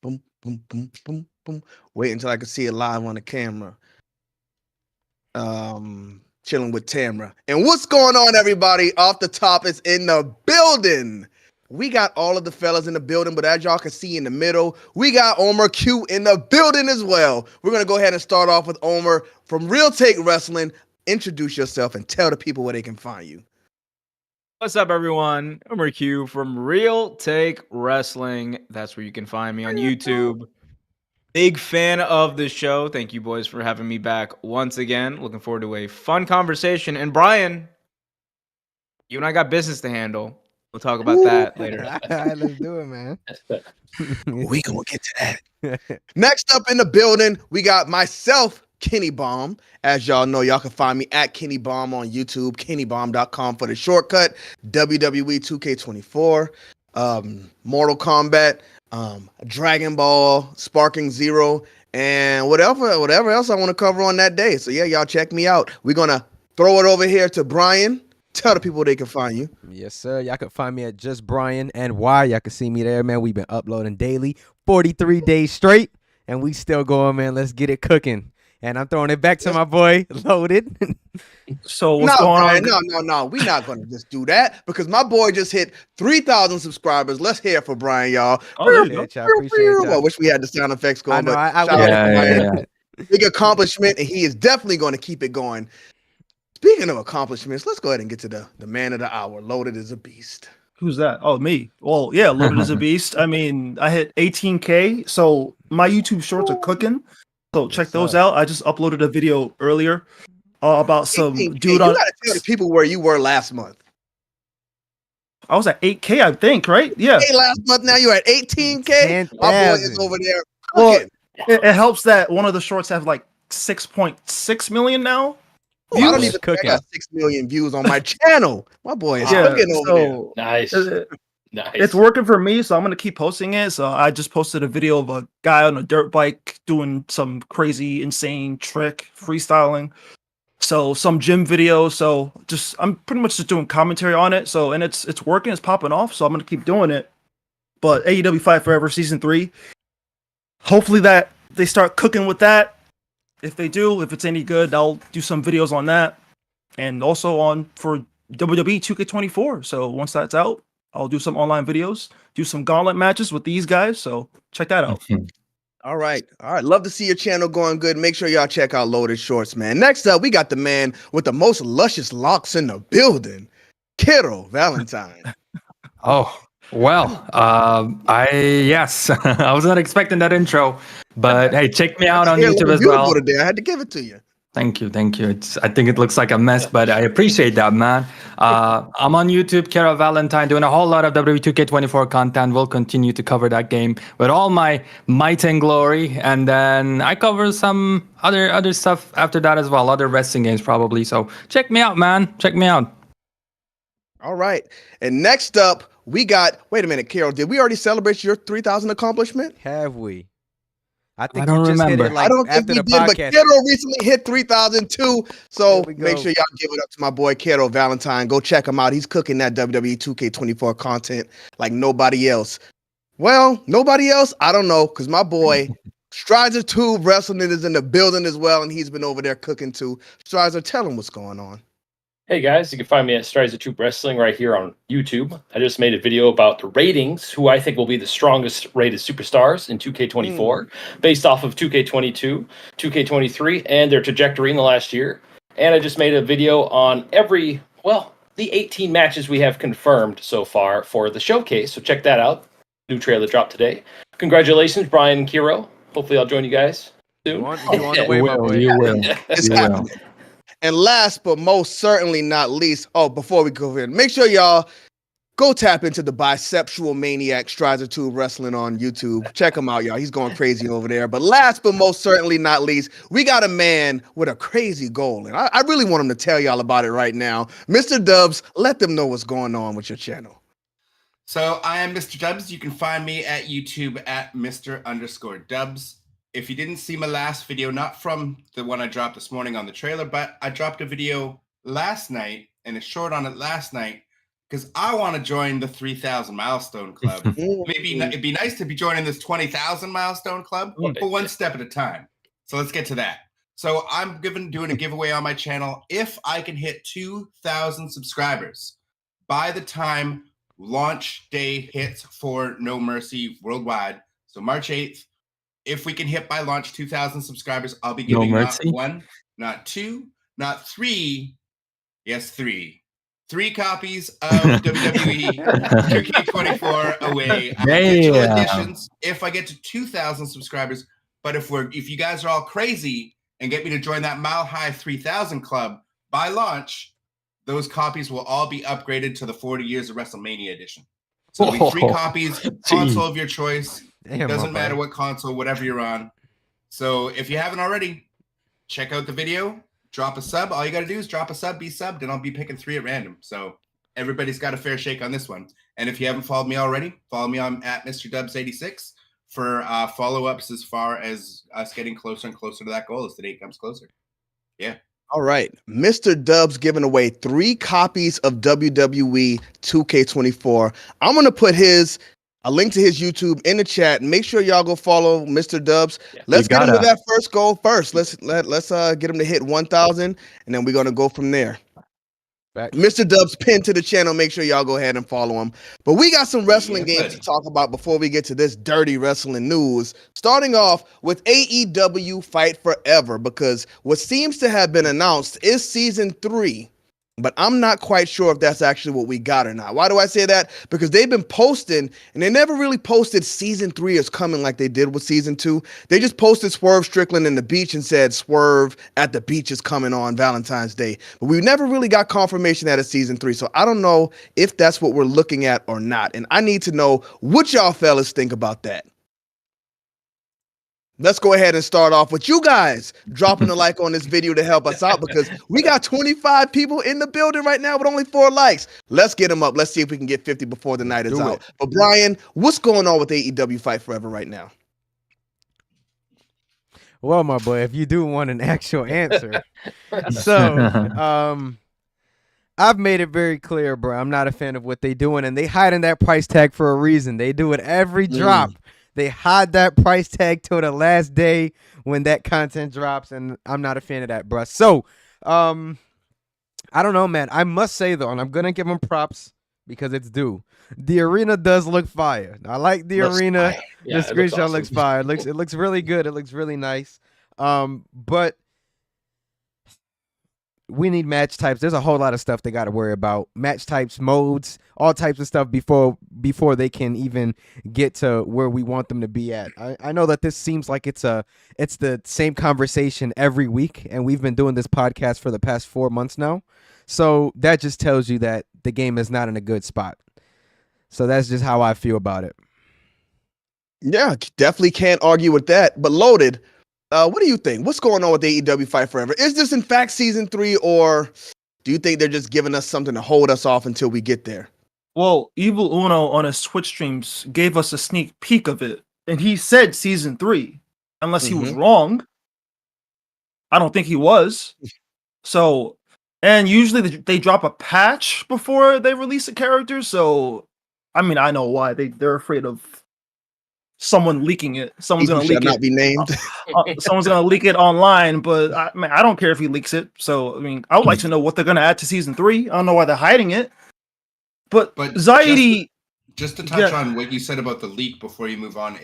boom, boom, boom, boom, boom. Wait until I can see it live on the camera. Chilling with Tamra. And what's going on, everybody? Off the top is in the building. We got all of the fellas in the building, but as y'all can see in the middle, we got Omer Q in the building as well. We're going to go ahead and start off with Omer from Real Take Wrestling. Introduce yourself and tell the people where they can find you. What's up, everyone? Omer Q from Real Take Wrestling. That's where you can find me on YouTube. Big fan of the show. Thank you, boys, for having me back once again. Looking forward to a fun conversation. And Bryan, you and I got business to handle. We'll talk about that later. All right, let's do it, man. We gonna get to that. Next up in the building, we got myself, Kenny Bomb. As y'all know, y'all can find me at Kenny Bomb on YouTube, KennyBomb.com for the shortcut, WWE 2K24, Mortal Kombat, Dragon Ball, Sparking Zero, and whatever else I want to cover on that day. So yeah, y'all check me out. We're gonna throw it over here to Bryan. Tell the people they can find you. Yes, sir. Y'all can find me at Just Bryan NY. Y'all can see me there, man. We've been uploading daily, 43 days straight, and we still going, man. Let's get it cooking. And I'm throwing it back to my boy, Loaded. So what's going Bryan, on? No. We're not going to just do that because my boy just hit 3,000 subscribers. Let's hear it for Bryan, y'all. Appreciate y'all. I wish we had the sound effects going. I know. But shout out to Bryan. Big accomplishment, and he is definitely going to keep it going. Speaking of accomplishments, let's go ahead and get to the man of the hour. Loaded is a beast. Who's that? Oh, me. Well, yeah, Loaded is a beast. I mean, I hit 18K, so my YouTube shorts are cooking. So check those out. I just uploaded a video earlier about some 18K. dude You on. gotta tell the people where you were last month. I was at 8K, I think, right? Yeah. Hey, last month, now you're at 18K. My boy is over there Well, cooking. it helps that one of the shorts have like 6.6 million now. I don't Views. even think I got 6 million views on my channel. My boy is Yeah, cooking over there. so Nice. Nice. it's working for me, so I'm gonna keep posting it. So I just posted a video of a guy on a dirt bike doing some crazy, insane trick, freestyling. So some gym video. So I'm pretty much just doing commentary on it. So and it's working, it's popping off. So I'm gonna keep doing it. But AEW Fight Forever Season 3. Hopefully that they start cooking with that. If they do, if it's any good, I'll do some videos on that. And also on for WWE 2K24. So once that's out, I'll do some online videos, do some gauntlet matches with these guys. So check that out. All right. Love to see your channel going good. Make sure y'all check out Loaded Shorts, man. Next up, we got the man with the most luscious locks in the building, Kero Valentine. Oh, well, yes, I was not expecting that intro, but hey, check me out on YouTube as well. Today. I had to give it to you. Thank you. I think it looks like a mess, but I appreciate that, man. I'm on YouTube, Kero Valentine, doing a whole lot of WWE 2K24 content. We'll continue to cover that game with all my might and glory, and then I cover some other stuff after that as well, other wrestling games probably. So check me out, man. Check me out. All right. And next up, we got. Wait a minute, Kero. Did we already celebrate your 3,000 accomplishment? Have we? I think I don't you just remember. hit it like I don't think after we the did, but podcast. Kero recently hit 3,000 too. So There we make go. sure y'all give it up to my boy Kero Valentine. Go check him out. He's cooking that WWE 2K24 content like nobody else. Well, nobody else? I don't know, because my boy Stryzer 2 Wrestling is in the building as well, and he's been over there cooking too. Stryzer, tell him what's going on. Hey guys, you can find me at Stryzer 2 Wrestling right here on YouTube. I just made a video about the ratings, who I think will be the strongest rated superstars in 2K24, based off of 2K22, 2K23, and their trajectory in the last year. And I just made a video on the 18 matches we have confirmed so far for the showcase. So check that out. New trailer dropped today. Congratulations, Bryan and Kero. Hopefully I'll join you guys soon. You on the way, my boy. You will. It's You will. happening. And last but most certainly not least, before we go in, make sure y'all go tap into the bisexual maniac Stryzer 2 Wrestling on YouTube. Check him out, y'all. He's going crazy over there. But last but most certainly not least, we got a man with a crazy goal. And I really want him to tell y'all about it right now. Mr.Dubbs, let them know what's going on with your channel. So I am Mr.Dubbs. You can find me at YouTube at Mr._Dubbs. If you didn't see my last video, not from the one I dropped this morning on the trailer, but I dropped a video last night and a short on it last night because I want to join the 3,000 milestone club. Maybe it'd be nice to be joining this 20,000 milestone club, but one step at a time. So let's get to that. So I'm doing a giveaway on my channel. If I can hit 2,000 subscribers by the time launch day hits for No Mercy worldwide, so March 8th, if we can hit by launch 2,000 subscribers, I'll be giving not one, not two, not three, yes, three copies of WWE 2K24 away. Digital editions if I get to 2,000 subscribers. But if you guys are all crazy and get me to join that Mile High 3,000 club by launch, those copies will all be upgraded to the 40 Years of WrestleMania edition. So it'll be 3 copies, console of your choice. Doesn't matter what console, whatever you're on. So if you haven't already, check out the video. Drop a sub. All you got to do is drop a sub, be subbed, and I'll be picking 3 at random. So everybody's got a fair shake on this one. And if you haven't followed me already, follow me on at Mr.Dubbs86 for follow-ups as far as us getting closer and closer to that goal as the date comes closer. Yeah. All right. Mr. Dubbs giving away 3 copies of WWE 2K24. I'm going to put a link to his YouTube in the chat. Make sure y'all go follow Mr. Dubbs. Yeah, let's get him to that first goal first. Let's get him to hit 1,000, and then we're gonna go from there. Mr. Dubbs pinned to the channel. Make sure y'all go ahead and follow him. But we got some wrestling games to talk about before we get to this dirty wrestling news. Starting off with AEW Fight Forever, because what seems to have been announced is season 3. But I'm not quite sure if that's actually what we got or not. Why do I say that? Because they've been posting, and they never really posted season 3 is coming like they did with season 2. They just posted Swerve Strickland in the beach and said Swerve at the beach is coming on Valentine's Day. But we never really got confirmation that it's season 3. So I don't know if that's what we're looking at or not. And I need to know what y'all fellas think about that. Let's go ahead and start off with you guys dropping a like on this video to help us out, because we got 25 people in the building right now with only 4 likes. Let's get them up. Let's see if we can get 50 before the night is out. But Bryan, what's going on with AEW Fight Forever right now? Well, my boy, if you do want an actual answer. So, I've made it very clear, bro. I'm not a fan of what they're doing, and they hiding that price tag for a reason. They do it every drop. They hide that price tag till the last day when that content drops, and I'm not a fan of that, bro. So, I don't know, man. I must say, though, and I'm going to give them props because it's due. The arena does look fire. I like the arena. Yeah, the screenshot looks fire. It looks really good. It looks really nice. But we need match types. There's a whole lot of stuff they got to worry about. Match types, modes, all types of stuff before they can even get to where we want them to be at. I know that this seems like it's the same conversation every week, and we've been doing this podcast for the past 4 months now. So that just tells you that the game is not in a good spot. So that's just how I feel about it. Yeah, definitely can't argue with that. But Loaded, what do you think? What's going on with AEW Fight Forever? Is this in fact season 3, or do you think they're just giving us something to hold us off until we get there? Well, Evil Uno on his Twitch streams gave us a sneak peek of it, and he said season 3, unless he was wrong. I don't think he was. So, and usually they drop a patch before they release a character. So, I mean, I know why they're afraid of someone leaking it. Someone's gonna leak it. Not be named. Someone's gonna leak it online, but I don't care if he leaks it. So I mean, I would like to know what they're gonna add to season 3. I don't know why they're hiding it. But Zaidi, just to touch on what you said about the leak before you move on,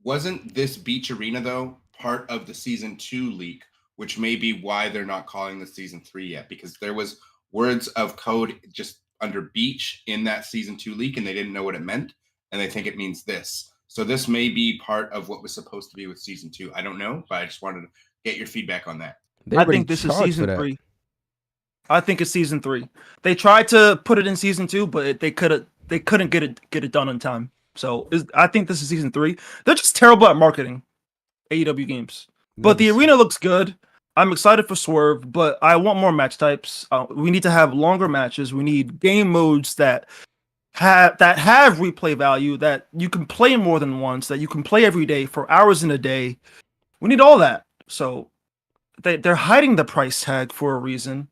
wasn't this beach arena though part of the season 2 leak, which may be why they're not calling this season 3 yet, because there was words of code just under beach in that season 2 leak, and they didn't know what it meant, and they think it means this. So this may be part of what was supposed to be with season 2. I don't know, but I just wanted to get your feedback on that. I think this is season 3. I think it's season 3. They tried to put it in season 2, but they couldn't get it done in time. So I think this is season 3. They're just terrible at marketing AEW games. But the arena looks good. I'm excited for Swerve, but I want more match types. We need to have longer matches. We need game modes that have replay value, that you can play more than once, that you can play every day for hours in a day. We need all that. So they're hiding the price tag for a reason.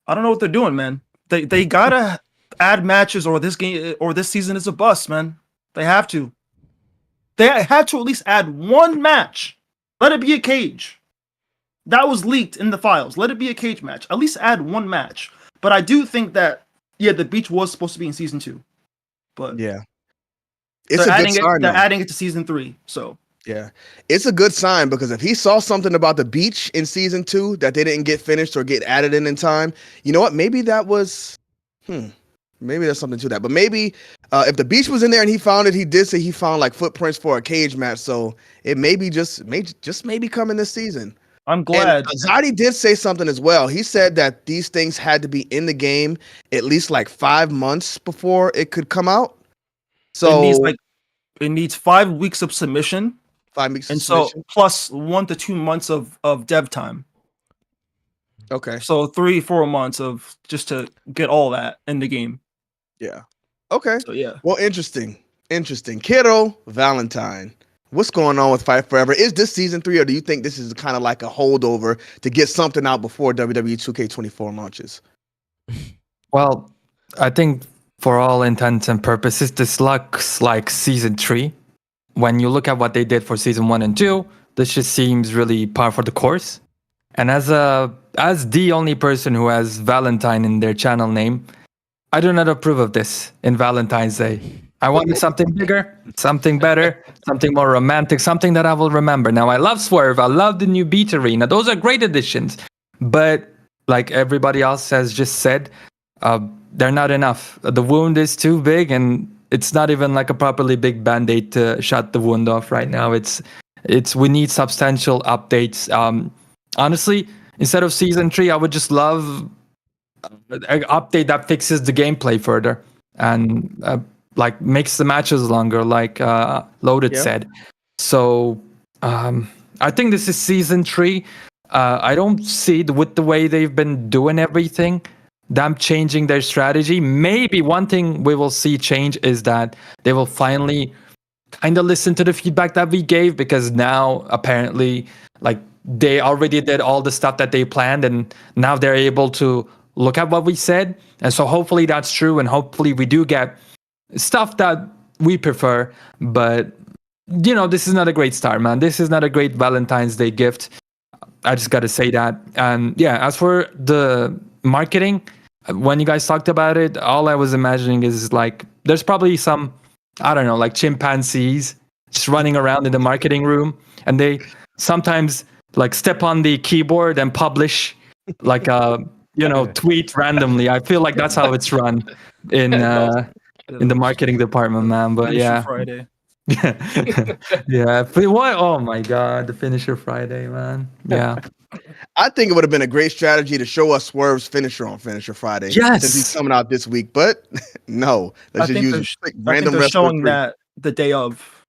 I don't know what they're doing, man. They gotta add matches, or this game or this season is a bust, man. They have to. They had to at least add one match. Let it be a cage. That was leaked in the files. Let it be a cage match. At least add one match. But I do think that the beach was supposed to be in season 2. But yeah, it's a good sign. They're adding it to season 3. So yeah, it's a good sign, because if he saw something about the beach in season 2 that they didn't get finished or get added in time, you know what? Maybe that was, maybe there's something to that. But maybe if the beach was in there and he found it, he did say he found like footprints for a cage match. So it maybe maybe coming this season. I'm glad. And Zadi did say something as well. He said that these things had to be in the game at least like 5 months before it could come out. So it needs 5 weeks of submission. 5 weeks, and so plus 1 to 2 months of dev time. Okay. So 3-4 months of just to get all that in the game. Yeah. Okay. So yeah. Well, interesting. Kero Valentine. What's going on with Fight Forever? Is this season 3, or do you think this is kind of like a holdover to get something out before WWE 2K24 launches? Well, I think for all intents and purposes, this looks like season 3. When you look at what they did for season 1 and 2, this just seems really par for the course. And as the only person who has Valentine in their channel name, I do not approve of this in Valentine's Day. I wanted something bigger, something better, something more romantic, something that I will remember. Now, I love Swerve. I love the new Beat Arena. Those are great additions. But like everybody else has just said, they're not enough. The wound is too big, and it's not even like a properly big Band-Aid to shut the wound off right now. We need substantial updates. Honestly, instead of season 3, I would just love an update that fixes the gameplay further and like makes the matches longer, like Loaded said. So I think this is season 3. I don't see with the way they've been doing everything, them changing their strategy. Maybe one thing we will see change is that they will finally kind of listen to the feedback that we gave, because now apparently like they already did all the stuff that they planned, and now they're able to look at what we said. And so hopefully that's true, and hopefully we do get stuff that we prefer. But this is not a great start, man. This is not a great Valentine's Day gift. I just got to say that. And yeah, as for the marketing, when you guys talked about it, all I was imagining is like there's probably some, I don't know, like chimpanzees just running around in the marketing room, and they sometimes like step on the keyboard and publish like a tweet randomly. I feel like that's how it's run in the marketing department, man. But yeah, Friday. Yeah. But what? Oh my God, the Finisher Friday, man. Yeah. I think it would have been a great strategy to show us Swerve's finisher on Finisher Friday. Yes. Since he's coming out this week, but no. I think they're showing that the day of,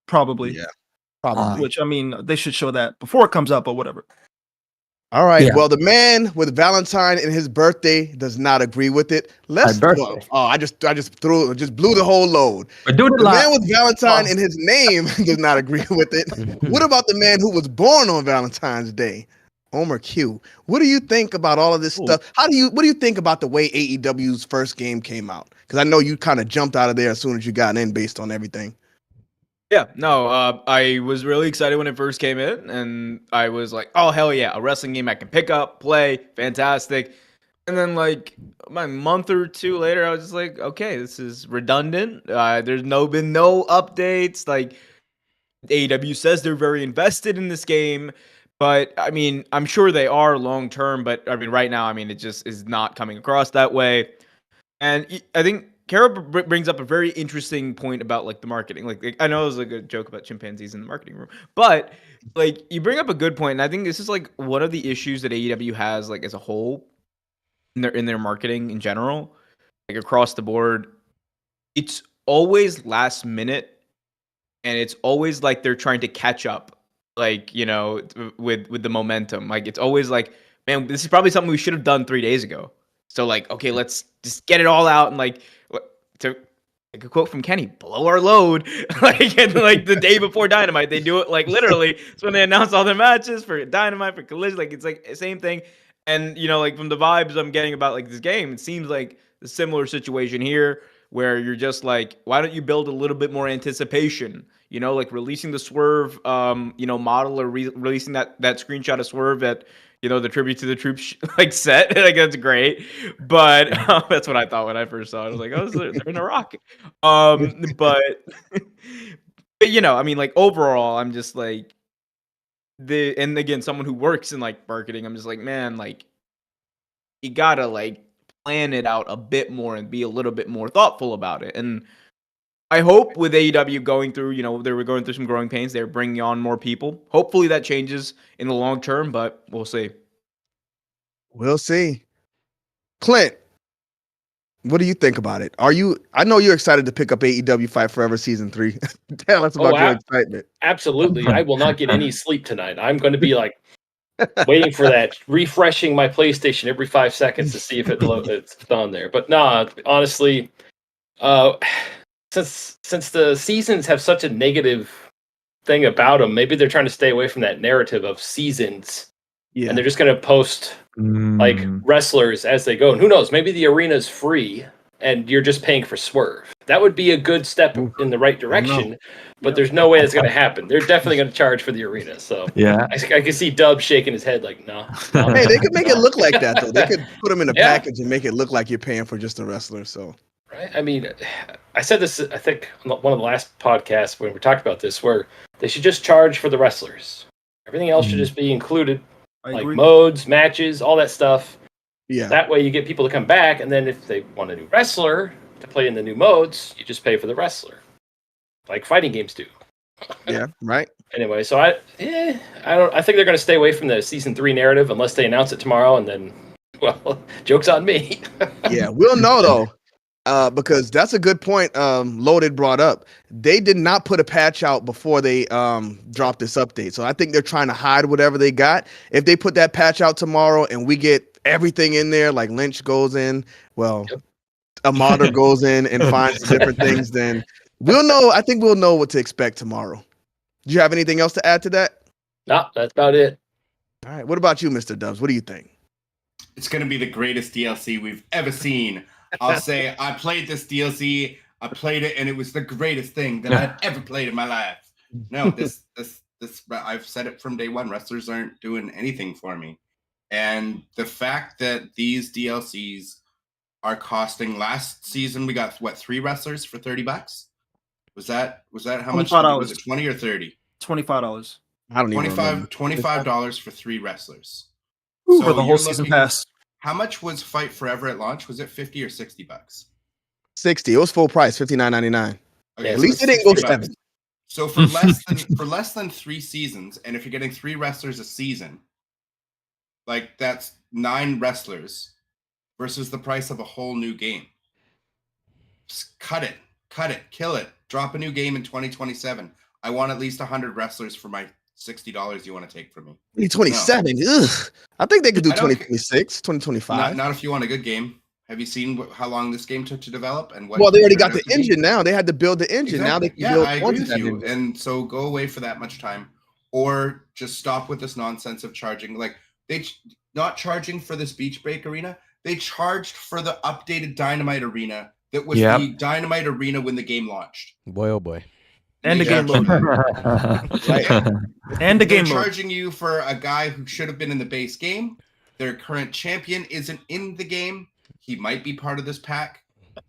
probably. Yeah. Probably. Which, I mean, they should show that before it comes out, but whatever. All right. Yeah. Well, the man with Valentine and his birthday does not agree with it. Let's go. Oh, I just blew the whole load. The man with Valentine in his name does not agree with it. What about the man who was born on Valentine's Day? Homer Q. What do you think about all of this stuff? What do you think about the way AEW's first game came out? Because I know you kind of jumped out of there as soon as you got in based on everything. Yeah, no, I was really excited when it first came in, and I was like, oh, hell yeah, a wrestling game I can pick up, play, fantastic. And then, like, a month or two later, I was just like, okay, this is redundant. There's been no updates. Like, AEW says they're very invested in this game, but, I mean, I'm sure they are long-term, but, I mean, right now, I mean, it just is not coming across that way. And I think Kero brings up a very interesting point about like the marketing. Like I know it was like a joke about chimpanzees in the marketing room, but like you bring up a good point, and I think this is like one of the issues that AEW has like as a whole in their marketing in general, like across the board. It's always last minute, and it's always like they're trying to catch up, like with the momentum. Like it's always like, man, this is probably something we should have done 3 days ago. So like, okay, let's just get it all out and like, to like a quote from Kenny, blow our load. Like and like the day before Dynamite, they do it like literally. It's when they announce all their matches for Dynamite, for Collision. Like it's like the same thing. And like from the vibes I'm getting about like this game, it seems like a similar situation here where you're just like, why don't you build a little bit more anticipation? You know, like releasing the Swerve, model, or releasing that screenshot of Swerve at, the Tribute to the Troops like set. Like that's great, but that's what I thought when I first saw it. I was like, oh, they're in a rocket. But I mean, like overall, I'm just like and again, someone who works in like marketing, I'm just like, man, like you gotta like plan it out a bit more and be a little bit more thoughtful about it. And I hope with AEW going through, they were going through some growing pains. They're bringing on more people. Hopefully that changes in the long term, but we'll see. We'll see. Clint, what do you think about it? I know you're excited to pick up AEW Fight Forever Season 3. Tell us about your excitement. Absolutely. I will not get any sleep tonight. I'm going to be like waiting for that, refreshing my PlayStation every 5 seconds to see if it's on there. But nah, honestly, since the seasons have such a negative thing about them, maybe they're trying to stay away from that narrative of seasons. Yeah. And they're just going to post like wrestlers as they go. And who knows, maybe the arena's free and you're just paying for Swerve. That would be a good step in the right direction, but there's no way that's going to happen. They're definitely going to charge for the arena. So yeah, I can see Dubbs shaking his head like, no. Hey, they could make it look like that, though. They could put them in a package and make it look like you're paying for just a wrestler. So, right? I mean, I said this, I think, on one of the last podcasts when we talked about this, where they should just charge for the wrestlers. Everything else should just be included, like modes, matches, all that stuff. Yeah. That way you get people to come back, and then if they want a new wrestler to play in the new modes, you just pay for the wrestler, like fighting games do. Yeah, right. Anyway, so I think they're going to stay away from the season 3 narrative unless they announce it tomorrow, and then, well, joke's on me. Yeah, we'll know though, because that's a good point. Loaded brought up. They did not put a patch out before they dropped this update, so I think they're trying to hide whatever they got. If they put that patch out tomorrow and we get everything in there, like Lynch goes in, a modder goes in and finds different things, then we'll know. I think we'll know what to expect tomorrow. Do you have anything else to add to that? No, that's about it. All right. What about you, Mr. Dubbs? What do you think? It's going to be the greatest DLC we've ever seen. I'll say I played this DLC. I played it, and it was the greatest thing that I've ever played in my life. No, this. I've said it from day one. Wrestlers aren't doing anything for me. And the fact that these DLCs are costing, last season we got 3 wrestlers for $30? Was that how much? Was it 20 or 30? $25. I don't even remember. $25 for 3 wrestlers. Ooh, so for the whole season pass. How much was Fight Forever at launch? Was it $50 or $60? 60. It was full price, $59.99. Okay, at least it didn't go 7. So for less than 3 seasons, and if you're getting 3 wrestlers a season, like that's 9 wrestlers versus the price of a whole new game. Just cut it, kill it. Drop a new game in 2027. I want at least 100 wrestlers for my $60 you want to take from me. 2027? No. Ugh. I think they could do 2026, 2025. Not if you want a good game. Have you seen how long this game took to develop and what? Well, they already got the engine now. They had to build the engine. Exactly. Now they can build. I agree with you. And so go away for that much time, or just stop with this nonsense of charging. Like they not charging for this Beach Break arena. They charged for the updated Dynamite arena that was the Dynamite arena when the game launched. Boy, oh boy. And the game mode. Right. And the game mode. They're charging you for a guy who should have been in the base game. Their current champion isn't in the game. He might be part of this pack.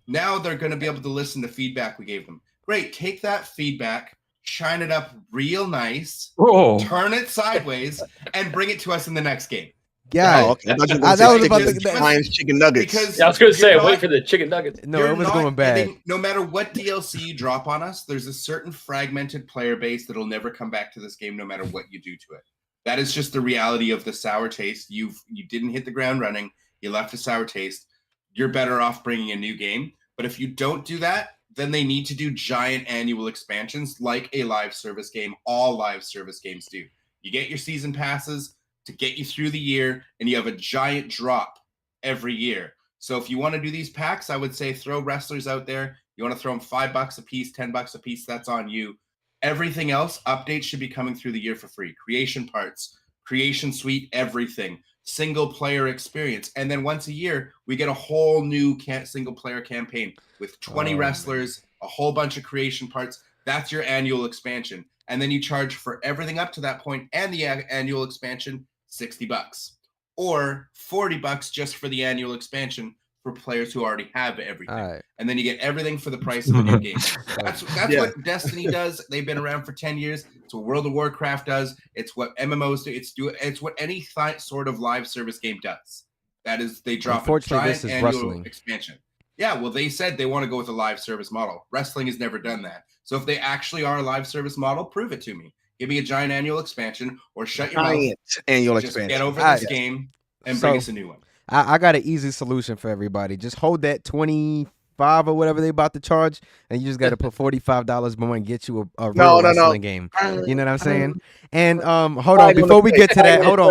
Now they're going to be able to listen to feedback we gave them. Great. Take that feedback, shine it up real nice, turn it sideways, and bring it to us in the next game. Yeah, okay. That was about the Lions chicken nuggets. Because I was going to say, wait for the chicken nuggets. No, it was going bad. No matter what DLC you drop on us, there's a certain fragmented player base that'll never come back to this game, no matter what you do to it. That is just the reality of the sour taste. You didn't hit the ground running. You left a sour taste. You're better off bringing a new game. But if you don't do that, then they need to do giant annual expansions like a live service game. All live service games do. You get your season passes to get you through the year, and you have a giant drop every year. So if you want to do these packs, I would say throw wrestlers out there. You want to throw them $5 a piece, $10 a piece, that's on you. Everything else, updates should be coming through the year for free. Creation parts, creation suite, everything. single player experience. And then once a year, we get a whole new single player campaign with 20 wrestlers, a whole bunch of creation parts. That's your annual expansion. And then you charge for everything up to that point and the annual expansion $60 or $40 just for the annual expansion for players who already have everything. Right. And then you get everything for the price of a new game. That's what Destiny does. They've been around for 10 years. It's what World of Warcraft does. It's what MMOs do. It's what any sort of live service game does. That is, they drop a giant annual expansion. Yeah, well, they said they want to go with a live service model. Wrestling has never done that. So if they actually are a live service model, prove it to me. Give me a giant annual expansion or shut your mouth. Annual Just expansion. Get over this game and bring us a new one. I got an easy solution for everybody. Just hold that 25 or whatever they about to charge, and you just got to put $45 more and get you a real wrestling game. You know what I'm saying? And hold on, before we get to that, hold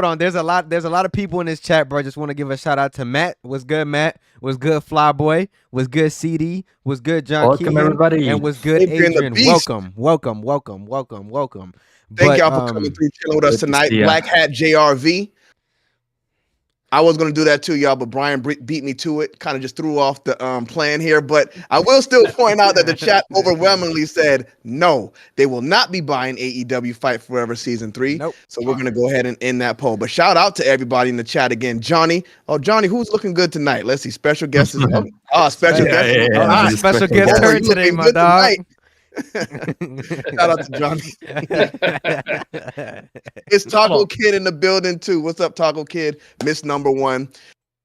on. There's a lot of people in this chat, bro. I just want to give a shout out to Matt. What's good, Matt? What's good, Flyboy? What's good, CD? What's good, John? Welcome, Keegan? everybody. And what's good, Adrian? Welcome. Thank y'all for coming through, chilling with us tonight. Black Hat JRV. I was going to do that too, y'all, but Bryan beat me to it. Kind of just threw off the plan here. But I will still point out that the chat overwhelmingly said no, they will not be buying AEW Fight Forever Season 3. Nope. So we're going to go ahead and end that poll. But shout out to everybody in the chat again. Johnny. Oh, Johnny, who's looking good tonight? Let's see. Special guests. Special guest. Special guest turn today, my dog. Shout out to Johnny. It's Taco Kid in the building too. What's up, Taco Kid? Miss number one.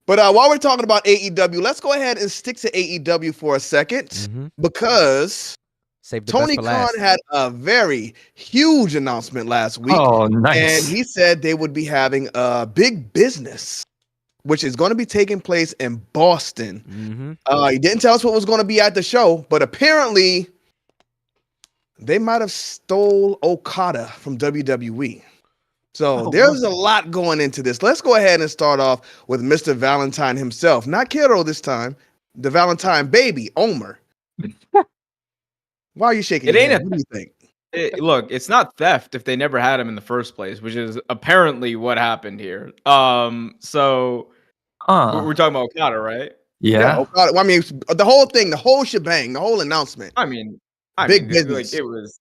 But while we're talking about AEW, let's go ahead and stick to AEW for a second because Tony Khan had a very huge announcement last week. Oh, nice. And he said they would be having a big business, which is going to be taking place in Boston. He didn't tell us what was going to be at the show, but apparently they might have stole Okada from WWE. So there's a lot going into this. Let's go ahead and start off with Mr. Valentine himself. Not Kero this time. The Valentine baby, Omer. Why are you shaking your head? What do you think? Look, it's not theft if they never had him in the first place, which is apparently what happened here. We're talking about Okada, right? Yeah. Okada. Well, I mean, the whole thing, the whole shebang, the whole announcement. I mean, business. Like, it was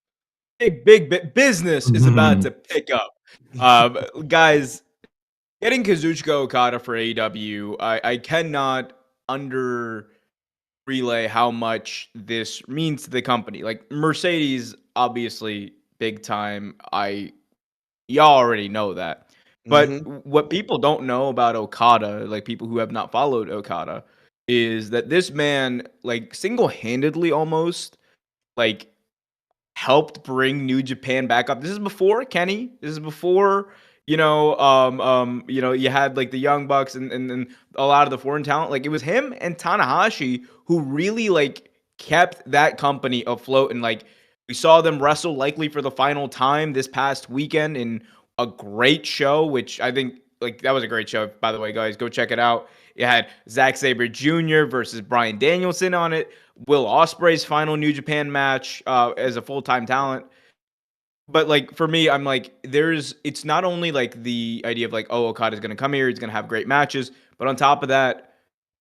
big business is about to pick up. Guys, getting Kazuchika Okada for AEW, I cannot relay how much this means to the company. Like Mercedes, obviously big time. Y'all already know that. But what people don't know about Okada, like people who have not followed Okada, is that this man, like single-handedly almost, like helped bring New Japan back up. This is before Kenny. This is before, you had like the Young Bucks and a lot of the foreign talent. Like it was him and Tanahashi who really like kept that company afloat. And like we saw them wrestle likely for the final time this past weekend in a great show, which I think like that was a great show, by the way, guys. Go check it out. It had Zack Sabre Jr. versus Bryan Danielson on it. Will Ospreay's final New Japan match as a full-time talent. But like for me, I'm like, it's not only like the idea of like, oh, Okada's gonna come here, he's gonna have great matches, but on top of that,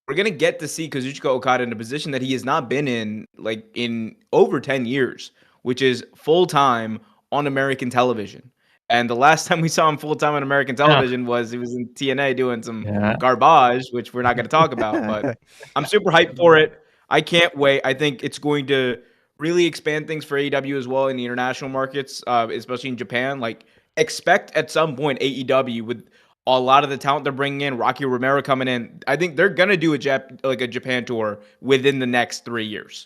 we're gonna get to see Kazuchika Okada in a position that he has not been in like in over 10 years, which is full-time on American television. And the last time we saw him full-time on American television was he was in TNA doing some garbage, which we're not going to talk about. But I'm super hyped for it. I can't wait. I think it's going to really expand things for AEW as well in the international markets, especially in Japan. Like, expect at some point AEW with a lot of the talent they're bringing in, Rocky Romero coming in. I think they're going to do a Japan tour within the next 3 years.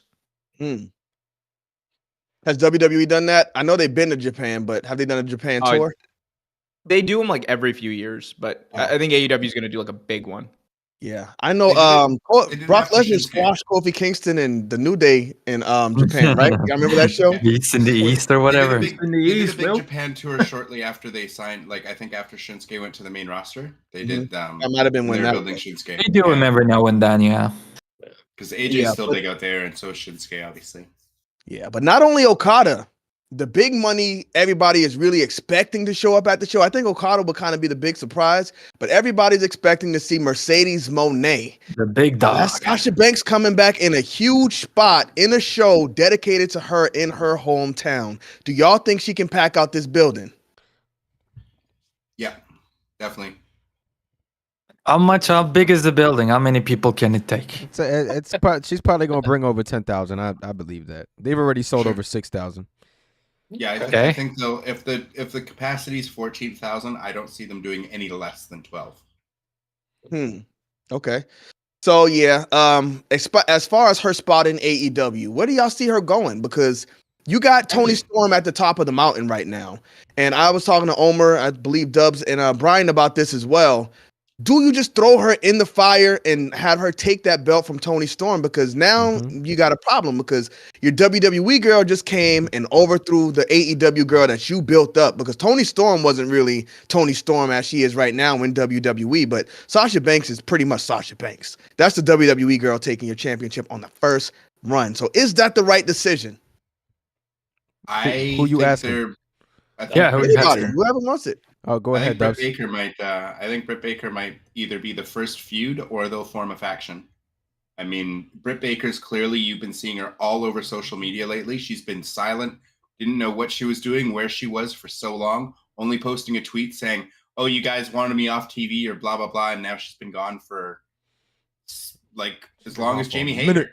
Has WWE done that? I know they've been to Japan, but have they done a Japan tour? They do them like every few years, but I think AEW is going to do like a big one. Yeah, I know. Brock Lesnar squashed Kofi Kingston and the New Day in Japan, right? You remember that show? East in the East or whatever. They did a big Japan tour shortly after they signed. Like I think after Shinsuke went to the main roster, they did. That might have been when they were that building Shinsuke. I do remember now and then, yeah. Because AJ's still big out there, and so is Shinsuke, obviously. Yeah, but not only Okada, the big money everybody is really expecting to show up at the show. I think Okada will kind of be the big surprise, but everybody's expecting to see Mercedes Moné. The big dog. That's Sasha Banks coming back in a huge spot in a show dedicated to her in her hometown. Do y'all think she can pack out this building? Yeah, definitely. How big is the building? How many people can it take? She's probably gonna bring over 10,000. I believe that they've already sold over 6,000. Yeah, Okay. I think so. If the capacity is 14,000, I don't see them doing any less than 12. Okay. So yeah, as far as her spot in AEW, where do y'all see her going? Because you got Tony Storm at the top of the mountain right now, and I was talking to Omer, I believe Dubbs, and Bryan about this as well. Do you just throw her in the fire and have her take that belt from Tony Storm? Because now you got a problem, because your WWE girl just came and overthrew the AEW girl that you built up, because Tony Storm wasn't really Tony Storm as she is right now in WWE, but Sasha Banks is pretty much Sasha Banks. That's the WWE girl taking your championship on the first run. So is that the right decision? Who you asking? Anybody, whoever wants it. Oh, go ahead, Britt Dubs. Baker might. I think Britt Baker might either be the first feud or they'll form a faction. I mean, Britt Baker's clearly, you've been seeing her all over social media lately. She's been silent, didn't know what she was doing, where she was for so long, only posting a tweet saying, "Oh, you guys wanted me off TV," or blah blah blah, and now she's been gone for like as long as Jamie Hayter.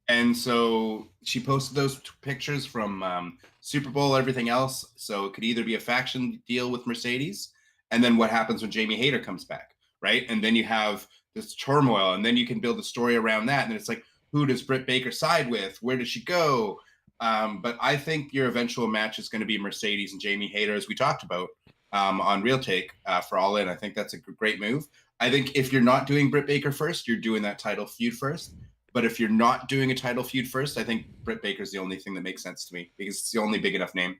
And so she posted those pictures from Super Bowl, everything else. So it could either be a faction deal with Mercedes, and then what happens when Jamie Hayter comes back, right? And then you have this turmoil, and then you can build a story around that. And it's like, who does Britt Baker side with? Where does she go? But I think your eventual match is going to be Mercedes and Jamie Hayter, as we talked about on Real Take for All In. I think that's a great move. I think if you're not doing Britt Baker first, you're doing that title feud first. But if you're not doing a title feud first, I think Britt Baker's the only thing that makes sense to me, because it's the only big enough name.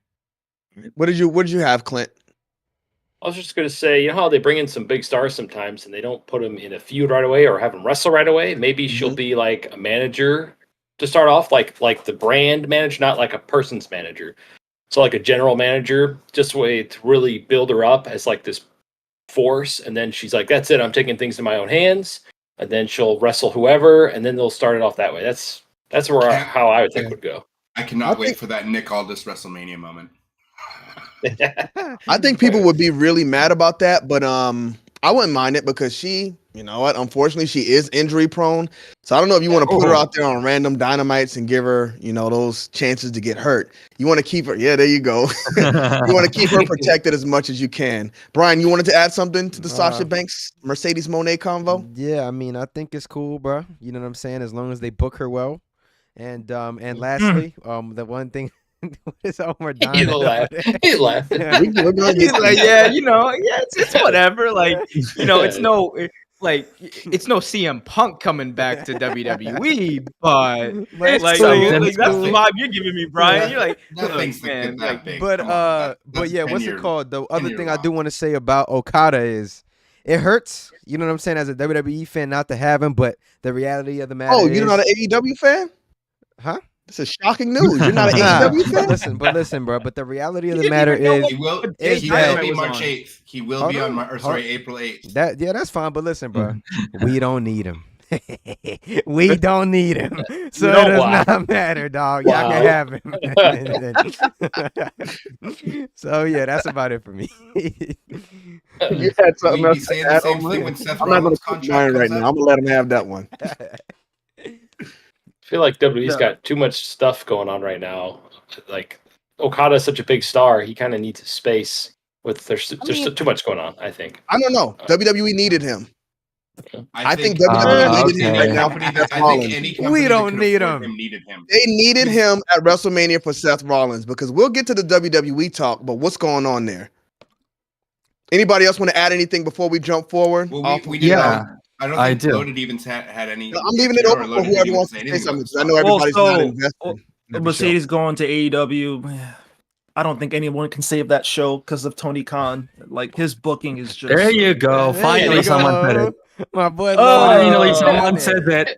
What did you have, Clint? I was just going to say, you know how they bring in some big stars sometimes and they don't put them in a feud right away or have them wrestle right away? Maybe she'll be like a manager to start off, like the brand manager, not like a person's manager. So like a general manager, just a way to really build her up as like this force. And then she's like, that's it, I'm taking things in my own hands. And then she'll wrestle whoever, and then they'll start it off that way. That's how I would think would go. I cannot wait for that Nick Aldis WrestleMania moment. I think people would be really mad about that, but I wouldn't mind it, because she, you know what, unfortunately she is injury prone. So I don't know if you want to put her out there on random dynamites and give her, you know, those chances to get hurt. You want to keep her, yeah, there you go. You want to keep her protected as much as you can. Bryan, you wanted to add something to the Sasha Banks Mercedes Moné convo? Yeah, I mean, I think it's cool, bro. You know what I'm saying? As long as they book her well. And lastly, the one thing. What is Omar dying? He's laughing. He's laughing. He's like, yeah, you know, yeah, it's whatever. Like, you know, it's no CM Punk coming back to WWE, but like that's the vibe you're giving me, Bryan. You're like, man, that big. But yeah, what's it called? The other thing I do want to say about Okada is it hurts. You know what I'm saying? As a WWE fan, not to have him, but the reality of the matter. Oh, you're not an AEW fan? Huh? This is shocking news. You're not an AEW fan? Listen, bro. But the reality of the matter is, he will be March 8th. He will be on April 8th. That's fine. But listen, bro, we don't need him. We don't need him. So it does not matter, dog. Y'all can have him. So yeah, that's about it for me. You had something else to add on? I'm not going to put mine right now. I'm going to let him have that one. I feel like WWE's got too much stuff going on right now. Like Okada is such a big star, he kind of needs his space. There's too much going on, I think. I don't know. WWE needed him. I think WWE needed him right now. We don't need him. They needed him at WrestleMania for Seth Rollins, because we'll get to the WWE talk, but what's going on there? Anybody else want to add anything before we jump forward? Well, we did. I don't think Loaded even had any. I'm leaving it open for whoever wants to say something. I know everybody's not invested. Mercedes going to AEW. I don't think anyone can save that show because of Tony Khan. Like, his booking is just. There you go. Finally, someone said it. My boy. Finally, someone said that.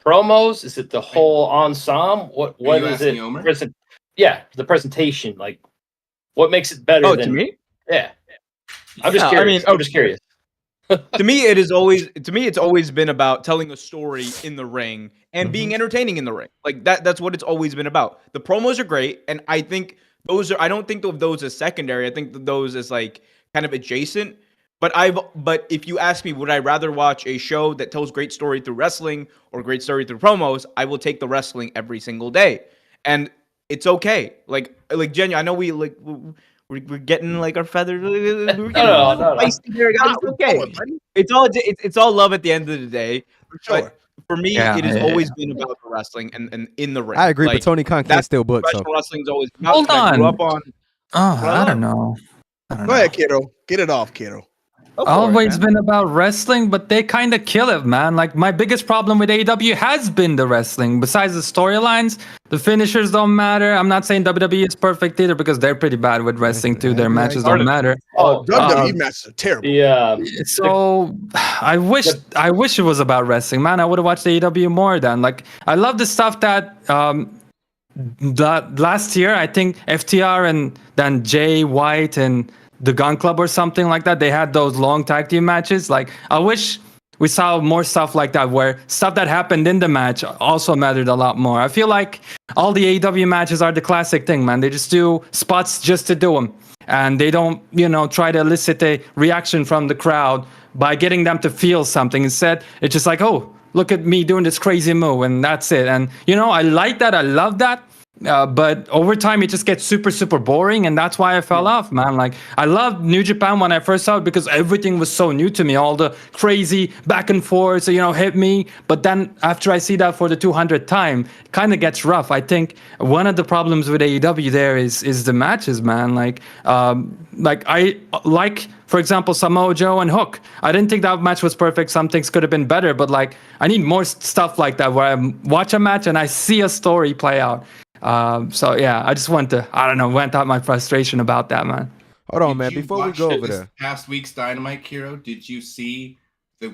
promos? Is it the whole ensemble? What you is asking it? Omer? The presentation. Like, What makes it better Oh, than to me? Yeah. I'm just Yeah, curious. I'm just curious. To me, it's always been about telling a story in the ring and being entertaining in the ring. Like that's what it's always been about. The promos are great, and I think I don't think of those as secondary. I think of those as like kind of adjacent. But if you ask me, would I rather watch a show that tells great story through wrestling or great story through promos? I will take the wrestling every single day, and it's okay. Like Jenny, I know we're getting like our feathers. We're getting a little feisty here, guys. It's okay. It's all love at the end of the day. For sure. But for me, it has always been about the wrestling and in the ring. I agree, Like, but Tony Khan can't still book. So professional wrestling's always about. Hold I grew on. up on. I don't know. Go ahead, Kero. Get it off, Kero. Always been about wrestling, but they kind of kill it, man. Like, my biggest problem with AEW has been the wrestling. Besides the storylines, the finishers don't matter. I'm not saying WWE is perfect either, because they're pretty bad with wrestling too. Their matches don't matter. WWE matches are terrible. Yeah. So I wish it was about wrestling, man. I would have watched AEW more then. Like, I love the stuff that last year, I think FTR and then Jay White and the Gun Club or something like that, they had those long tag team matches. Like, I wish we saw more stuff like that, where stuff that happened in the match also mattered a lot more. I feel like all the AEW matches are the classic thing, man. They just do spots just to do them, and they don't, try to elicit a reaction from the crowd by getting them to feel something. Instead, it's just like, oh, look at me doing this crazy move, and that's it. And I like that. I love that. But over time, it just gets super, super boring, and that's why I fell off, man. Like, I loved New Japan when I first saw it because everything was so new to me, all the crazy back and forth, hit me. But then after I see that for the 200th time, it kind of gets rough. I think one of the problems with AEW there is the matches, man. For example, Samoa Joe and Hook. I didn't think that match was perfect. Some things could have been better, but I need more stuff like that where I watch a match and I see a story play out. So yeah, I just went out my frustration about that, man. Hold on, man. Before we go over this there, past week's Dynamite, Kero, did you see the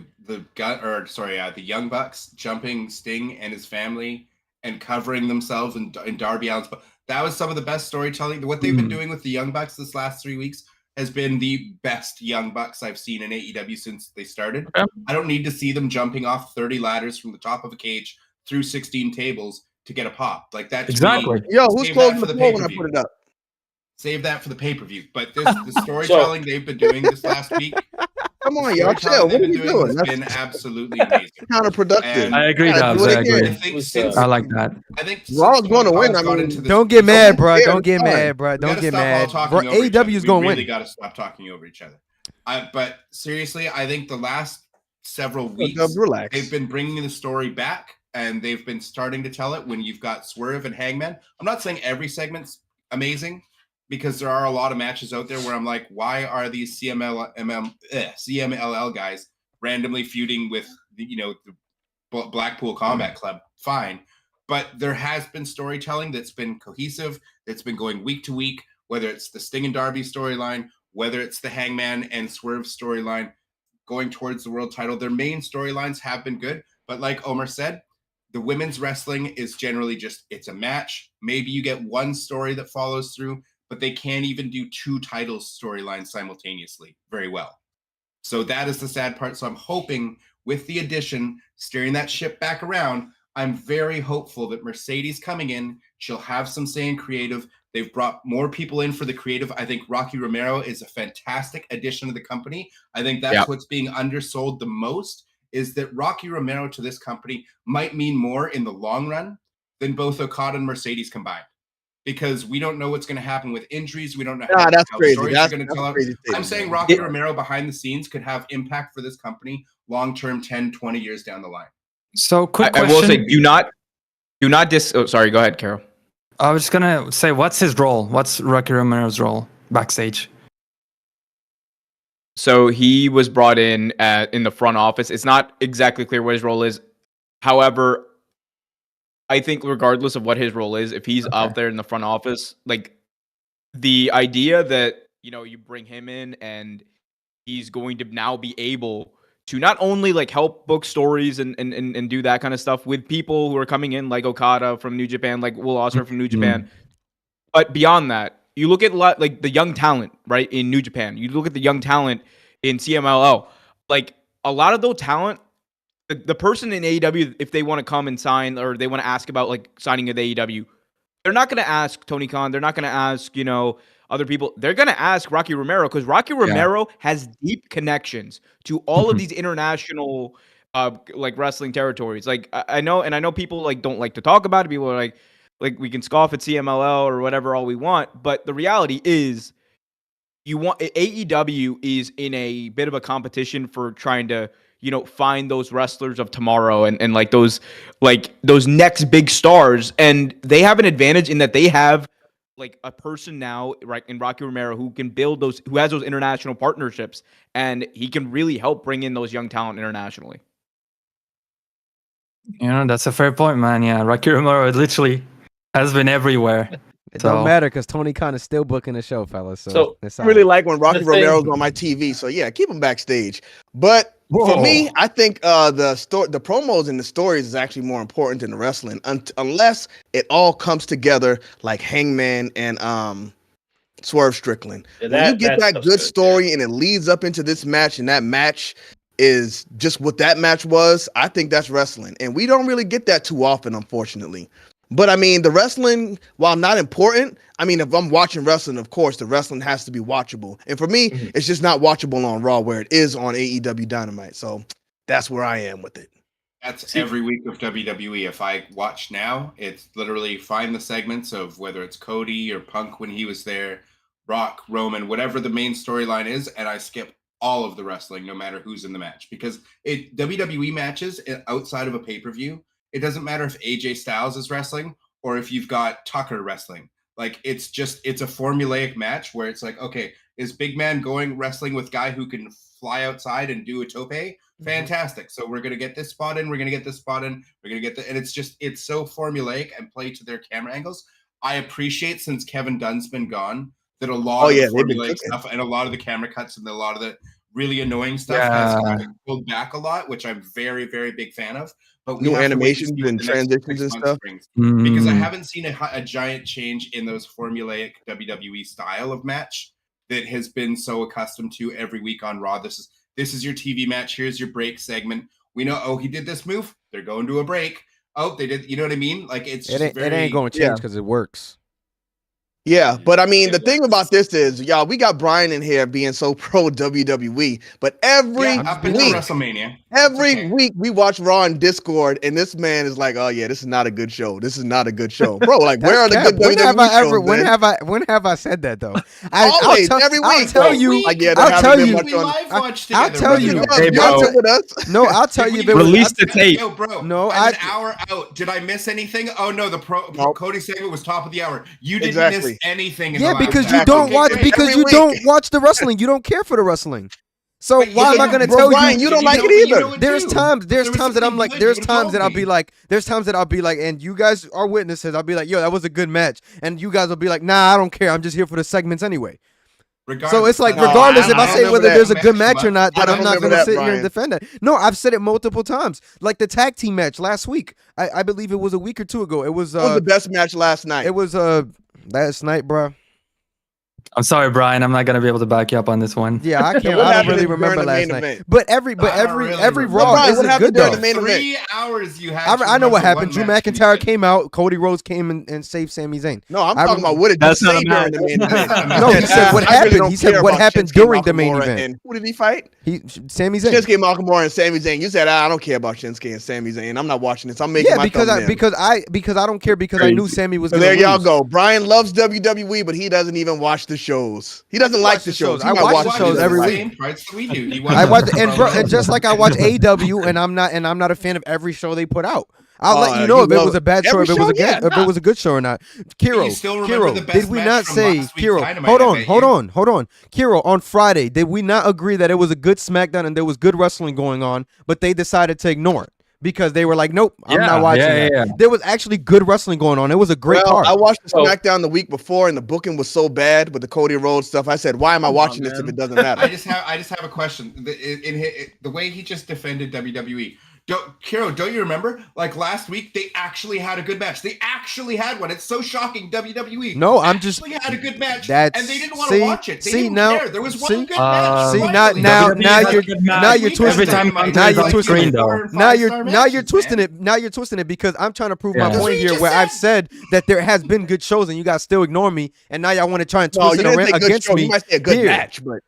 Young Bucks jumping Sting and his family and covering themselves in Darby Allin's? That was some of the best storytelling. What they've been doing with the Young Bucks this last 3 weeks has been the best Young Bucks I've seen in AEW since they started. Okay. I don't need to see them jumping off 30 ladders from the top of a cage through 16 tables to get a pop. Like that. Exactly. Yo, who's closing the poll when I put it up? Save that for the pay-per-view. But the storytelling they've been doing this last week. Come on, y'all, chill. What are you doing? That's been absolutely amazing. Counterproductive. And I agree, Dobbs. I agree. I like that. I think Raw's going to win. Don't get mad, bro. Don't get mad, bro. Don't get mad. AEW is going to win. We really got to stop talking over each other. But seriously, I think the last several weeks they've been bringing the story back, and they've been starting to tell it when you've got Swerve and Hangman. I'm not saying every segment's amazing, because there are a lot of matches out there where I'm like, why are these CMLL guys randomly feuding with the Blackpool Combat Club? Fine. But there has been storytelling that's been cohesive, that's been going week to week, whether it's the Sting and Darby storyline, whether it's the Hangman and Swerve storyline going towards the world title. Their main storylines have been good. But like Omar said, the women's wrestling is generally just, it's a match. Maybe you get one story that follows through, but they can't even do two title storylines simultaneously very well. So that is the sad part. So I'm hoping with the addition, steering that ship back around, I'm very hopeful that Mercedes coming in, she'll have some say in creative. They've brought more people in for the creative. I think Rocky Romero is a fantastic addition to the company. I think that's what's being undersold the most, is that Rocky Romero to this company might mean more in the long run than both Okada and Mercedes combined. Because we don't know what's going to happen with injuries. We don't know how stories are going to tell out. I'm saying Rocky Romero behind the scenes could have impact for this company long-term, 10, 20 years down the line. So quick question. I will say, do not sorry, go ahead, Kero. I was just going to say, what's his role? What's Rocky Romero's role backstage? So he was brought in the front office. It's not exactly clear what his role is. However, I think regardless of what his role is, if he's out there in the front office, like the idea that, you bring him in and he's going to now be able to not only like help book stories and do that kind of stuff with people who are coming in like Okada from New Japan, like Will Ospreay from New Japan, but beyond that, you look at like the young talent, right, in New Japan. You look at the young talent in CMLL. Like a lot of those talent, the person in AEW, if they want to come and sign or they want to ask about like signing with AEW, they're not going to ask Tony Khan. They're not going to ask, other people. They're going to ask Rocky Romero because Rocky Romero has deep connections to all of these international like wrestling territories. Like I know people like don't like to talk about it. People are like we can scoff at CMLL or whatever all we want, but the reality is AEW is in a bit of a competition for trying to find those wrestlers of tomorrow and like those next big stars, and they have an advantage in that they have like a person now, right, in Rocky Romero who can build who has those international partnerships, and he can really help bring in those young talent internationally. That's a fair point, man. Yeah, Rocky Romero literally has been everywhere. It don't matter because Tony Khan is still booking the show, fellas. So I really like when Rocky Romero's on my TV. So yeah, keep him backstage. But for me, I think the promos and the stories is actually more important than the wrestling, unless it all comes together like Hangman and Swerve Strickland. When you get that good story and it leads up into this match, and that match is just what that match was, I think that's wrestling. And we don't really get that too often, unfortunately. But I mean, the wrestling, while not important, I mean, if I'm watching wrestling, of course, the wrestling has to be watchable. And for me, it's just not watchable on Raw where it is on AEW Dynamite. So that's where I am with it. That's every week of WWE. If I watch now, it's literally find the segments of whether it's Cody or Punk when he was there, Rock, Roman, whatever the main storyline is, and I skip all of the wrestling, no matter who's in the match. Because WWE matches outside of a pay-per-view, it doesn't matter if AJ Styles is wrestling or if you've got Tucker wrestling. Like, it's a formulaic match where it's like, okay, is Big Man wrestling with guy who can fly outside and do a tope? Fantastic. So we're going to get this spot in. We're going to get this spot in. We're going to get and it's so formulaic and play to their camera angles. I appreciate, since Kevin Dunn's been gone, that a lot of the formulaic stuff and a lot of the camera cuts and a lot of the really annoying stuff has kind of pulled back a lot, which I'm very, very big fan of. But new animations and transitions and stuff. Because I haven't seen a giant change in those formulaic WWE style of match that has been so accustomed to every week on Raw. This is your TV match. Here's your break segment. We know, oh, he did this move. They're going to a break. Oh, they did. You know what I mean? Like, it ain't going to change because it works. Yeah, but I mean, the thing about this is, y'all, we got Bryan in here being so pro WWE, but every week, WrestleMania. Every week we watch Raw and Discord, and this man is like, "Oh yeah, this is not a good show. This is not a good show, bro." Like, where are the good WWE shows? When have I said that though? Always, every week. I'll tell you. I'll tell you. I'll tell you. No, I'll tell you. Release the tape. Yo, bro. No, an hour out. Did I miss anything? Oh no, Cody segment was top of the hour. You didn't miss anything. Because you don't watch. Because you don't watch the wrestling. You don't care for the wrestling. So why am I going to tell Brian, you don't like it either? There's times that I'm like, there's times that I'll be like, and you guys are witnesses. I'll be like, yo, that was a good match, and you guys will be like, nah, I don't care. I'm just here for the segments anyway. So it's like, regardless if I say whether there's a good match or not, then I'm not going to sit here and defend it. No, I've said it multiple times. Like the tag team match last week. I believe it was a week or two ago. It was the best match last night. It was last night, bro. I'm sorry, Brian. I'm not gonna be able to back you up on this one. Yeah, I can't. I don't really remember last night. But every Raw isn't good though. 3 hours you had. I know what happened. Drew McIntyre came out. Cody Rhodes came and saved Sami Zayn. No, I'm talking about what did you say during the main event? No, he said what happened. He said what happened during the main event. Who did he fight? Sami Zayn. Shinsuke Nakamura and Sami Zayn. You said I don't care about Shinsuke and Sami Zayn. I'm not watching this. I'm making my thumbnail. because I don't care because I knew Sami was. So there y'all go. Brian loves WWE, but he doesn't even watch the shows. He doesn't like the shows. I watch the shows every week. I watch and just like I watch AEW, and I'm not a fan of every show they put out. I'll let you know if it was a bad show, if it was a good show or not. Kero, did we not say Kero? Hold on. Kero, on Friday, did we not agree that it was a good SmackDown and there was good wrestling going on, but they decided to ignore it? Because they were like, nope, I'm not watching that. Yeah. There was actually good wrestling going on. It was a great card. I watched the SmackDown the week before, and the booking was so bad with the Cody Rhodes stuff. I said, why am I watching this if it doesn't matter? I just have a question. The way he just defended WWE, Kero, don't you remember? Like last week, they actually had a good match. They actually had one. It's so shocking. WWE. No, I'm just actually had a good match, that's and they didn't want to watch it. They didn't now, care. There was one see, good match. see finally. now WWE you're twisting every time it. Now you're twisting it. Now you're twisting it. it. Now you're twisting it because I'm trying to prove my Yeah. point here, where I've said that there has been good shows and you guys still ignore me, and now y'all want to try and twist it around against me. You might say a good Here. match, but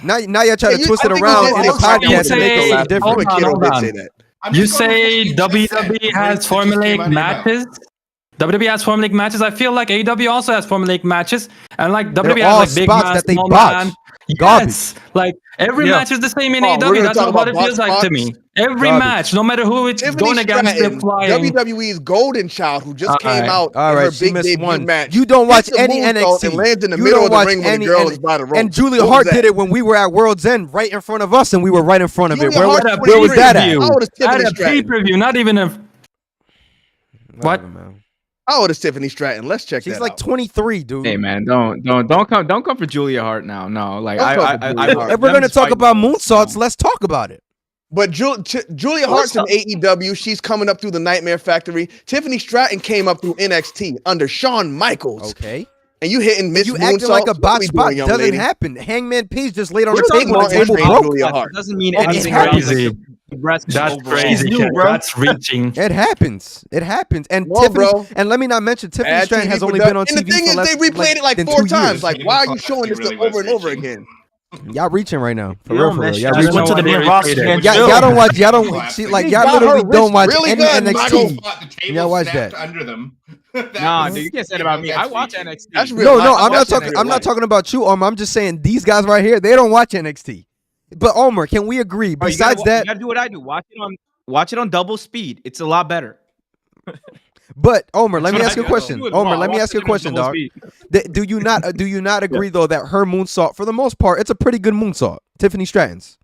Now y'all try to twist it I think around we in did the say- podcast and make it look different. Hold on, hold on. I'm You just going say with what you just said. WWE has Words that just came out formulaic of your mouth. matches. WWE has formulaic matches. I feel like AEW also has formulaic matches, and like They're WWE all has like big spots man, that they small botch. man. Garbage. Yes, like every Yeah. match is the same in Oh, we're AEW. gonna That's talk what about it feels botch like to spots? me. Every Garbage. match, no matter who it's Tiffany going against, they're Stratton, flying. WWE's golden child, who just came out All in right, her she big missed debut one. match. You don't watch hits the any moonsault and NXT. lands in the You middle don't of the watch ring when any the girl N- is by the ropes. And Julia What was Hart that? did it when we were at World's End, right in front of us, and we were right in front of it. Julia Where Hart was, at a where was that at? pay-per-view. How old is At Tiffany a Stratton? pay-per-view, not even a. Whatever, man. How old is Tiffany Stratton? Let's check She's that like out. 23, dude. Hey man, don't come for Julia Hart now. No, like Don't come for Julia Hart. If we're gonna talk about moonsaults, let's talk about it. But Julia Hart's in AEW. She's coming up through the Nightmare Factory. Tiffany Stratton came up through NXT under Shawn Michaels. Okay. And you hitting Miss You Moonsault. acting like a What bot we spot doing, young doesn't lady? happen. Hangman Page just laid on We're the talking table and about the table Martin broke. Julia Hart. Doesn't mean Okay, anything it's around crazy. like the wrestling That's overall. crazy, new, Ken. bro. That's reaching. It happens. It happens. And Well, Tiffany, bro. and let me not mention Tiffany Bad Stratton TV has only production. been on And the TV thing for is, less they replayed it like than 4 2 times. years. Like, why are you showing this Really over was and over reaching. again? Y'all reaching right now. For You real, don't for real. mention- Y'all I reaching. just went to the They main replayed roster it. and Y'all chill. don't watch. Y'all don't. Classic. See, like She y'all got literally her don't wrist watch really any good. NXT. Michael Y'all watch that. Under them. Nah, dude, you can't say that about me. I watch reaching. NXT. That's real No, life. no, I I'm not watch talking. NXT. I'm not talking about you, Omar. I'm just saying these guys right here. They don't watch NXT. But Omar, can we agree? Bro, Besides you that, gotta do what I do. Watch it on double speed. It's a lot better. but Omar, let That's me what ask you a I do. question. Do it Omar, raw. let me Watch ask you a it on question, double dog. speed. Do you not agree though that her moonsault, for the most part, it's a pretty good moonsault? Tiffany Stratton's.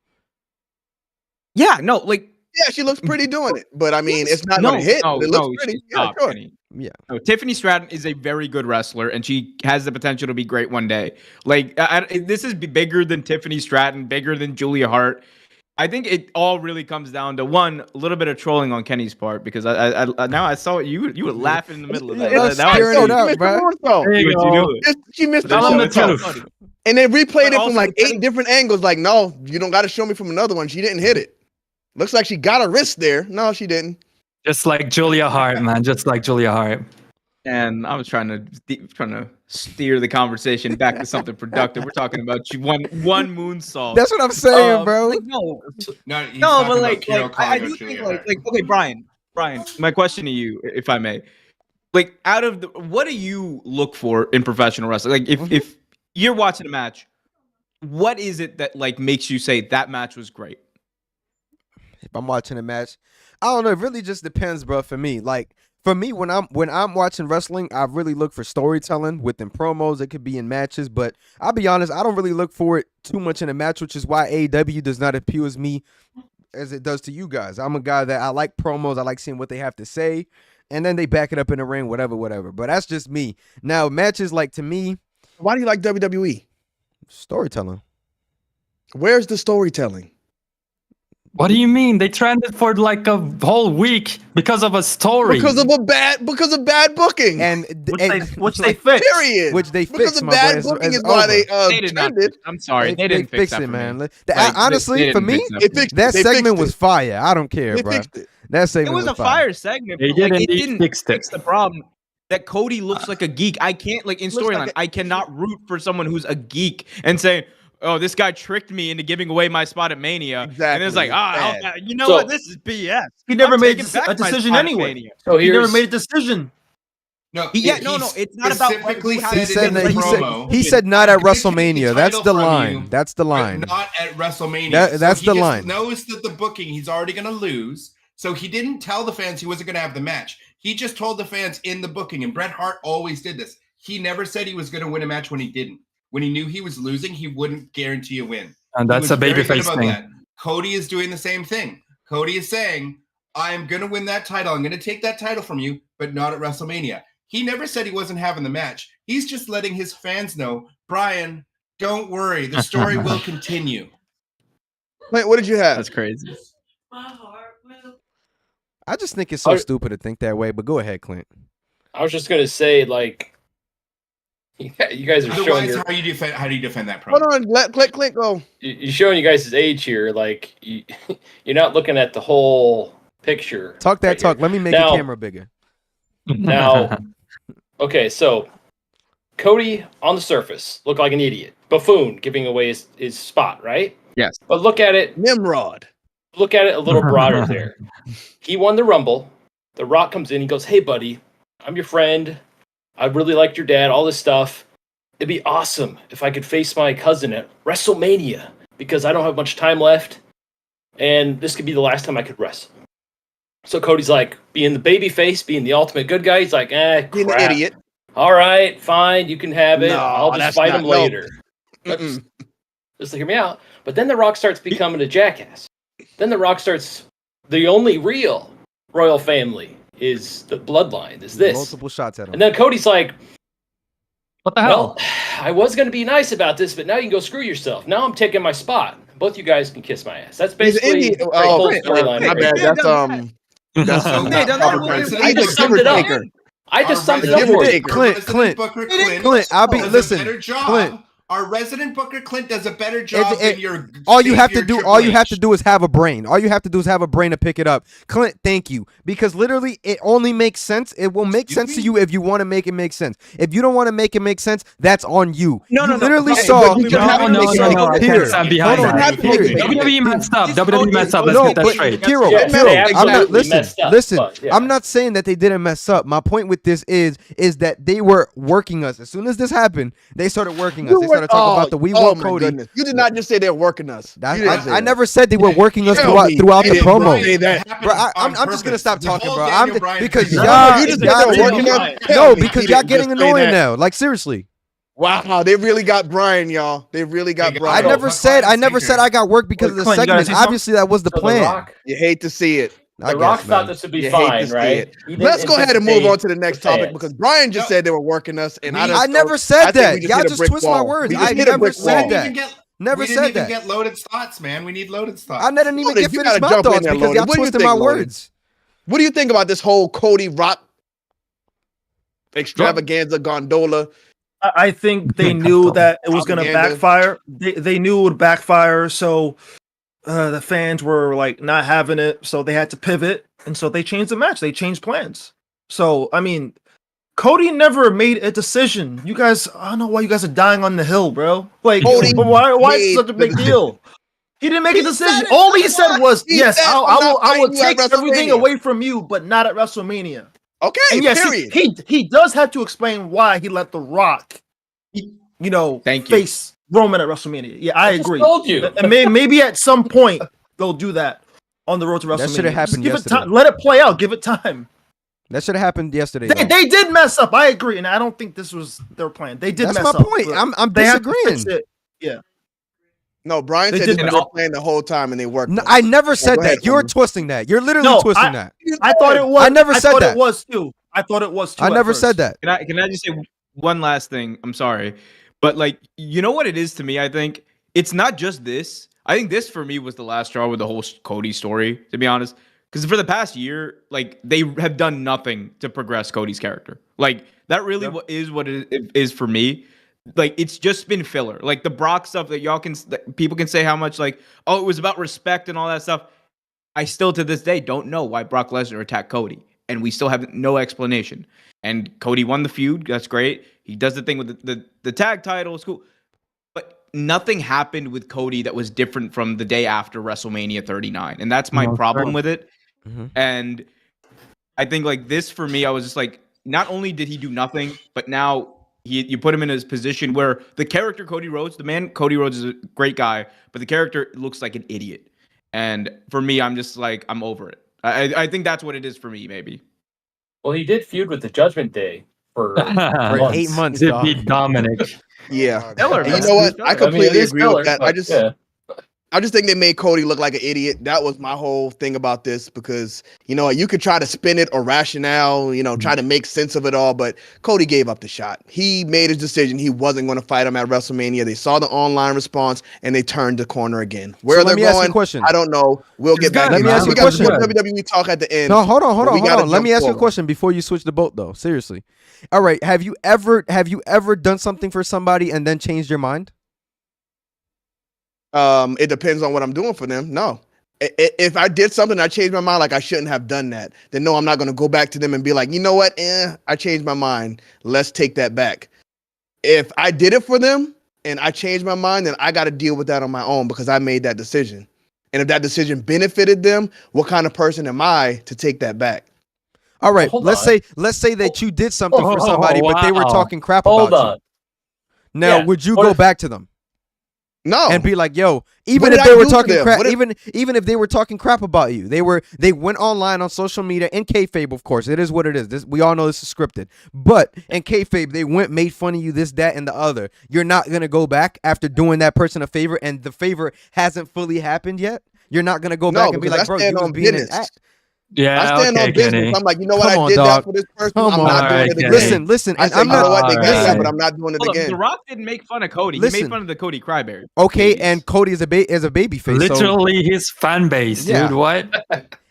Yeah, no, like Yeah, she looks pretty doing it. But I mean, it's not no, going to hit. no, but it no, looks pretty. Yeah, stop, sure. Kenny. Yeah. No, Tiffany Stratton is a very good wrestler, and she has the potential to be great one day. Like this is bigger than Tiffany Stratton, bigger than Julia Hart. I think it all really comes down to one, a little bit of trolling on Kenny's part because I now I saw you were laughing in the middle of that. Yeah, that's Now I scaring see it up, Mr. bro. Moonsault. There you what you go. doing. She missed Tell the him the moonsault. truth. And they replayed But it from also like the 8 different angles. Like, no, you don't got to show me from another one. She didn't hit it. Looks like she got a wrist there. No, she didn't. Just like Julia Hart, man. Just like Julia Hart. And I was trying to steer the conversation back to something productive. We're talking about one moonsault. That's what I'm saying, bro. Like, no, He's no, talking but about like Kero I calling do out think Julia like Hart. okay, Brian, my question to you, if I may, like out of what do you look for in professional wrestling? Like if you're watching a match, what is it that like makes you say that match was great? If I'm watching a match, I don't know. It really just depends, bro. For me, like for me, when I'm watching wrestling, I really look for storytelling within promos. It could be in matches, but I'll be honest, I don't really look for it too much in a match, which is why AEW does not appeal as me as it does to you guys. I'm a guy that I like promos. I like seeing what they have to say, and then they back it up in the ring, whatever. But that's just me. Now, matches like to me, Why do you like WWE? storytelling. Where's the storytelling? What do you mean? They trended for like a whole week because of a story. Because of bad booking. And Which they fixed. period. Which they because fixed, of my bad boy. It's booking is over. why they They did not. trended. I'm sorry, they didn't fix that it, for man. me. Honestly, they for didn't me, fix that They for me. fixed that it. They segment fixed was it. fire. I don't care, They bro. fixed it. That It segment was a fire segment. They but, did like, indeed it didn't fix it. fix the problem that Cody looks like a geek. I can't like in Looks storyline. like I cannot root for someone who's a geek and say, "Oh, this guy tricked me into giving away my spot at Mania." Exactly. And it's like, Bad. you know So- what? This is BS. He never I'm made taking back a my decision spot at anyway. Mania. So He never here's made a decision. No, No, it's not about specifically how He said said in that the he promo. said not at I'm gonna take the WrestleMania. That's title the from line. you, That's the but line. not at WrestleMania. That's so the he just line. knows that the booking, he's already going to lose. So he didn't tell the fans he wasn't going to have the match. He just told the fans in the booking, and Bret Hart always did this. He never said he was going to win a match when he didn't. When he knew he was losing, he wouldn't guarantee a win. And He that's was a very good babyface about thing. that. Cody is doing the same thing. Cody is saying, I'm going to win that title. I'm going to take that title from you, but not at WrestleMania. He never said he wasn't having the match. He's just letting his fans know, Bryan, don't worry. The story will continue. Clint, what did you have? That's crazy. I just think it's so stupid to think that way. But go ahead, Clint. I was just gonna say, like, you guys are showing. How do you defend that? Hold on, let Clint go. You're showing you guys' age here. Like, you're not looking at the whole picture. Talk that right talk. here. Let me make Now- the camera bigger. Now, okay, so Cody on the surface looked like an idiot, buffoon, giving away his spot, right? Yes. But look at it. Nimrod. Look at it a little broader there. He won the Rumble. The Rock comes in. He goes, "Hey, buddy, I'm your friend. I really liked your dad. All this stuff. It'd be awesome if I could face my cousin at WrestleMania because I don't have much time left, and this could be the last time I could wrestle." So Cody's like, being the baby face, being the ultimate good guy, he's like, Being crap. an idiot. All right, fine, you can have it. No, I'll just that's fight not- him no. later. Just hear me out. But then The Rock starts becoming a jackass. Then The Rock starts, the only real royal family is the bloodline, is this. Multiple shots at him. And then Cody's like, What the hell? well, I was going to be nice about this, but now you can go screw yourself. Now I'm taking my spot. Both you guys can kiss my ass. That's He's an basically idiot. the Oh, whole Clint, storyline. my right bad. there. That's I just summed it up. I just summed it up for you. Clint, I'll be listen, Clint. Our resident Booker Clint does a better job than your. All you have to savior, do, Triple all you have H. to do is have a brain. All you have to do is have a brain to pick it up. Clint, thank you, because literally it only makes sense. It will make sense to you if you want to make it make sense. If you don't want to make it make sense, that's on you. No, you no, literally no. saw. No, I can't stand behind Hold on, that. WWE messed up. WWE messed up. Let's No, get that but straight. Kero, Yeah, Kero, they I'm not absolutely messed up, listen. but, yeah. I'm not saying that they didn't mess up. My point with this is that they were working us. As soon as this happened, they started working us. They started talking about the We Want Cody. Goodness. You did not just say they're working us. I never said they were working us Tell me. throughout the You didn't promo. say that. Bro, I'm just gonna stop talking, bro. Because No, y'all, you just said y'all they were working us. Tell no, me. because You y'all didn't getting just say annoying that. now. Like seriously, Wow, they really got Bryan, y'all. They really got They got- Bryan. I never said I got work because of the Clint, you gotta segment. say something? Obviously, that was the So plan. The Rock, You hate to see it. I the Rock guess, thought man. this would be You hate to fine, see right? it. He didn't Let's go ahead and move anticipate on to the next topic fans. because Brian just No. said they were working us, and I I never said I think that. we Y'all hit a just brick twist my wall. words. We just I hit a never brick said wall. that. Never we said didn't even that. get loaded thoughts, man. We need loaded thoughts. I didn't even Loaded, get you finished gotta my jump in thoughts there, because Loaded. y'all What do you twisted think, my Loaded? words. What do you think about this whole Cody Rock extravaganza gondola? I think they knew that it was going to Propaganda. backfire. They knew it would backfire, so the fans were like not having it, so they had to pivot, and so they changed the match. They changed plans. So I mean, Cody never made a decision. You guys, I don't know why you guys are dying on the hill, bro. Like, Cody why is made it such a big the deal? He didn't make a He decision. said it, All he that's said why. was, He "Yes, said, I "I'm not will fighting you at take everything WrestleMania." away from you, but not at WrestleMania." Okay, And yes, period. he does have to explain why he let The Rock, Thank you. face Roman at WrestleMania. Yeah, I just agree. told you. And maybe at some point they'll do that on the road to WrestleMania. That should have happened Give it yesterday. time. Let it play out. Give it time. That should have happened yesterday. They, though. they did mess up. I agree, and I don't think this was their plan. They did That's mess my up. point. but I'm they have to disagreeing. fix it. No, Brian They said this did- was their plan the whole time, and they worked. No, us. I never said go ahead, that. You're Logan. twisting that. You're literally No, twisting that. I thought it was. I never said thought that. It was too. I thought it was too. I at never first. said that. Can I just say one last thing? I'm sorry. But like, you know what it is to me? I think it's not just this. I think this for me was the last straw with the whole Cody story, to be honest. Because for the past year, like they have done nothing to progress Cody's character. Like that really is what it is for me. Like it's just been filler. Like the Brock stuff that people can say how much like, oh, it was about respect and all that stuff. I still to this day don't know why Brock Lesnar attacked Cody, and we still have no explanation. And Cody won the feud. That's great. He does the thing with the tag title. It's cool. But nothing happened with Cody that was different from the day after WrestleMania 39. And that's my problem with it. Mm-hmm. And I think like this for me, I was just like, not only did he do nothing, but now you put him in his position where the character Cody Rhodes, the man Cody Rhodes is a great guy, but the character looks like an idiot. And for me, I'm just like, I'm over it. I think that's what it is for me, maybe. Well, he did feud with the Judgment Day for For 8 months, He dog. beat Dominic. Yeah. Stellar, And man. you know what? I completely it is agree filler, with that. but, yeah. I just think they made Cody look like an idiot. That was my whole thing about this because, you could try to spin it or rationale, try to make sense of it all, but Cody gave up the shot. He made his decision. He wasn't going to fight him at WrestleMania. They saw the online response and they turned the corner again. Where they're going, I don't know. We'll get back. Let me ask you a question. WWE talk at the end. No, hold on. Let me ask you a question before you switch the boat, though. Seriously. All right. Have you ever done something for somebody and then changed your mind? It depends on what I'm doing for them. No. If I did something, I changed my mind, like I shouldn't have done that, then no, I'm not going to go back to them and be like, you know what? I changed my mind. Let's take that back. If I did it for them and I changed my mind, then I got to deal with that on my own because I made that decision. And if that decision benefited them, what kind of person am I to take that back? All right. Let's say that you did something for somebody, but they were talking crap about you. Now, would you go back to them? No, and be like, "Yo," even if they were talking crap, even if they were talking crap about you, they went online on social media in kayfabe, of course, it is what it is. We all know this is scripted, but in kayfabe, they made fun of you, this, that, and the other. You're not gonna go back after doing that person a favor, and the favor hasn't fully happened yet. You're not gonna go back and be like, "Bro, you was being an act." Yeah, I stand on business. I'm like, you know what? I did that for this person. I'm not doing it again. Listen. And I'm not. What they get that, but I'm not doing it again. The Rock didn't make fun of Cody. He made fun of the Cody Cryberry. Okay, and Cody is a baby face. Literally his fan base, dude. What?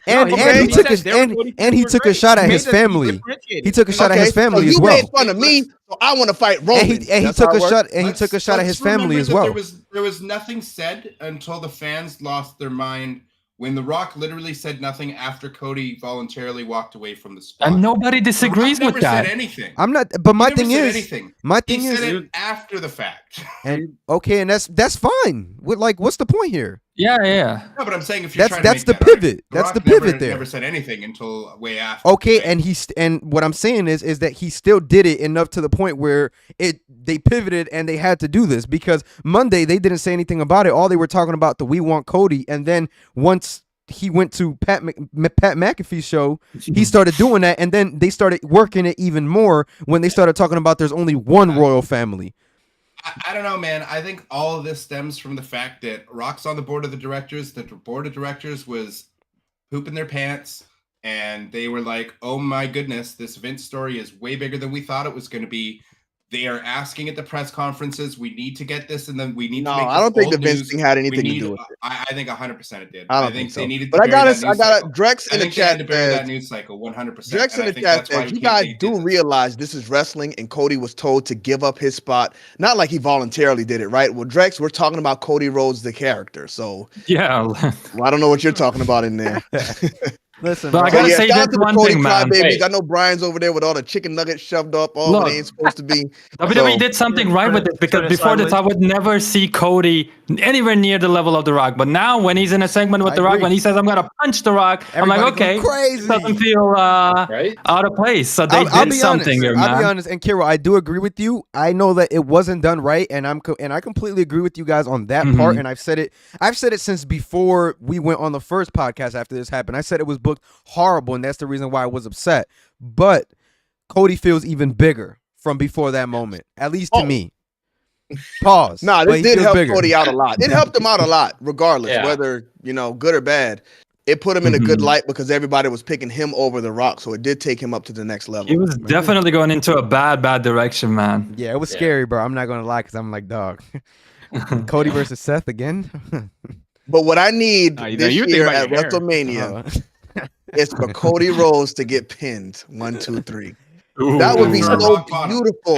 And he took a shot at his family. He took a shot at his family as well. You made fun of me, so I want to fight Roman. And he took a shot. And he took a shot at his family as well. There was nothing said until the fans lost their mind. When The Rock literally said nothing after Cody voluntarily walked away from the spot. And nobody disagrees with that. Said anything. I'm not, but my thing is, he said it after the fact. And okay, and that's fine. What's the point here? Yeah. No, but I'm saying if you're trying to that's the pivot. That's the pivot there. Never said anything until way after. Okay, and what I'm saying is that he still did it enough to the point where they pivoted and they had to do this because Monday they didn't say anything about it. All they were talking about we want Cody, and then once he went to Pat McAfee's show, he started doing that, and then they started working it even more when they started talking about there's only one royal family. I don't know, man. I think all of this stems from the fact that Rock's on the board of the directors. The board of directors was pooping their pants, and they were like, oh my goodness, this Vince story is way bigger than we thought it was going to be. They are asking at the press conferences, we need to get this, and then we need to make this. I don't think the Vince thing had anything to do with it. I think 100% it did. I don't think they so. needed but to I got Drex in the chat. To bury that news cycle 100%. Drex in the chat said, you guys do realize this is wrestling, and Cody was told to give up his spot. Not like he voluntarily did it, right? Well, Drex, we're talking about Cody Rhodes, the character. So yeah, well, I don't know what you're talking about in there. Listen, but I gotta say this one thing, man. Babies. I know Bryan's over there with all the chicken nuggets shoved up all they ain't supposed to be. WWE did something right with it because before this, I would never see Cody anywhere near the level of The Rock. But now, when he's in a segment with The Rock, when he says, "I'm gonna punch The Rock," I'm like, okay, crazy. Doesn't feel out of place. So they did something here, man. I'll be honest, and Kero, I do agree with you. I know that it wasn't done right, and I completely agree with you guys on that part. And I've said it since before we went on the first podcast after this happened. I said it was booked horrible, and that's the reason why I was upset. But Cody feels even bigger from before that moment, at least to me. Pause. Nah, this did help Cody out a lot. It helped him out a lot, regardless, whether good or bad. It put him in a good light because everybody was picking him over The Rock, so it did take him up to the next level. He was definitely going into a bad direction, man. Yeah, it was scary, bro. I'm not gonna lie, because I'm like, dog. Cody versus Seth again. But what I need this year at WrestleMania is for Cody Rhodes to get pinned 1, 2, 3. Ooh. That would be so beautiful.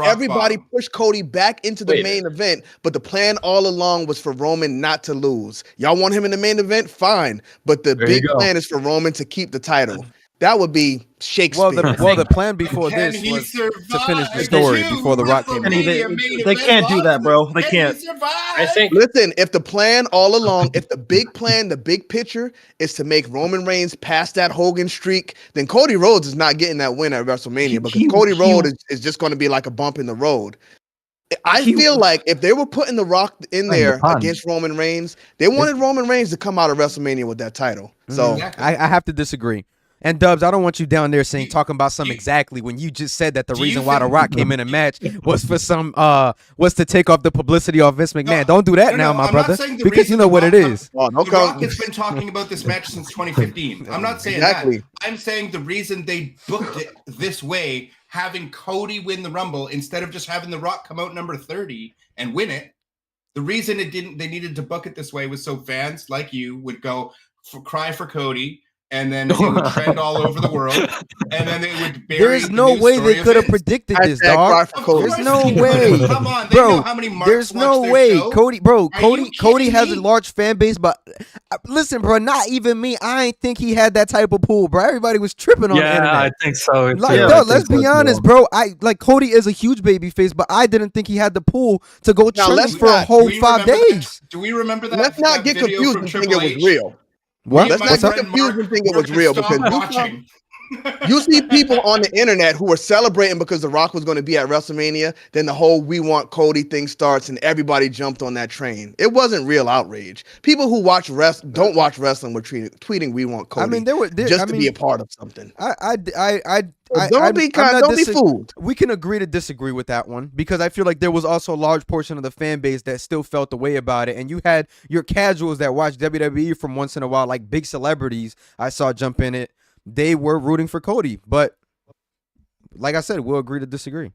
Everybody pushed Cody back into the main event, but the plan all along was for Roman not to lose. Y'all want him in the main event? Fine. But the big plan is for Roman to keep the title. That would be Shakespeare. Well, the plan before this was to finish the story before The Rock came in. They can't do that, bro. They can't. I think. Listen, if the plan all along, if the big plan, the big picture is to make Roman Reigns pass that Hogan streak, then Cody Rhodes is not getting that win at WrestleMania because Cody Rhodes is just going to be like a bump in the road. I feel like if they were putting The Rock in there against Roman Reigns, they wanted Roman Reigns to come out of WrestleMania with that title. So I have to disagree. And Dubs, I don't want you down there talking about something exactly when you just said that the reason why The Rock came in a match was for was to take off the publicity off Vince McMahon. Don't do that now, my brother, because you know what it is. The Rock has been talking about this match since 2015. I'm not saying that. I'm saying the reason they booked it this way, having Cody win the Rumble instead of just having The Rock come out number 30 and win it. The reason they needed to book it this way was so fans like you would go cry for Cody. And then it would trend all over the world. And then it would bury There's no way they could have predicted this, dog. There's no way. Come on, they know how many marks there's no way. Cody has a large fan base, but listen, bro, not even me. I ain't think he had that type of pool, bro. Everybody was tripping on the internet. Yeah, I think so. Let's be honest, bro. Cody is a huge baby face, but I didn't think he had the pool to go trend for a whole 5 days. Do we remember that? Let's not get confused and think it was real. What? Let's not get confused and think it was real, because you see people on the internet who are celebrating because The Rock was going to be at WrestleMania. Then the whole "we want Cody" thing starts, and everybody jumped on that train. It wasn't real outrage. People who don't watch wrestling were tweeting "we want Cody." I mean, to be a part of something. Don't be fooled. We can agree to disagree with that one, because I feel like there was also a large portion of the fan base that still felt the way about it, and you had your casuals that watch WWE from once in a while, like big celebrities I saw jump in it. They were rooting for Cody, but like I said, we'll agree to disagree.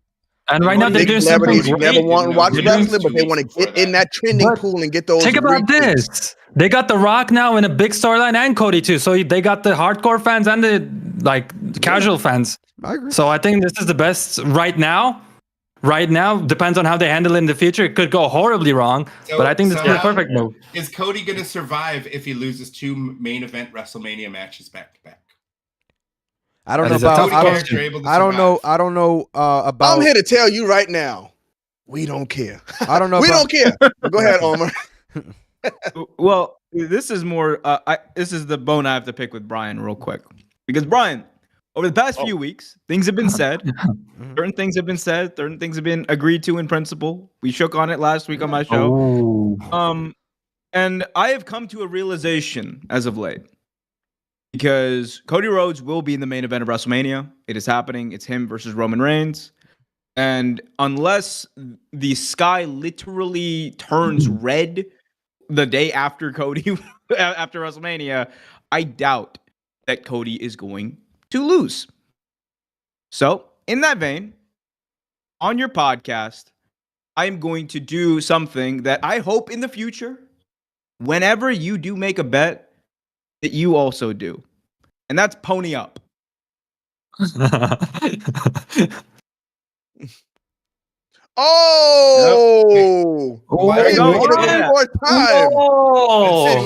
And right now, they're doing celebrities who never want to watch wrestling, but they want to get in that trending pool and get those. Think about this: they got The Rock now in a big storyline, and Cody too. So they got the hardcore fans and the casual fans. I agree. So I think this is the best right now. Right now, depends on how they handle it in the future. It could go horribly wrong, but I think this is the perfect move. Is Cody going to survive if he loses 2 main event WrestleMania matches back to back? I don't know about. I don't know about. I'm here to tell you right now, we don't care. I don't know. We don't care. Go ahead, Omar. Well, this is more. This is the bone I have to pick with Bryan real quick, because Bryan, over the past few weeks, things have been said. Certain things have been said. Certain things have been agreed to in principle. We shook on it last week on my show. And I have come to a realization as of late. Because Cody Rhodes will be in the main event of WrestleMania. It is happening. It's him versus Roman Reigns. And unless the sky literally turns red the day after after WrestleMania, I doubt that Cody is going to lose. So, in that vein, on your podcast, I am going to do something that I hope in the future, whenever you do make a bet, that you also do. And that's pony up. Oh! Why More time.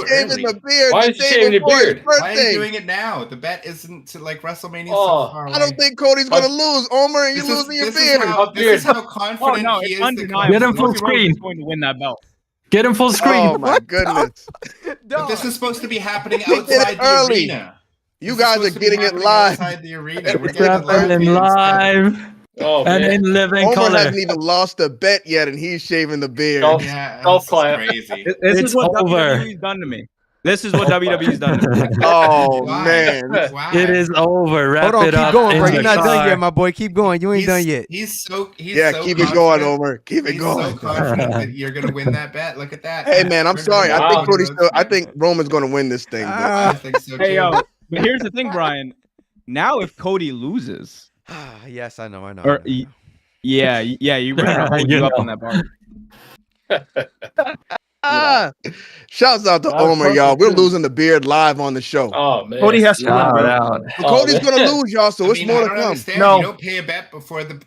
Shaving the beard. Why is he shaving the beard? Why are you doing it now? The bet isn't to WrestleMania so far away. I don't think Cody's going to lose, Omar, and you're losing your beard. This is how confident he is. Get him full screen. Going to win that belt. Get him full screen. Oh my goodness! But this is supposed to be happening outside the arena. You guys are getting it live. Outside the arena. It's happening live. Oh, and man. in living Omar color. hasn't even lost a bet yet, and he's shaving the beard. Golf clap. Crazy. This It's is what over. WWE's done to me. This is what WWE's done to me. Oh Why? man! Why? It is over. Wrap Hold on, it keep up going, in bro. the You're not done car. yet, my boy. Keep going. You ain't done yet. He's so Keep confident. it going, Omar. Keep it He's going. so confident that you're gonna win that bet. Look at that. Hey man, I'm sorry. I think Roman's going to win this thing. But I think so too. Hey, yo. But here's the thing, Bryan. Now, if Cody loses, Yes, I know. or you better hold you up on that bar. Shouts out to Omar, y'all. We're losing the beard live on the show. Oh man. Cody has to win, Shout bro. out. Cody's going to lose, y'all. So it's more to I don't come. understand. No. You don't pay a bet before the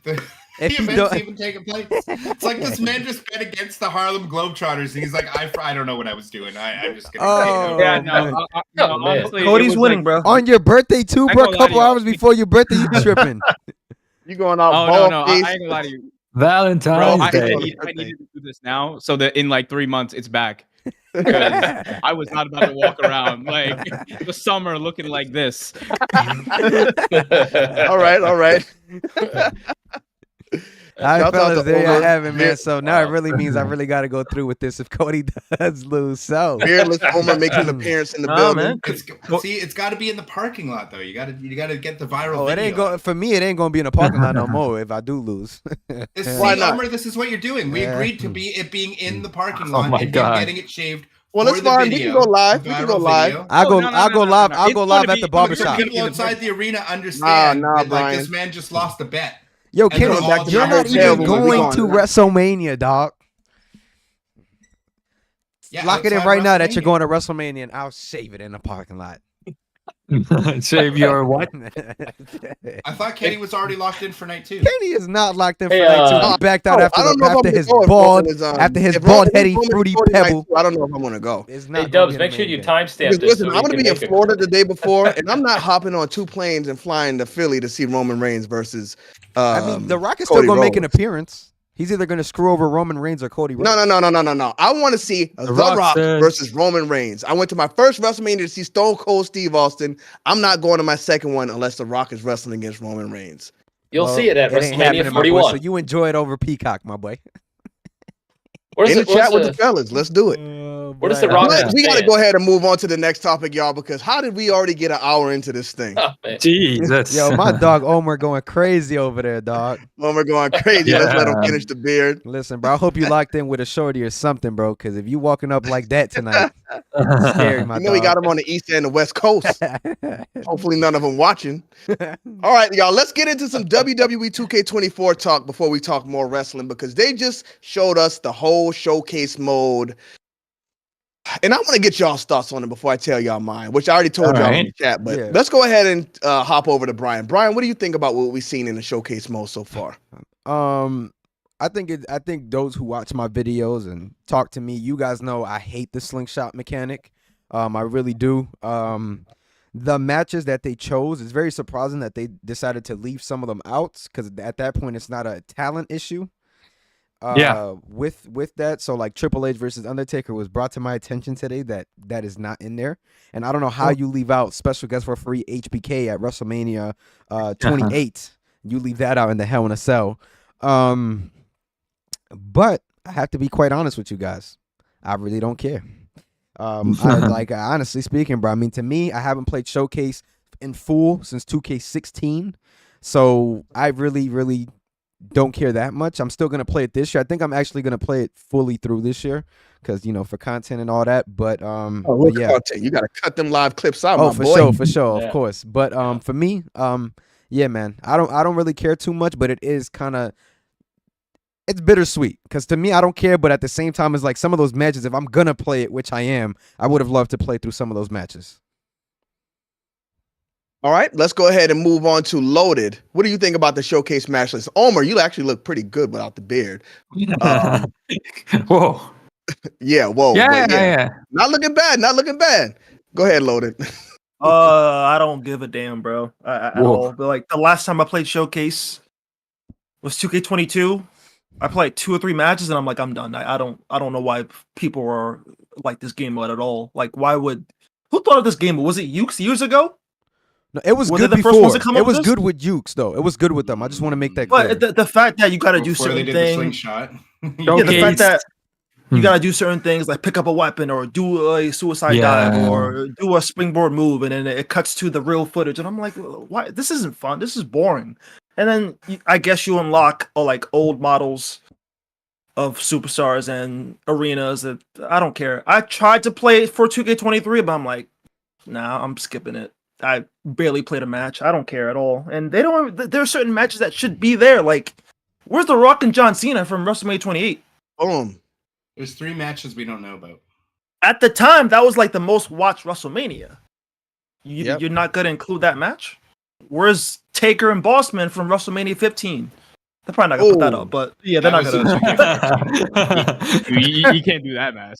If you event's don't- even taking place. It's like this man just bet against the Harlem Globetrotters, and he's like, I don't know what I was doing. I'm just gonna. Oh, Yeah, man. no, man. honestly, Cody's it was winning, like, bro. On your birthday too, I bro. ain't A gonna lie couple to hours before your birthday, you tripping. You going off Oh ball no, I face? ain't gonna lie to you, bro. Valentine's I Day. needed to do this now, so that in like 3 months it's back. Because I was not about to walk around like the summer looking like this. All right. All right, Shout out fellas, to there you Over- have it, man. Beard- So now it really means I really got to go through with this if Cody does lose. So Beardless Homer makes an appearance in the Nah, building. man. It's got to be in the parking lot though. You got to get the viral. oh, it video. ain't going for me. It ain't going to be in the parking lot no more if I do lose. Why not? Homer, this is what you're doing. We agreed to it being in the parking lot my and God. getting it shaved. Well, for it's the fine. We video, can go live. the We can go viral live. video. I'll go. No, no, I'll no, go no, live. no. I'll It's go gonna live at be- the no, barbershop. People outside the arena understand that Brian. like this man just lost a bet. Yo, And they're Kenny, all back to you're the not hotel even room. We going going to now. WrestleMania, dog. Yeah, Lock it in outside right now that you're WrestleMania. going to WrestleMania, and I'll save it in the parking lot. Save your what? I thought Kenny was already locked in for night 2. Kenny is not locked in for Hey, night two. He backed out Oh, after, I don't know if I'm after gonna his go if bald, Roman is, after his if bald Roman- heady if Roman is fruity 40 night pebble. two, I don't know if I'm gonna go. Is Hey, not gonna Dubs, be make the sure main you event. timestamp Because this. listen, so I'm we gonna can be in make a- Florida the day before, and I'm not hopping on 2 planes and flying to Philly to see Roman Reigns versus. I mean, The Rock is still Cody gonna make an Rhodes. appearance. He's either gonna screw over Roman Reigns or Cody Rhodes. No. I want to see The Rock Rock says- versus Roman Reigns. I went to my first WrestleMania to see Stone Cold Steve Austin. I'm not going to my second one unless The Rock is wrestling against Roman Reigns. You'll Well, see it at ain't happening, WrestleMania my boy, 41. so you enjoy it over Peacock, my boy. What is In the it? What's chat with the fellas, let's do it. What is the boy. Rock But gonna we got to say? go ahead and move on to the next topic, y'all, because how did we already get an hour into this thing? Oh, man. Jesus. Yo, my dog Omer going crazy over there, dog. When we're going crazy, let's let him Yeah. finish the beard. Listen, bro, I hope you locked in with a shorty or something, bro. Because if you walking up like that tonight, scary, my You know we got dog. him on the east and the west coast. Hopefully none of them watching. All right, y'all, let's get into some WWE 2K24 talk before we talk more wrestling, because they just showed us the whole showcase mode. And I want to get y'all's thoughts on it before I tell y'all mine, which I already told All y'all in right. the chat. But Yeah. let's go ahead and hop over to Brian. Brian, what do you think about what we've seen in the showcase mode so far? I think those who watch my videos and talk to me, you guys know I hate the slingshot mechanic. I really do. The matches that they chose, it's very surprising that they decided to leave some of them out, because at that point it's not a talent issue. Yeah. With that, so like Triple H versus Undertaker was brought to my attention today that is not in there, and I don't know how you leave out special guest referee HBK at WrestleMania 28. You leave that out in the Hell in a Cell. But I have to be quite honest with you guys. I really don't care. Honestly speaking, bro. I mean, to me, I haven't played Showcase in full since 2K16, so I really don't care that much. I'm still gonna play it this year. I think I'm actually gonna play it fully through this year because for content and all that. But What yeah. content? You got to cut them live clips out, Oh, my for boy. sure, Yeah. of course. But for me, yeah, man, I don't really care too much, but it is kind of, it's bittersweet because to me, I don't care, but at the same time, it's like some of those matches, if I'm gonna play it, which I am, I would have loved to play through some of those matches. All right, let's go ahead and move on to Loaded. What do you think about the showcase match list? Omer, you actually look pretty good without the beard. Whoa. Yeah, whoa. Yeah, but yeah. Not looking bad. Go ahead, Loaded. I don't give a damn, bro. At Whoa. all. But like the last time I played Showcase was 2K22. I played 2 or 3 matches and I'm like, I'm done. I don't know why people are like this game mode at all. Like, who thought of this game? Was it Ukes years ago? No, it was Were good they the before. first ones to come It up with was this? good with Ukes though. It was good with them. I just want to make that clear. But the fact that you got to do Before they certain did the things, slingshot. yeah, the fact that you Hmm. got to do certain things like pick up a weapon or do a suicide dive Yeah. or do a springboard move, and then it cuts to the real footage, and I'm like, why? This isn't fun. This is boring. And then I guess you unlock like old models of superstars and arenas that I don't care. I tried to play it for 2K23, but I'm like, nah, I'm skipping it. I barely played a match. I don't care at all. And they don't. There are certain matches that should be there. Like, where's The Rock and John Cena from WrestleMania 28? Boom. There's 3 matches we don't know about. At the time, that was like the most watched WrestleMania. Yep. You're not gonna include that match? Where's Taker and Bossman from WrestleMania 15? They're probably not gonna put that Oh. up, but yeah, they're That not was gonna. You can't do that, man.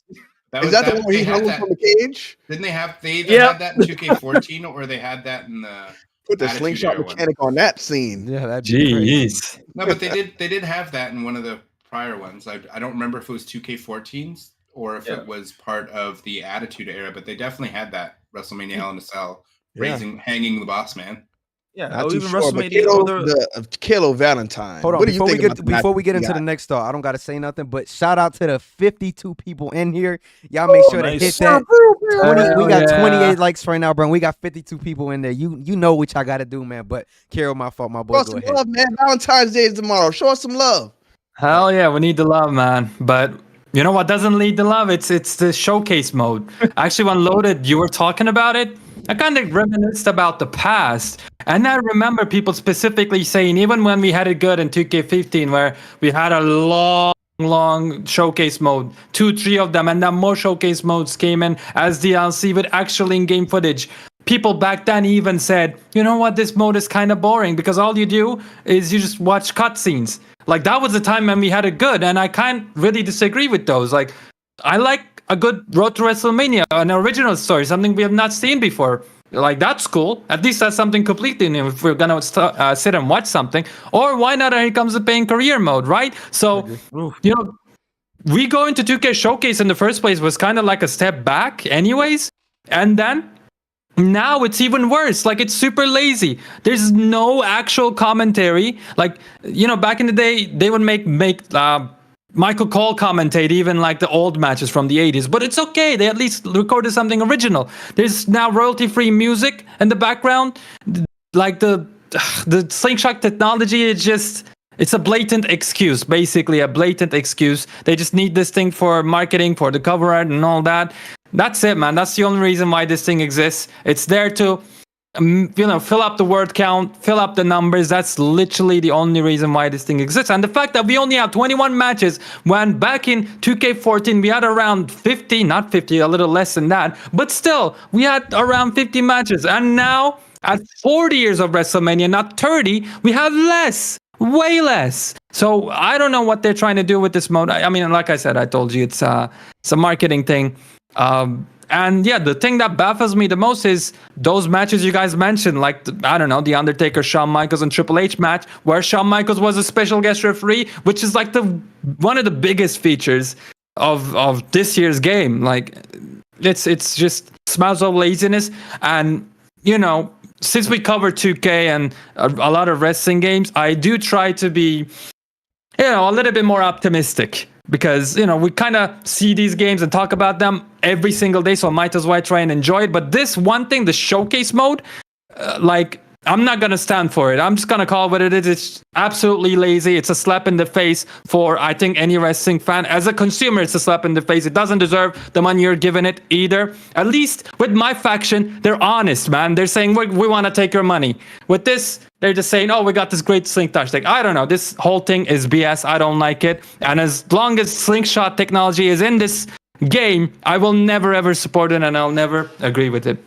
Is that the one where he hung from the cage? Didn't they have Yep. had that in 2K14 or they had that in the Put the Attitude slingshot Era one. mechanic on that scene. Yeah, that'd be crazy. Jeez. No, but they did have that in one of the prior ones. I don't remember if it was 2K14's or if it was part of the Attitude Era, but they definitely had that WrestleMania Hell in a Cell Yeah. hanging the boss man. Yeah, Not or too even sure, but WrestleMania. Kero Valentine. Hold on, What do you before think about the before we match get we into got? the next star, I don't gotta say nothing, but shout out to the 52 people in here. Y'all make sure to nice. hit that 20. We got Hell 28 yeah. likes right now, bro. We got 52 people in there. You know what y'all gotta do, man. But Carol, my fault, my boy. Show us Go some ahead. love, man. Valentine's Day is tomorrow. Show us some love. Hell yeah, we need the love, man. But you know what doesn't lead the love? It's the showcase mode. Actually, when Loaded, you were talking about it, I kind of reminisced about the past. And I remember people specifically saying, even when we had it good in 2K15, where we had a long showcase mode, 2-3 of them, and then more showcase modes came in as DLC with actual in-game footage. People back then even said, you know what, this mode is kind of boring because all you do is you just watch cutscenes. Like, that was the time when we had it good, and I can't really disagree with those. Like, I like a good Road to WrestleMania, an original story, something we have not seen before. Like, that's cool. At least that's something completely new if we're gonna sit and watch something. Or why not? Here comes the paying career mode, right? So, you know, we going to 2K Showcase in the first place was kind of like a step back, anyways. And then now it's even worse. Like, it's super lazy. There's no actual commentary. Like, you know, back in the day, they would make Michael Cole commentate even like the old matches from the 80s. But it's okay. They at least recorded something original. There's now royalty-free music in the background. Like the slingshot technology, it's a blatant excuse, basically a blatant excuse. They just need this thing for marketing, for the cover art and all that. That's it, man. That's the only reason why this thing exists. It's there to, fill up the word count, fill up the numbers. That's literally the only reason why this thing exists. And the fact that we only have 21 matches, when back in 2K14 we had around 50, not 50, a little less than that, but still, we had around 50 matches. And now, at 40 years of WrestleMania, not 30, we have less. Way less. So I don't know what they're trying to do with this mode. I mean, like I said, I told you it's a marketing thing. And yeah, the thing that baffles me the most is those matches you guys mentioned, like the Undertaker, Shawn Michaels, and Triple H match, where Shawn Michaels was a special guest referee, which is like one of the biggest features of this year's game. Like, it's just smells of laziness. And since we cover 2K and a lot of wrestling games, I do try to be, a little bit more optimistic because, we kind of see these games and talk about them every single day. So I might as well try and enjoy it. But this one thing, the showcase mode, I'm not going to stand for it. I'm just going to call it what it is. It's absolutely lazy. It's a slap in the face for, I think, any wrestling fan. As a consumer, it's a slap in the face. It doesn't deserve the money you're giving it either. At least with my faction, they're honest, man. They're saying, we want to take your money. With this, they're just saying, oh, we got this great slingshot thing. I don't know. This whole thing is BS. I don't like it. And as long as slingshot technology is in this game, I will never, ever support it, and I'll never agree with it.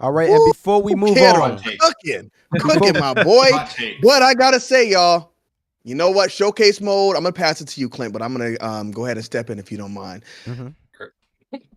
All right, and before we move on, cooking, my boy. What I gotta say, y'all. You know what? Showcase mode. I'm gonna pass it to you, Clint, but I'm gonna go ahead and step in if you don't mind. Mm-hmm.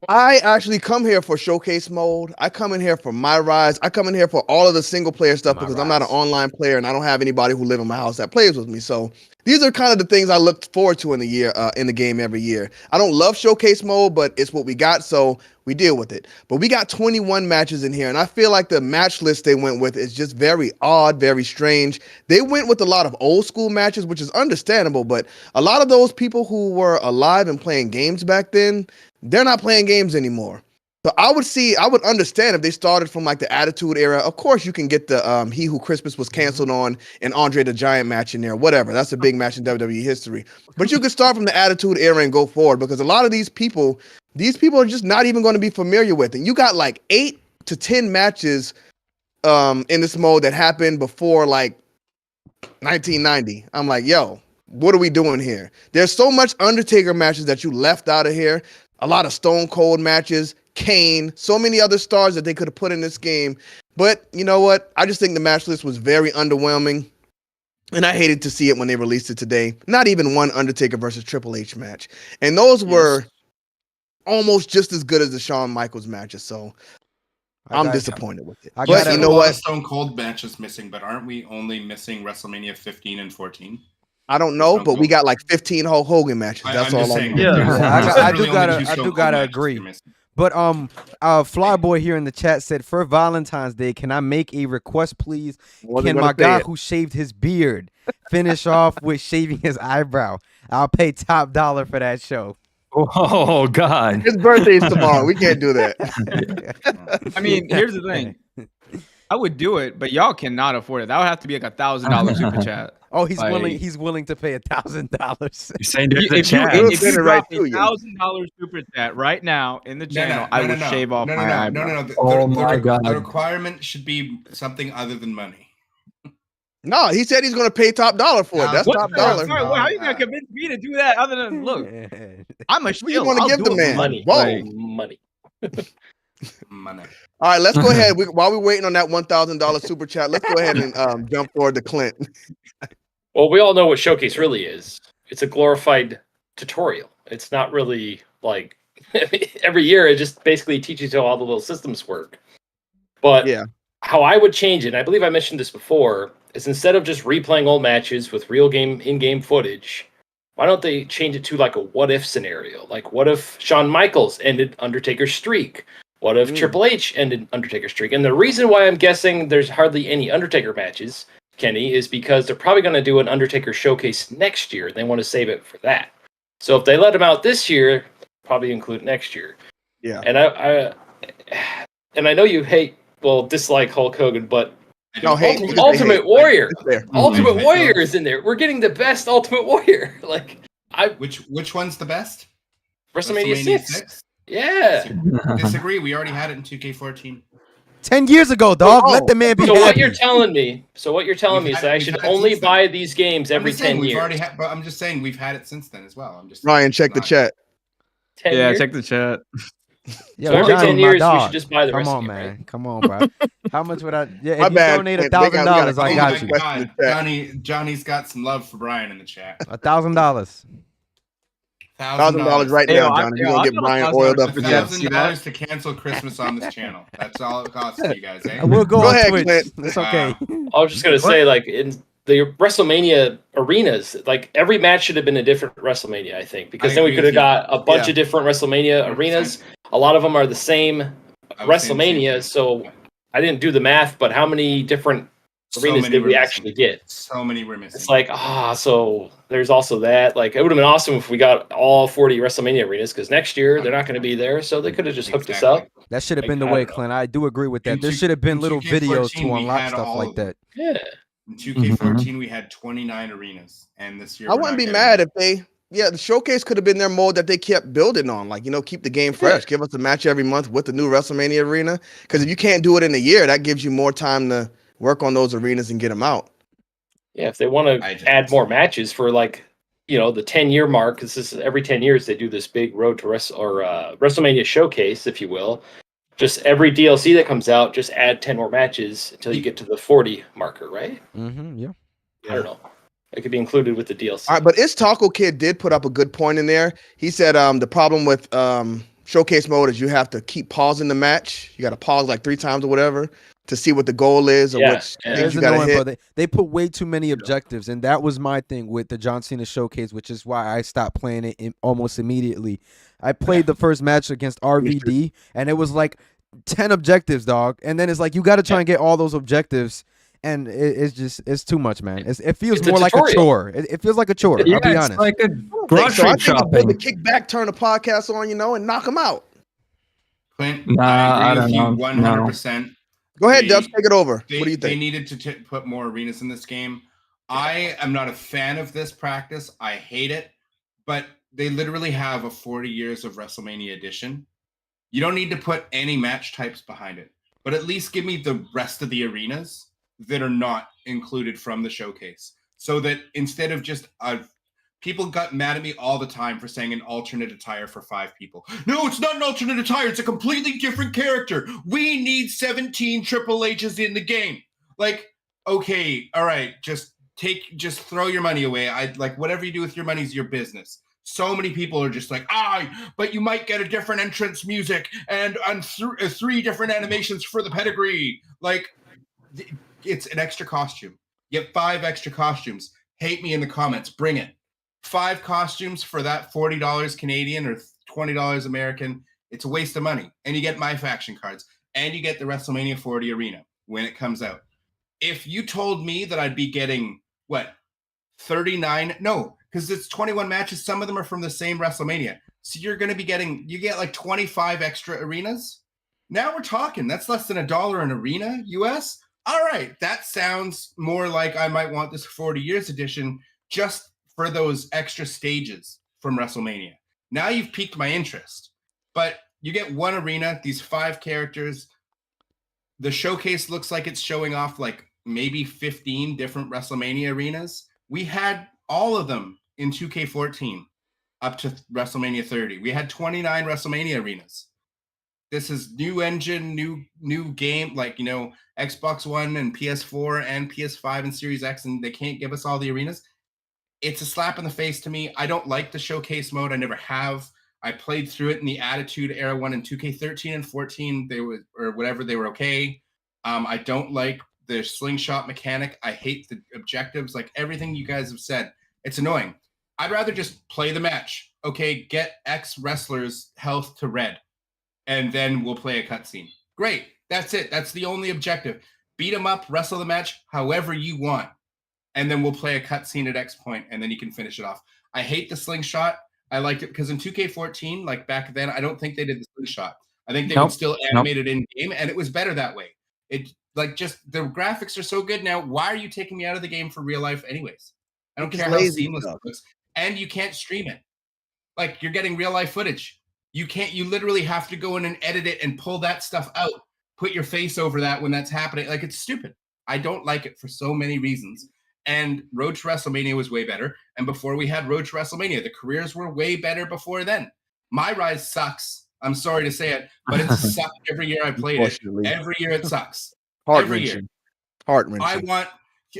I actually come here for showcase mode. I come in here for my rise. I come in here for all of the single player stuff because I'm not an online player and I don't have anybody who live in my house that plays with me. So these are kind of the things I look forward to in the year, in the game every year. I don't love showcase mode, but it's what we got, so we deal with it. But we got 21 matches in here, and I feel like the match list they went with is just very odd, very strange. They went with a lot of old school matches, which is understandable, but a lot of those people who were alive and playing games back then, they're not playing games anymore. So I would understand if they started from like the Attitude Era. Of course, you can get the He Who Christmas was canceled on and Andre the Giant match in there, whatever. That's a big match in WWE history. But you could start from the Attitude Era and go forward because a lot of these people are just not even going to be familiar with. And you got like 8 to 10 matches in this mode that happened before like 1990. I'm like, yo, what are we doing here? There's so much Undertaker matches that you left out of here. A lot of Stone Cold matches, Kane, so many other stars that they could have put in this game. But you know what? I just think the match list was very underwhelming. And I hated to see it when they released it today. Not even one Undertaker versus Triple H match. And those were almost just as good as the Shawn Michaels matches. So I'm disappointed with it. But you know what? Stone Cold matches missing, but aren't we only missing WrestleMania 15 and 14? I don't know, but we got like 15 Hulk Hogan matches. That's all I'm saying. I do gotta agree. But Flyboy here in the chat said, for Valentine's Day, can I make a request, please? Can my guy who shaved his beard finish off with shaving his eyebrow? I'll pay top dollar for that show. Oh God! His birthday's tomorrow. We can't do that. I mean, here's the thing. I would do it, but y'all cannot afford it. That would have to be like $1,000 super chat. Oh, he's willing. He's willing to pay $1,000. You're saying there's a If chance? you drop $1,000 super chat right now in the channel, I would shave off my eyebrow. Oh my God! The requirement should be something other than money. No, he said he's going to pay top dollar for it. That's top dollar. Sorry, how are you going to convince me to do that other than, look, I'm a shill. You want to give the man money. Whoa. Money. Money. All right, let's go ahead. While we're waiting on that $1,000 super chat, let's go ahead and jump forward to Clint. Well, we all know what Showcase really is. It's a glorified tutorial. It's not really like every year. It just basically teaches you how all the little systems work. But yeah, how I would change it, and I believe I mentioned this before, is instead of just replaying old matches with real in-game footage, why don't they change it to like a what-if scenario? Like, what if Shawn Michaels ended Undertaker's streak? What if Triple H ended Undertaker's streak? And the reason why I'm guessing there's hardly any Undertaker matches, Kenny, is because they're probably going to do an Undertaker showcase next year. They want to save it for that. So if they let him out this year, probably include next year. Yeah. And I know you dislike Hulk Hogan, but Ultimate Warrior. Ultimate Warrior is in there. We're getting the best Ultimate Warrior. Which one's the best? WrestleMania 6. Yeah. Disagree. We already had it in 2K14. 10 years ago, dog. Let the man be So happy. what you're telling me is that I should only buy these games every 10 years. But I'm just saying we've had it since then as well. Ryan, check the chat. 10 years? Check the chat. Yeah, so every 10 years, we should just buy the rest of it. Come on, man. Right? Come on, bro. How much would I? Yeah, My if you bad. donate $1,000, I got you. God. Johnny's got some love for Bryan in the chat. $1,000. $1,000 right now, Johnny. You're gonna get Bryan oiled up again. $1,000 to cancel Christmas on this channel. That's all it costs you guys. Eh? We'll go on ahead, Twitch. Clint. It's okay. I was just gonna say, like in the WrestleMania arenas, like every match should have been a different WrestleMania, I think, because then we could have got a bunch of different WrestleMania 100%. Arenas. A lot of them are the same WrestleMania, so I didn't do the math, but how many different arenas did we actually get? So many were missing. It's like, so there's also that. Like, it would have been awesome if we got all 40 WrestleMania arenas, because next year they're not going to be there, so they could have just hooked us up. That should have been the way, Clint. I do agree with that. There should have been little videos to unlock stuff like that. Yeah. In 2K14, we had 29 arenas, and this year I wouldn't be mad if the showcase could have been their mode that they kept building on, like, keep the game fresh. Give us a match every month with the new WrestleMania arena, because if you can't do it in a year, that gives you more time to work on those arenas and get them out. Yeah, if they want to add more matches for the 10-year mark, because this is every 10 years they do this big road to WrestleMania showcase, if you will. Just every DLC that comes out, just add 10 more matches until you get to the 40 marker, right? Mm-hmm, yeah. I don't know. It could be included with the DLC. All right, but It's Taco Kid did put up a good point in there. He said the problem with showcase mode is you have to keep pausing the match. You got to pause like 3 times or whatever to see what the goal is or which things you got to hit. They put way too many objectives, and that was my thing with the John Cena showcase, which is why I stopped playing it almost immediately. I played the first match against RVD, and it was like 10 objectives, dog. And then it's like you got to try and get all those objectives, and it's too much, man. It feels more like a chore. It feels like a chore. I'll be honest. It's like a grocery shopping. The kick back, turn the podcast on, and knock them out. Clint, I agree don't with know. you 100%. Go ahead, Dubbs, take it over. What do you think? They needed to put more arenas in this game. I am not a fan of this practice. I hate it, but they literally have a 40 years of WrestleMania edition. You don't need to put any match types behind it, but at least give me the rest of the arenas that are not included from the showcase, so that instead of just people got mad at me all the time for saying an alternate attire for 5 people. No, it's not an alternate attire. It's a completely different character. We need 17 Triple H's in the game. Like, okay, all right, just throw your money away. Whatever you do with your money is your business. So many people are just like, but you might get a different entrance music and 3 different animations for the pedigree. Like, it's an extra costume. Get 5 extra costumes. Hate me in the comments. Bring it. 5 costumes for that $40 Canadian or $20 American It's a waste of money. And you get my faction cards. And you get the WrestleMania 40 arena when it comes out. If you told me that I'd be getting, 39? No, because it's 21 matches. Some of them are from the same WrestleMania. So you're going to be you get like 25 extra arenas. Now we're talking. That's less than $1 an arena, US. All right. That sounds more like I might want this 40 years edition just for those extra stages from WrestleMania. Now you've piqued my interest. But you get one arena, these 5 characters. The showcase looks like it's showing off like maybe 15 different WrestleMania arenas. We had all of them in 2K14 up to WrestleMania 30. We had 29 WrestleMania arenas. This is new engine, new game, like, Xbox One and PS4 and PS5 and Series X, and they can't give us all the arenas. It's a slap in the face to me. I don't like the showcase mode. I never have. I played through it in the Attitude Era one in 2K13 and 14. They were okay. I don't like the slingshot mechanic. I hate the objectives. Like everything you guys have said, it's annoying. I'd rather just play the match. Okay, get X wrestlers' health to red, and then we'll play a cutscene. Great. That's it. That's the only objective. Beat them up, wrestle the match however you want, and then we'll play a cutscene at X point, and then you can finish it off. I hate the slingshot. I liked it because in 2K14, like back then, I don't think they did the slingshot. I think they would still animate it in game, and it was better that way. It just the graphics are so good now. Why are you taking me out of the game for real life, anyways? I don't care how seamless it looks, and you can't stream it. Like you're getting real life footage. You can't. You literally have to go in and edit it and pull that stuff out. Put your face over that when that's happening. Like it's stupid. I don't like it for so many reasons. And Road to WrestleMania was way better. And before we had Road to WrestleMania, the careers were way better before then. My Rise sucks. I'm sorry to say it, but it sucked every year I played it. Every year it sucks. Every year. Heart-wrenching. I want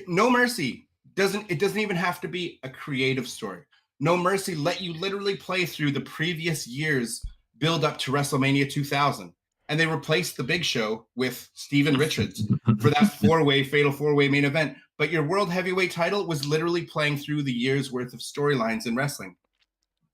No Mercy. It doesn't even have to be a creative story. No Mercy let you literally play through the previous year's build up to WrestleMania 2000. And they replaced the Big Show with Steven Richards for that fatal four-way main event. But your world heavyweight title was literally playing through the year's worth of storylines in wrestling.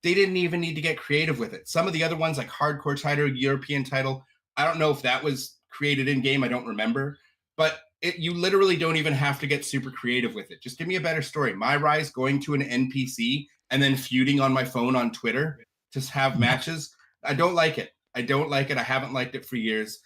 They didn't even need to get creative with it. Some of the other ones, like Hardcore title, European title, I don't know if that was created in-game. I don't remember. But you literally don't even have to get super creative with it. Just give me a better story. My Rise going to an NPC and then feuding on my phone on Twitter to have matches. I don't like it. I don't like it. I haven't liked it for years.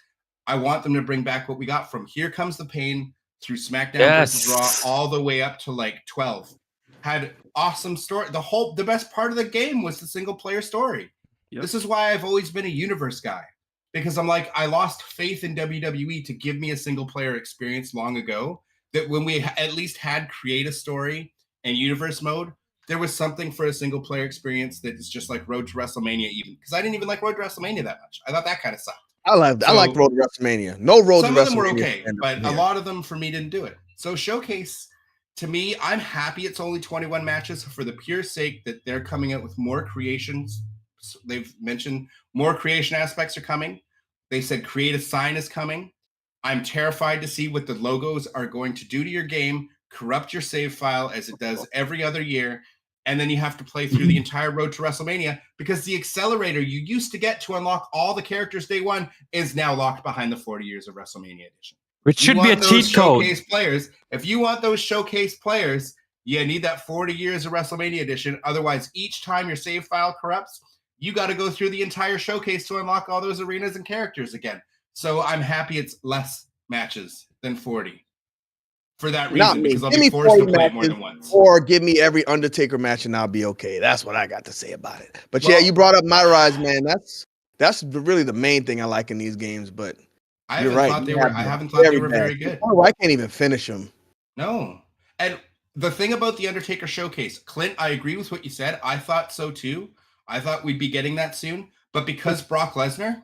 I want them to bring back what we got from Here Comes the Pain through SmackDown versus Raw all the way up to like 12. Had awesome story. The best part of the game was the single player story. Yep. This is why I've always been a universe guy, because I'm like, I lost faith in WWE to give me a single player experience long ago, that when we at least had create a story and universe mode, there was something for a single player experience that is just like Road to WrestleMania, even because I didn't even like Road to WrestleMania that much. I thought that kind of sucked. I like Road to WrestleMania. No Road to WrestleMania. Some of them were okay, but a lot of them for me didn't do it. So Showcase, to me, I'm happy it's only 21 matches for the pure sake that they're coming out with more creations. They've mentioned more creation aspects are coming. They said create a sign is coming. I'm terrified to see what the logos are going to do to your game, corrupt your save file as it does every other year. And then you have to play through the entire Road to WrestleMania because the accelerator you used to get to unlock all the characters day one is now locked behind the 40 years of WrestleMania edition. Which should be a cheat code. If you want those showcase players, you need that 40 years of WrestleMania edition. Otherwise, each time your save file corrupts, you got to go through the entire showcase to unlock all those arenas and characters again. So I'm happy it's less matches than 40. For that reason, because I'll be forced to play it more than once. Or give me every Undertaker match and I'll be okay. That's what I got to say about it. But yeah, you brought up My Rise, man. That's really the main thing I like in these games. But I haven't thought they were very good. Oh, I can't even finish them. No. And the thing about the Undertaker showcase, Clint, I agree with what you said. I thought so too. I thought we'd be getting that soon. But because Brock Lesnar,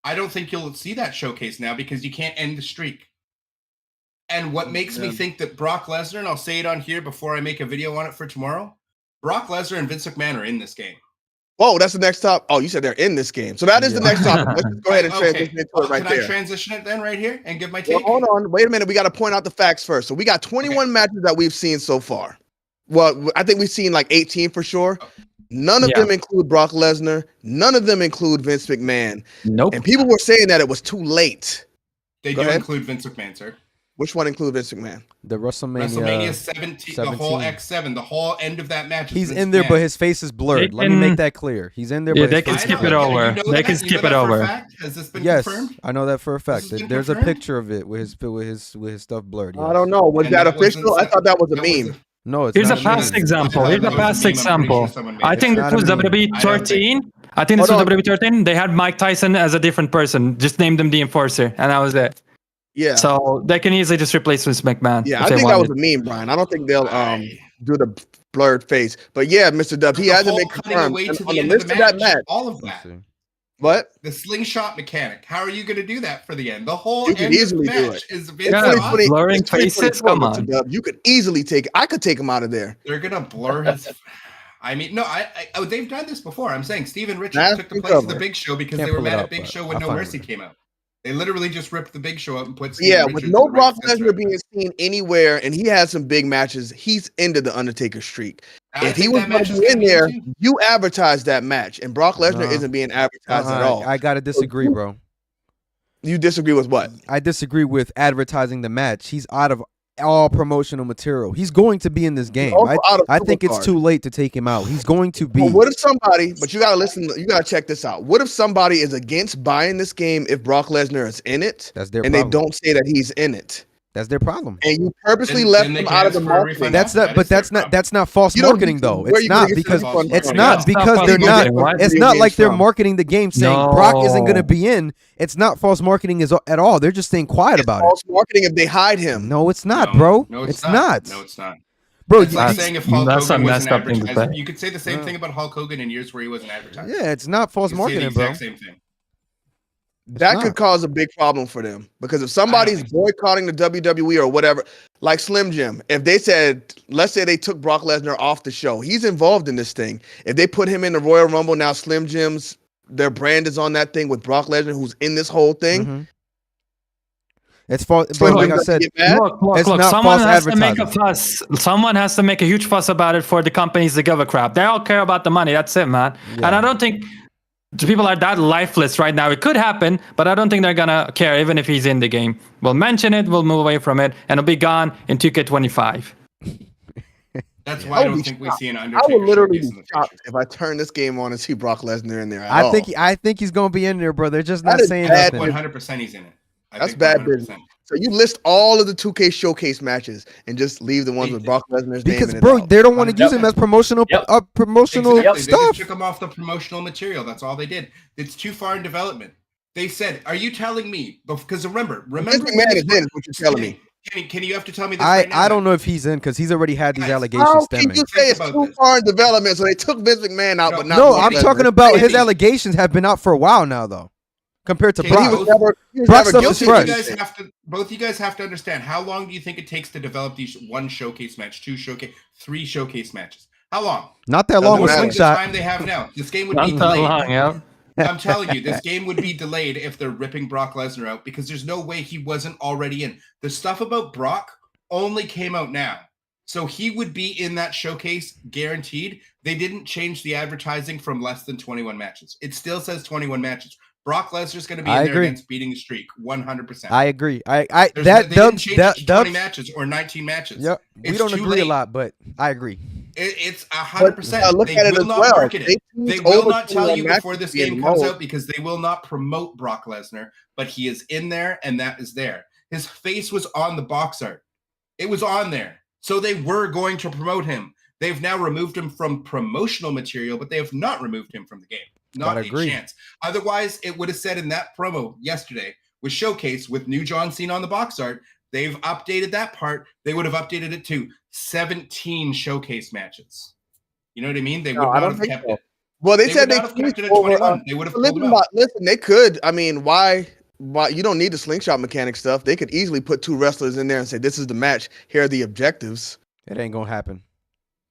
I don't think you'll see that showcase now because you can't end the streak. And what makes me think that Brock Lesnar, and I'll say it on here before I make a video on it for tomorrow, Brock Lesnar and Vince McMahon are in this game. Oh, that's the next topic. Oh, you said they're in this game. So that is the next topic. Let's just go ahead and transition into it right there. Can I transition it then right here and give my take? Well, hold on. Wait a minute. We got to point out the facts first. So we got 21 matches that we've seen so far. Well, I think we've seen like 18 for sure. None of them include Brock Lesnar. None of them include Vince McMahon. Nope. And people were saying that it was too late. They do include Vince McMahon, sir. Which one includes Vince McMahon? The WrestleMania 17, the whole X7, the whole end of that match. He's in there, but his face is blurred. Let me make that clear. He's in there, but they can skip it over. They can skip it over. Has this been confirmed? I know that for a fact. There's a picture of it with his stuff blurred. Yes. I don't know. Was that official? I thought that was a meme. No, it's Here's not a past example. Here's a past example. I think this was WWE 13. I think this was WWE 13. They had Mike Tyson as a different person. Just named him the Enforcer, and that was it. Yeah. So they can easily just replace Vince McMahon. Yeah, I think that was a meme, Brian. I don't think they'll do the blurred face. But yeah, Mr. Dubbs, he hasn't been confirmed. On the list of that match, all of that. What? The slingshot mechanic. How are you going to do that for the end? The whole you end easily of the do match it. is blurring faces. Come on, you could easily take. I could take him out of there. They're gonna blur his. I mean, no, they've done this before. I'm saying Steven Richards took the place of the Big Show because they were mad at Big Show when No Mercy came out. They literally just ripped the Big Show up and put Steven Richards with no Brock Lesnar being seen anywhere, and he had some big matches. He's ended the Undertaker streak. If he was going to be in there, you advertise that match, and Brock Lesnar isn't being advertised at all. I gotta disagree, bro. You disagree with what? I disagree with advertising the match. He's out of all promotional material. He's going to be in this game. I think it's too late to take him out. He's going to be. Well, what if somebody, but you got to listen, you got to check this out. What if somebody is against buying this game if Brock Lesnar is in it? That's their and problem. they don't say that he's in it. That's their problem. And you purposely left him out of the marketing. That's not false marketing though. It's not because they're not. It's not like they're marketing the game saying Brock isn't going to be in. It's not false marketing at all. They're just staying quiet about it. False marketing if they hide him. No, it's not, bro. No, it's not. No, it's not. Bro, it's like saying if Hulk Hogan wasn't advertised, you could say the same thing about Hulk Hogan in years where he wasn't advertised. Yeah, it's not false marketing, bro. Same thing. That could cause a big problem for them because if somebody's boycotting the WWE or whatever, like Slim Jim, if they said, let's say they took Brock Lesnar off the show, he's involved in this thing. If they put him in the Royal Rumble, now Slim Jim's, their brand is on that thing with Brock Lesnar, who's in this whole thing. Mm-hmm. It's false. But like I said, look, someone has to make a fuss. Someone has to make a huge fuss about it for the companies to give a crap. They all care about the money. That's it, man. Yeah. And I don't think the people are that lifeless right now. It could happen, but I don't think they're gonna care even if he's in the game. We'll mention it, we'll move away from it, and it'll be gone in 2K25. That's why I don't think we see an Undertaker. I would literally be shocked if I turn this game on and see Brock Lesnar in there. I think he's gonna be in there, bro. They're just not saying that. 100% he's in it. That's bad business. So you list all of the 2K showcase matches and just leave the ones with Brock Lesnar's name in it. Because, bro, they don't want to use him as promotional stuff. They just took him off the promotional material. That's all they did. It's too far in development. They said, "Are you telling me?" Because remember, man is in. What you're telling me? Can you have to tell me this right now? I don't know if he's in because he's already had these allegations stemming. How can you say it's too far in development? So they took Vince McMahon out, but not. No, I'm talking about his allegations have been out for a while now, though. Compared to Brock. Brock's stuff is fresh. Both you guys have to understand, how long do you think it takes to develop these one showcase match, three showcase matches? How long? Not that long with Slingshot. The time they have now. This game would be delayed. I'm telling you, this game would be delayed if they're ripping Brock Lesnar out because there's no way he wasn't already in. The stuff about Brock only came out now. So he would be in that showcase guaranteed. They didn't change the advertising from less than 21 matches. It still says 21 matches. Brock Lesnar's going to be in there against beating the streak 100%. I agree. They didn't change it to 20 matches or 19 matches. Yep. We don't agree a lot, but I agree. It's 100%. Look at it as well. Market it. They will not tell you before this game comes out because they will not promote Brock Lesnar, but he is in there and that is there. His face was on the box art. It was on there. So they were going to promote him. They've now removed him from promotional material, but they have not removed him from the game. Not a chance. Otherwise, it would have said in that promo yesterday with Showcase with new John Cena on the box art, they've updated that part. They would have updated it to 17 Showcase matches. You know what I mean? They would not have kept it. Well, they said they kept it at 21. They would have pulled them out. Listen, they could. I mean, why? You don't need the slingshot mechanic stuff. They could easily put two wrestlers in there and say, "This is the match. Here are the objectives." It ain't gonna happen.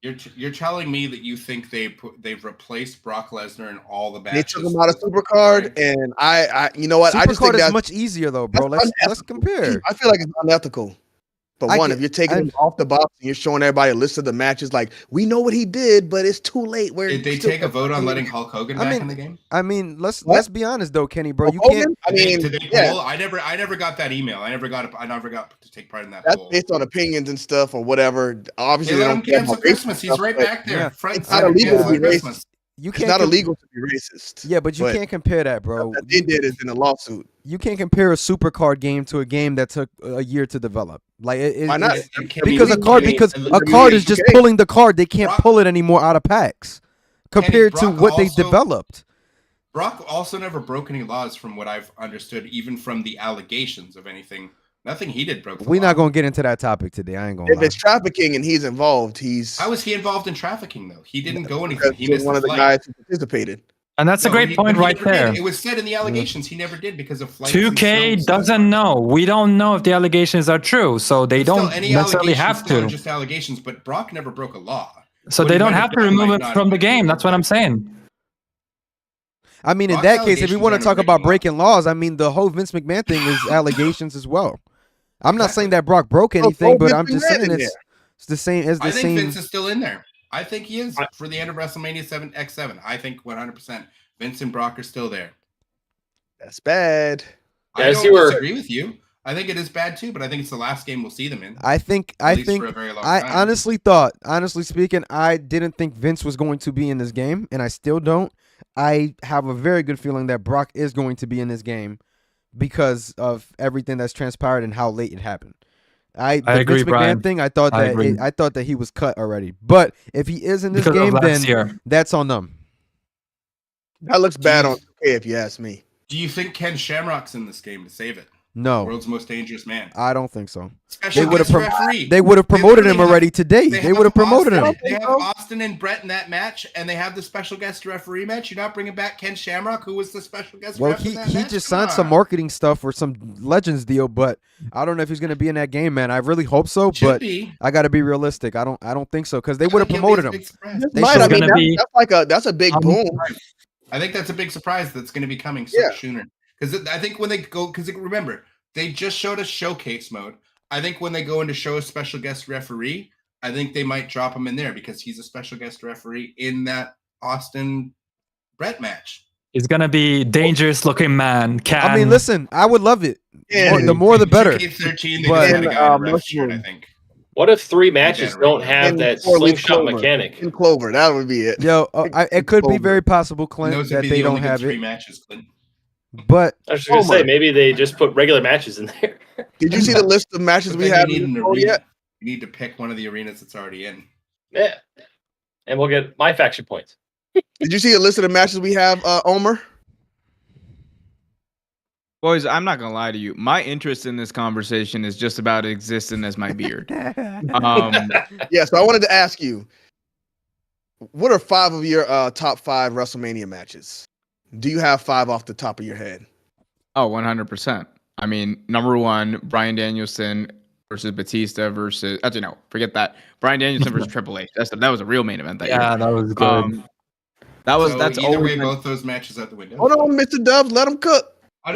You're telling me that you think they've replaced Brock Lesnar in all the matches? They took him out of Supercard, and I you know what? I just think that's much easier though, bro. Let's compare. I feel like it's unethical. But if you're taking him off the box and you're showing everybody a list of the matches, like we know what he did, but it's too late. Did they take a vote on letting Hulk Hogan back in the game? I mean, let's be honest though, Kenny, bro. You Hogan? can't. Did they poll? I never got that email. I never got to take part in that. That's poll. based on opinions and stuff or whatever. Obviously, they let him cancel Christmas. He's right back there. Yeah. It's not illegal to be racist. It's not illegal to be racist. Yeah, but you can't compare that, bro. What they did is in a lawsuit. You can't compare a supercard game to a game that took a year to develop. Like, why not? Because a card is just pulling the card. They can't pull it anymore out of packs compared to what they developed. Brock also never broke any laws, from what I've understood, even from the allegations of anything. Nothing he did broke the law. We're not gonna get into that topic today. I ain't gonna. If it's trafficking and he's involved, How was he involved in trafficking though? He didn't go anything. He was one of the guys who participated. And that's a great point right there. It was said in the allegations he never did because of flights. 2K doesn't know. We don't know if the allegations are true, so they don't necessarily have to. Just allegations, but Brock never broke a law. So they don't have to remove it from the game. That's what I'm saying. I mean, in that case, if you want to talk about breaking laws, I mean, the whole Vince McMahon thing is allegations as well. I'm not saying that Brock broke anything, but I'm just saying it's the same. I think Vince is still in there. I think he is for the end of WrestleMania 7x7. I think 100% Vince and Brock are still there. That's bad. I don't disagree with you. I think it is bad too, but I think it's the last game we'll see them in. I honestly speaking, I didn't think Vince was going to be in this game, and I still don't. I have a very good feeling that Brock is going to be in this game because of everything that's transpired and how late it happened. I agree, Vince McMahon thing. I thought that he was cut already. But if he is in this game, then that's on them. That looks bad on 2K, if you ask me. Do you think Ken Shamrock's in this game to save it? No. World's most dangerous man. I don't think so. They would have promoted him already today. They would have promoted him. They have Austin and Brett in that match, and they have the special guest referee match. You're not bringing back Ken Shamrock, who was the special guest referee. Well, he just signed some marketing stuff for some Legends deal, but I don't know if he's going to be in that game, man. I really hope so, but I got to be realistic. I don't think so because they would have promoted him. That's a big boom. I think that's a big surprise that's going to be coming sooner. Because I think when they go, because remember, they just showed us showcase mode. I think when they go into show a special guest referee, I think they might drop him in there because he's a special guest referee in that Austin Brett match. He's going to be dangerous looking man. I mean, listen, I would love it. Yeah, the more the better. 2K13, they I think. What if 3 matches don't have that slingshot mechanic? In Clover, that would be it. Yo, it could be very possible, Clint, that they don't have 3 matches, Clint. But I was just going to say, maybe they just put regular matches in there. Did you see the list of matches we have? You need to pick one of the arenas that's already in. Yeah. And we'll get my faction points. Did you see a list of the matches we have, Omer? Boys, I'm not going to lie to you. My interest in this conversation is just about existing as my beard. So I wanted to ask you, what are 5 of your top 5 WrestleMania matches? Do you have 5 off the top of your head? Oh, 100%. I mean, number 1, Bryan Danielson versus Batista versus... Actually, no, forget that. Bryan Danielson versus Triple H. That was a real main event that year. That was good. That's either way, both those matches out the window. Hold on, Mr.Dubbs, let him cook. I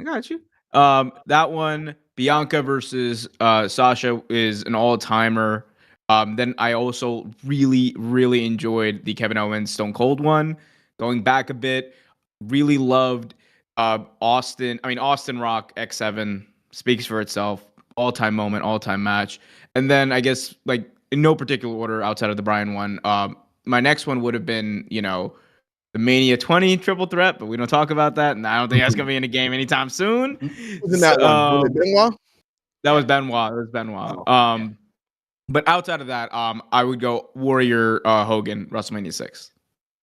got you. That one, Bianca versus Sasha, is an all-timer. Then I also really, really enjoyed the Kevin Owens Stone Cold one. Going back a bit, really loved Austin Rock X7 speaks for itself. All-time moment, all-time match. And then I guess, like, in no particular order outside of the Bryan one, my next one would have been, the Mania 20 triple threat, but we don't talk about that, and I don't think that's going to be in a game anytime soon. Wasn't that one? Was it Benoit? That was Benoit. Oh, but outside of that, I would go Warrior Hogan, WrestleMania 6.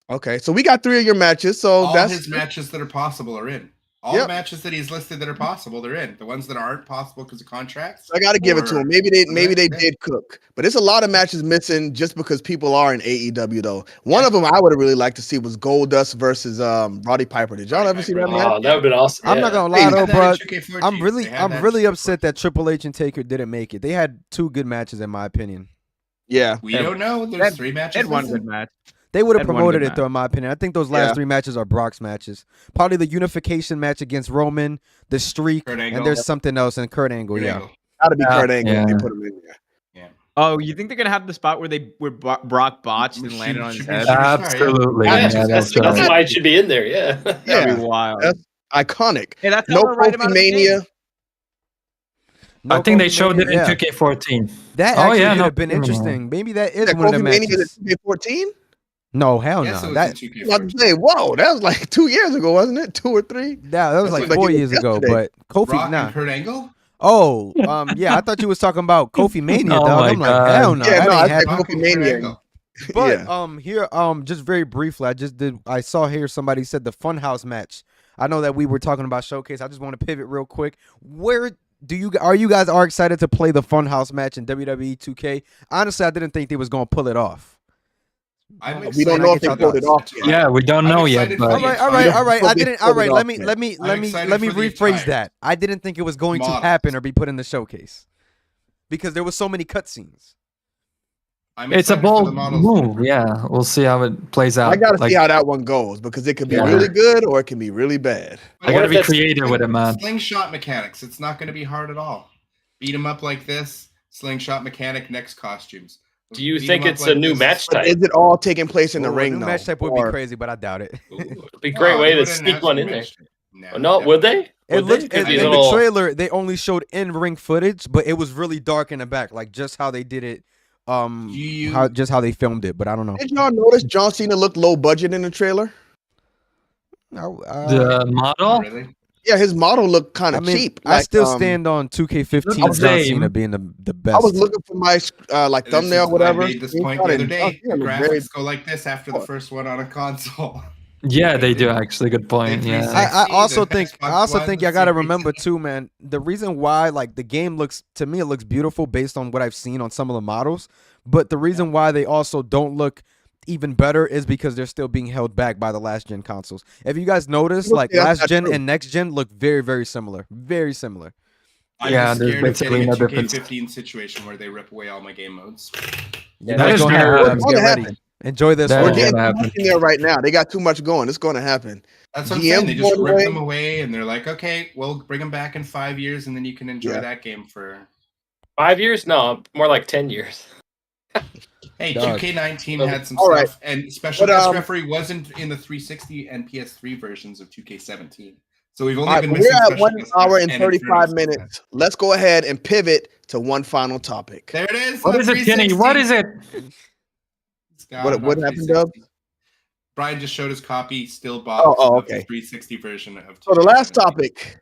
Okay, so we got 3 of your matches. So all that's his matches that are possible are in. All the matches that he's listed that are possible, they're in. The ones that aren't possible because of contracts, I got to give it to him. Maybe they did cook, but it's a lot of matches missing just because people are in AEW though. One of them I would have really liked to see was Goldust versus Roddy Piper. Did y'all ever see that match? Oh, that would have been awesome. I'm not gonna lie though, bro. I'm really upset that Triple H and Taker didn't make it. They had 2 good matches in my opinion. Yeah, we don't know. There's 3 matches. Had one good match. They would have promoted it, though, in my opinion. I think those last 3 matches are Brock's matches. Probably the unification match against Roman, the streak, and there's something else, and Kurt Angle, Gotta be Kurt Angle if yeah. they put him in there. Oh, you think they're gonna have the spot where Brock botched and landed on his Should be head? Superstar, yeah. Absolutely. Yeah, Yeah, that's right. why it should be in there. Yeah. That'd Yeah, be wild. that's iconic. Hey, that's No how they'll write him Kofi out of the game. Mania. I think they Kofi showed it Mania, in 2K14. That Oh, actually yeah, could no, have been Kofi Mania. interesting. Maybe that is Yeah, one of the Kofi Mania matches. is 2K14. No, hell Yes, no. it was That in 2K14. I was about to say, whoa, that was like 2 years ago, wasn't it? 2 or 3? that was That like seems like 4 it was years ago. yesterday. But Kofi, Rock nah. and Kurt Angle? Oh, yeah. I thought you was talking about Kofi Mania, Oh dog. my I'm like, God. hell no. Yeah, that no, I ain't said happening. Rock Kofi and Kurt Mania. Angle. But Yeah. here just very briefly, I saw here somebody said the Funhouse match. I know that we were talking about Showcase. I just want to pivot real quick. Are you guys excited to play the Funhouse match in WWE 2K? Honestly, I didn't think they was gonna pull it off. We don't know if they Get pulled your it off yet. Yeah, we don't I'm know yet, excited but for All the right, all right, attire. all right. Hope I they didn't. pulled All it right, off let me yet. let me I'm let me excited let me for the rephrase attire. that. I didn't think it was going to Models. happen or be put in the showcase because there was so many cutscenes. I'm it's a excited for the bold models. move. Yeah, we'll see how it plays out. I gotta Like, see how that one goes because it could be Yeah. really good or it can be really bad. I gotta be creative with it, man. Slingshot mechanics. It's not going to be hard at all. Beat them up like this. Slingshot mechanic. Next costumes. Do you Beat think 'em up it's like a new this. match But type? is it all taking place in the Ooh, a ring new though? match type would Or- be crazy, but I doubt it. Ooh, it'd be a great No, way they to wouldn't sneak announce one the in there. match. No, Oh, no, would they? It Would looked they? in These the little- trailer. They only showed in-ring footage, but it was really dark in the back, like just how they did it. You- How they filmed it, but I don't know. Did y'all notice John Cena looked low budget in the trailer? The model? Really? Yeah, his model looked kind I of mean, cheap. I Like, still stand on 2K15 Look John the Cena same. being the best. I was looking for my like This thumbnail, is- whatever. I made this point the screenshot, other and day. John Cena The looked graphics very- go like this after the first one on a console. Yeah, they do actually. Good point. They Yeah. 360. I also the think Xbox One, y'all gotta the remember Series. too, man. The reason why, like, the game looks to me, it looks beautiful based on what I've seen on some of the models. But the reason why they also don't look even better is because they're still being held back by the last gen consoles. If you guys notice, like Yeah, last that's gen true. and next gen look very, very similar. Very similar. I'm Yeah, just there's scared of basically getting a no difference. 2K15 situation where they rip away all my game modes. That That's is gonna gonna happen. happen. Get It's gonna ready. happen. Enjoy this That We're is one. getting gonna too much happen. in there right now. They got too much going. It's going to happen. That's what I'm GM saying. They just going rip away. them away and they're like, okay, we'll bring them back in 5 years and then you can enjoy Yeah. that game for. 5 years? No, more like 10 years. Hey, Dog. 2K19 had some All stuff, right. and special But, guest referee wasn't in the 360 and PS3 versions of 2K17. So we've only All right, been but missing we're at special 1 guest hour refs and in 35 Inferno. minutes. Let's go ahead and pivot to one final topic. There it is. What on is it, Kenny? 360. What is it? It's got What it on happened, 360. Dub? Brian just showed his copy, still box Oh, of okay. the 360 version of. So the last 2K17. topic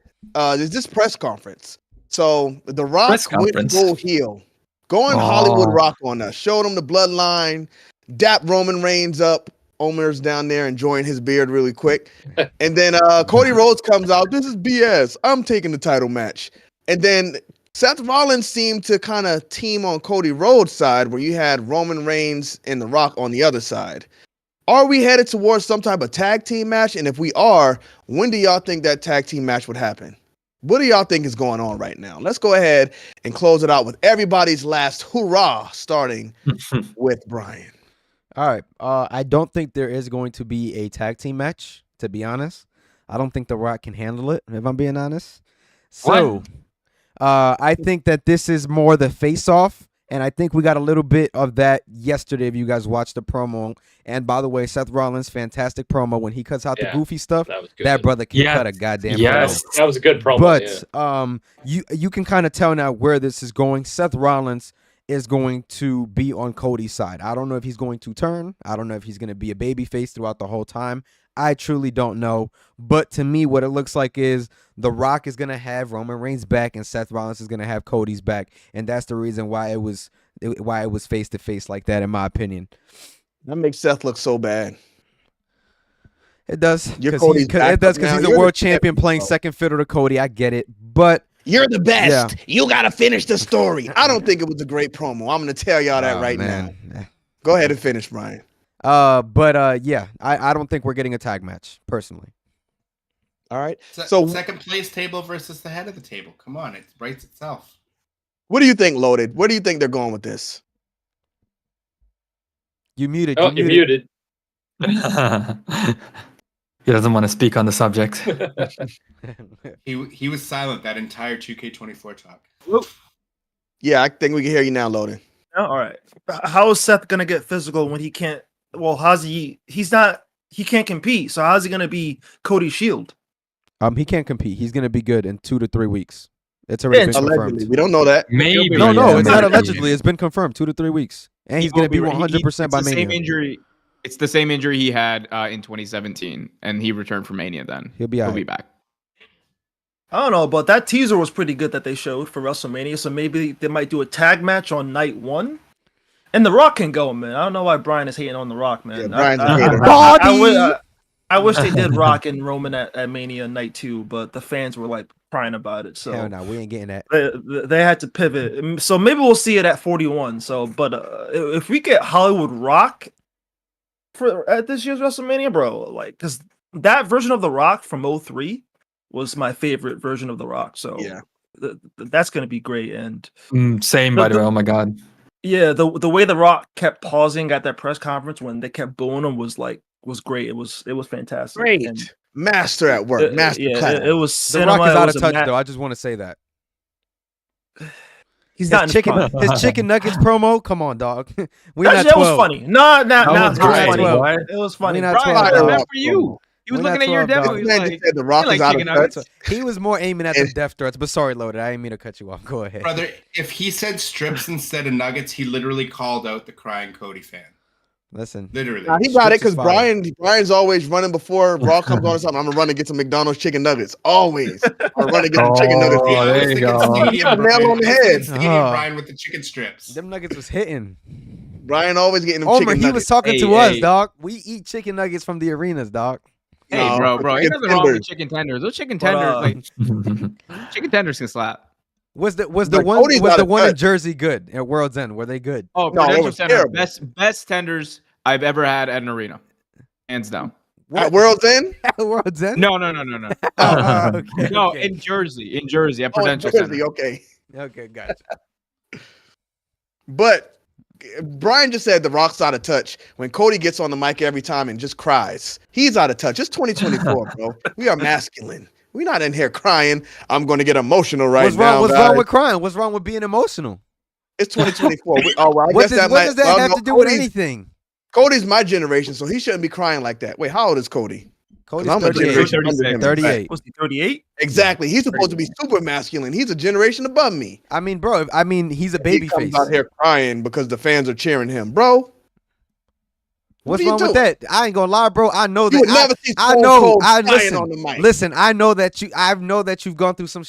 is this press conference. So The Rock Press went conference. full heel, going Oh. Hollywood Rock on us, showed him the bloodline, dap Roman Reigns up. Omer's down there enjoying his beard really quick. And then Cody Rhodes comes out. This is BS. I'm taking the title match. And then Seth Rollins seemed to kind of team on Cody Rhodes' side where you had Roman Reigns and The Rock on the other side. Are we headed towards some type of tag team match? And if we are, when do y'all think that tag team match would happen? What do y'all think is going on right now? Let's go ahead and close it out with everybody's last hurrah, starting with Bryan. All right. I don't think there is going to be a tag team match, to be honest. I don't think The Rock can handle it, if I'm being honest. So, I think that this is more the face-off, and I think we got a little bit of that yesterday if you guys watched the promo. And by the way, Seth Rollins, fantastic promo. When he cuts out the Yeah, goofy stuff, That was good. that brother can Yes. cut a goddamn Yes. promo. That was a good promo. But yeah. you can kind of tell now where this is going. Seth Rollins is going to be on Cody's side. I don't know if he's going to turn. I don't know if he's going to be a babyface throughout the whole time. I truly don't know. But to me, what it looks like is The Rock is going to have Roman Reigns back and Seth Rollins is going to have Cody's back. And that's the reason why it was face to face like that, in my opinion. That makes Seth look so bad. It does. You're Because Cody's back he's now. a You're the world champion champion, playing bro. second fiddle to Cody. I get it. But You're the best. Yeah. You got to finish the story. I don't think it was a great promo. I'm going to tell y'all that right now. Go ahead and finish, Brian. Yeah, I don't think we're getting a tag match, personally. All right. So So second place table versus the head of the table. Come on, it writes itself. what do you think, Loaded? Where do you think they're going with this? You muted. Oh, you're muted. He doesn't want to speak on the subject. He was silent that entire 2K24 talk. Yeah, I think we can hear you now, Loading. Oh, all right. How is Seth gonna get physical when he can't? Well, he's not. He can't compete. So how's he gonna be Cody Shield? He can't compete. He's gonna be good in 2 to 3 weeks. It's already been confirmed. Allegedly, we don't know that. Maybe. No, Yeah, it's not maybe. allegedly. It's been confirmed. 2 to 3 weeks, and he's gonna be 100% by It's the same Mania. injury. It's the same injury he had in 2017, and he returned from Mania. Then He'll be back. I don't know, but that teaser was pretty good that they showed for WrestleMania. So maybe they might do a tag match on night 1. And The Rock can go, man. I don't know why Bryan is hating on The Rock, man. Yeah, Bryan's a hater. I wish they did Rock and Roman at Mania night 2, but the fans were like crying about it. So Hell no, we ain't getting that. they had to pivot. So maybe we'll see it at 41. So, but if we get Hollywood Rock at this year's WrestleMania, bro, like, because that version of The Rock from 03 was my favorite version of The Rock. So Yeah. That's gonna be great. And Same, by the way. Oh my god. yeah, the way The Rock kept pausing at that press conference when they kept booing him was great. It was fantastic. Great. And Master at work. Master class. it was The cinema. Rock is It out was of a touch, though. I just want to say that. He's not in his prime. His chicken nuggets promo. Come on, dog. We Actually, not that was 12. funny. No, That it was was great. funny. What? It was funny. We not Bryan, 12, that's dog. not for you. He was We're looking not at your 12, demo. dog. He was Man like, just said The Rock "You is like out chicken of nuggets?" touch. He was more aiming at the death threats, but sorry, Loaded. I didn't mean to cut you off. Go ahead. Brother, if he said strips instead of nuggets, he literally called out the crying Cody fan. Listen. Literally. Nah, he got it Strips is because fire. Brian's always running before Raw comes on or something. I'm gonna run and get some McDonald's chicken nuggets. Always. I'm running to get some chicken nuggets. Yeah, I was there you thinking go. Stadium Yeah, nail Brian. on the I was thinking head. Stadium Oh. Brian with the chicken strips. Them nuggets was hitting. Brian always getting them Omer, chicken he nuggets. was talking Hey, to us, hey. dog. We eat chicken nuggets from the arenas, dog. Hey, No, bro, ain't chicken nothing wrong with tenders. chicken tenders. Those chicken But, tenders, like chicken tenders, can slap. Was the Like, one Cody's was out the of one in touch. Jersey good at World's End? Were they good? Oh, No, it Prudential was Center, terrible. best tenders I've ever had at an arena, hands down. At World's End? At World's End? No. Okay, No, okay. in Jersey at Oh, Prudential Jersey, Center. okay. Okay, gotcha. But Brian just said The Rock's out of touch when Cody gets on the mic every time and just cries. He's out of touch. It's 2024, bro. We are masculine. We're not in here crying. I'm going to get emotional right What's now. wrong? What's guys. wrong with crying? What's wrong with being emotional? It's 2024. Oh, well, I What guess does that what might, does that well, have no, to do with Cody's- anything? Cody's my generation, so he shouldn't be crying like that. Wait, how old is Cody? Cody's I'm a 38. generation under him. 38. Was he 38? Exactly. He's supposed to be super masculine. He's a generation above me. I mean, bro. I mean, he's a He baby comes face. out here crying because the fans are cheering him, bro. What's do you wrong with do? that? I ain't gonna lie, bro. I know You that. would never see I Stone know. Cold I crying listen. on the mic. Listen. I know that you. I know that you've gone through some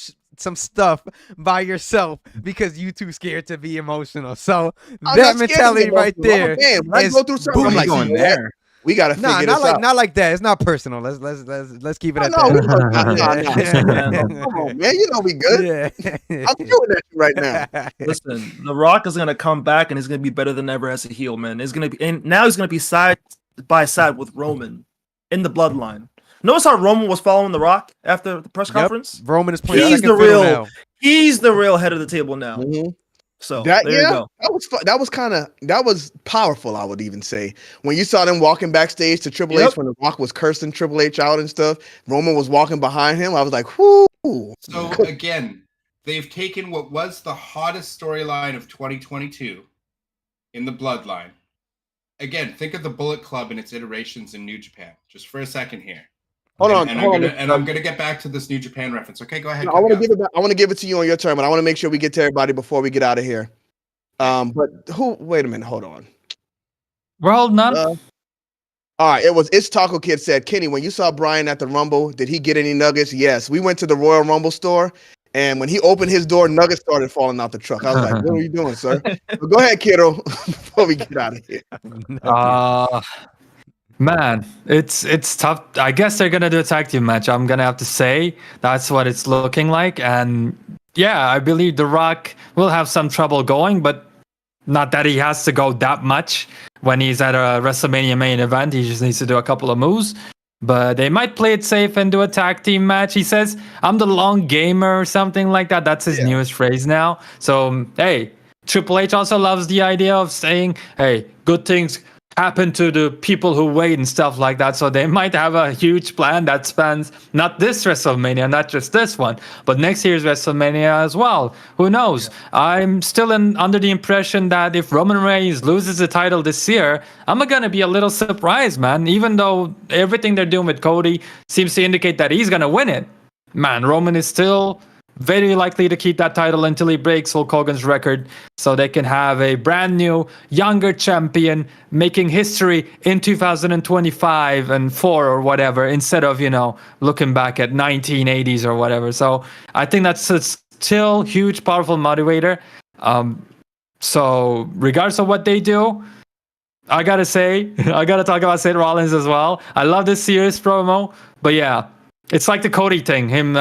stuff by yourself because you too scared to be emotional. So I'm that not scared to be mentality right emotional. I'm a there. man. When I is go through something, I'm booty like, going you know what? there. We got to Nah, figure not this like out. not like that. It's not personal. Let's keep it at No, that. Come on, man. You know we good. Yeah. I'm shooting at you right now. Listen, The Rock is gonna come back and he's gonna be better than ever as a heel, man. It's gonna be, and now he's gonna be side by side with Roman in the bloodline. Notice how Roman was following The Rock after the press Yep. conference. Roman is playing He's second the fiddle real- now. He's the real head of the table now. Mhm. So That there you yeah, go. that was powerful. I would even say when you saw them walking backstage to Triple Yep. H when The Rock was cursing Triple H out and stuff. Roman was walking behind him. I was like, whoo. So again, they've taken what was the hottest storyline of 2022 in the Bloodline. Again, think of the Bullet Club and its iterations in New Japan. Just for a second here. Hold on, And hold on. I'm gonna get back to this New Japan reference. Okay, go ahead. I want to give it back. I want to give it to you on your turn, but I want to make sure we get to everybody before we get out of here. But who? Wait a minute. Hold on. We're holding on. All right. It's Taco Kid said, Kenny, when you saw Bryan at the Rumble, did he get any nuggets? Yes. We went to the Royal Rumble store, and when he opened his door, nuggets started falling out the truck. I was like, what are you doing, sir? But go ahead, kiddo, before we get out of here. Man, it's tough. I guess they're gonna do a tag team match. I'm gonna have to say that's what it's looking like. And yeah, I believe The Rock will have some trouble going, but not that he has to go that much when he's at a WrestleMania main event. He just needs to do a couple of moves. But they might play it safe and do a tag team match. He says, "I'm the long gamer" or something like that. That's his newest phrase now. So hey, Triple H also loves the idea of saying, "Hey, good things happen to the people who wait and stuff like that. So they might have a huge plan that spans not this WrestleMania, not just this one, but next year's WrestleMania as well. Who knows? I'm still under the impression that if Roman Reigns loses the title this year, I'm gonna be a little surprised, man. Even though everything they're doing with Cody seems to indicate that he's gonna win it, man, Roman is still very likely to keep that title until he breaks Hulk Hogan's record, so they can have a brand new, younger champion making history in 2025 and 4 or whatever, instead of, looking back at 1980s or whatever. So I think that's a still huge, powerful motivator. So regardless of what they do, I gotta talk about Seth Rollins as well. I love this series promo, but yeah, it's like the Cody thing, him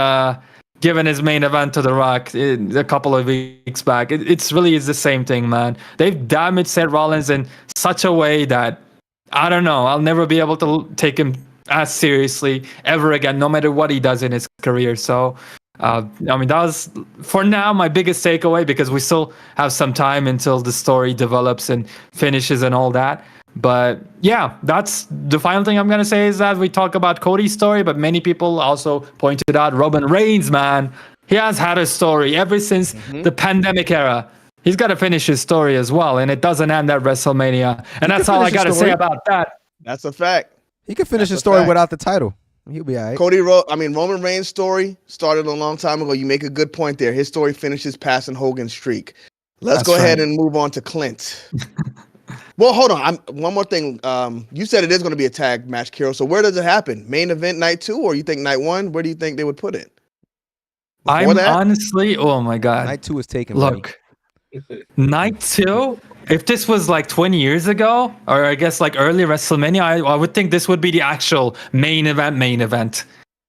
giving his main event to The Rock a couple of weeks back. It's really is the same thing, man. They've damaged Seth Rollins in such a way that, I don't know, I'll never be able to take him as seriously ever again, no matter what he does in his career. So, that was, for now, my biggest takeaway, because we still have some time until the story develops and finishes and all that. But yeah, that's the final thing I'm going to say, is that we talk about Cody's story, but many people also pointed out Roman Reigns, man. He has had a story ever since the pandemic era. He's got to finish his story as well, and it doesn't end at WrestleMania. And that's all I got to say about that. That's a fact. He can finish his story without the title. He'll be all right. Roman Reigns' story started a long time ago. You make a good point there. His story finishes passing Hogan's streak. Let's go ahead and move on to Clint. Well, hold on. One more thing. You said it is going to be a tag match, Kero. So where does it happen? Main event night 2, or you think night 1? Where do you think they would put it? Honestly, oh my God. Night 2 is taken. Look, night 2, if this was like 20 years ago, or I guess like early WrestleMania, I would think this would be the actual main event,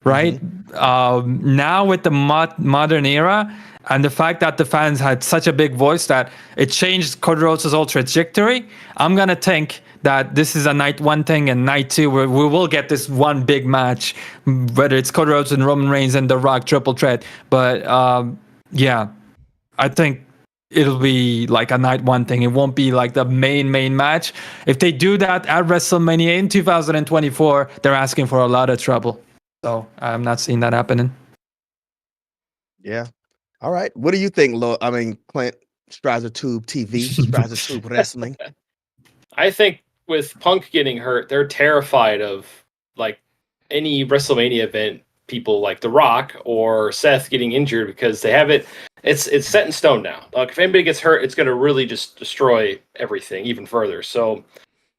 right? Now with the modern era, and the fact that the fans had such a big voice that it changed Cody Rhodes' whole trajectory, I'm going to think that this is a night 1 thing, and night 2 where we will get this one big match, whether it's Cody Rhodes and Roman Reigns and The Rock triple threat. But yeah, I think it'll be like a night 1 thing. It won't be like the main match. If they do that at WrestleMania in 2024, they're asking for a lot of trouble. So I'm not seeing that happening. Yeah. All right. What do you think, Clint? Stryzer Tube TV, Stryzer Tube Wrestling. I think with Punk getting hurt, they're terrified of like any WrestleMania event, people like The Rock or Seth getting injured, because they have it. It's set in stone now. Like if anybody gets hurt, it's going to really just destroy everything even further. So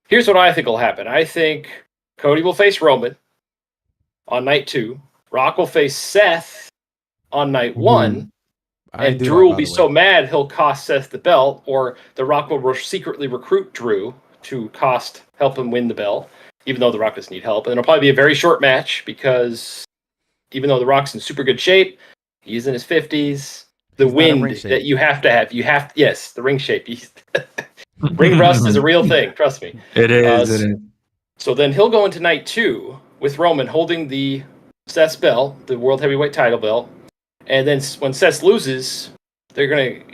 here's what I think will happen. I think Cody will face Roman on night 2. Rock will face Seth on night 1. And Drew will be so mad he'll cost Seth the belt, or The Rock will secretly recruit Drew to help him win the belt, even though The Rock doesn't need help. And it'll probably be a very short match, because even though The Rock's in super good shape, he's in his 50s. The wind that you have to have, yes, the ring shape. Ring rust is a real thing, trust me. It is. So then he'll go into night 2 with Roman holding the Seth's belt, the World Heavyweight title belt. And then when Seth loses, they're going to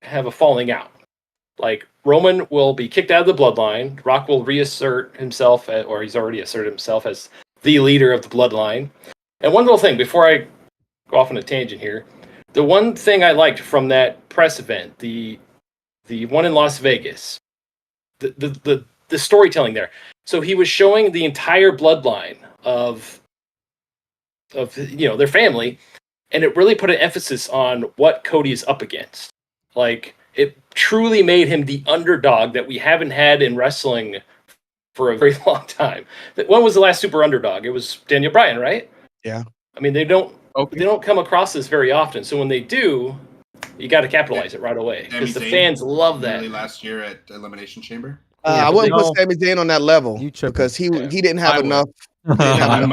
have a falling out. Like, Roman will be kicked out of the bloodline. Rock will reassert himself, or he's already asserted himself as the leader of the bloodline. And one little thing, before I go off on a tangent here, the one thing I liked from that press event, the one in Las Vegas, the storytelling there. So he was showing the entire bloodline of their family, and it really put an emphasis on what Cody is up against. Like, it truly made him the underdog that we haven't had in wrestling for a very long time. When was the last super underdog? It was Daniel Bryan, right? Yeah. I mean, they don't come across this very often. So when they do, you got to capitalize it right away, because the fans love that. Really last year at Elimination Chamber. I wouldn't put Sami Zayn on that level, because he didn't have enough. In Montreal,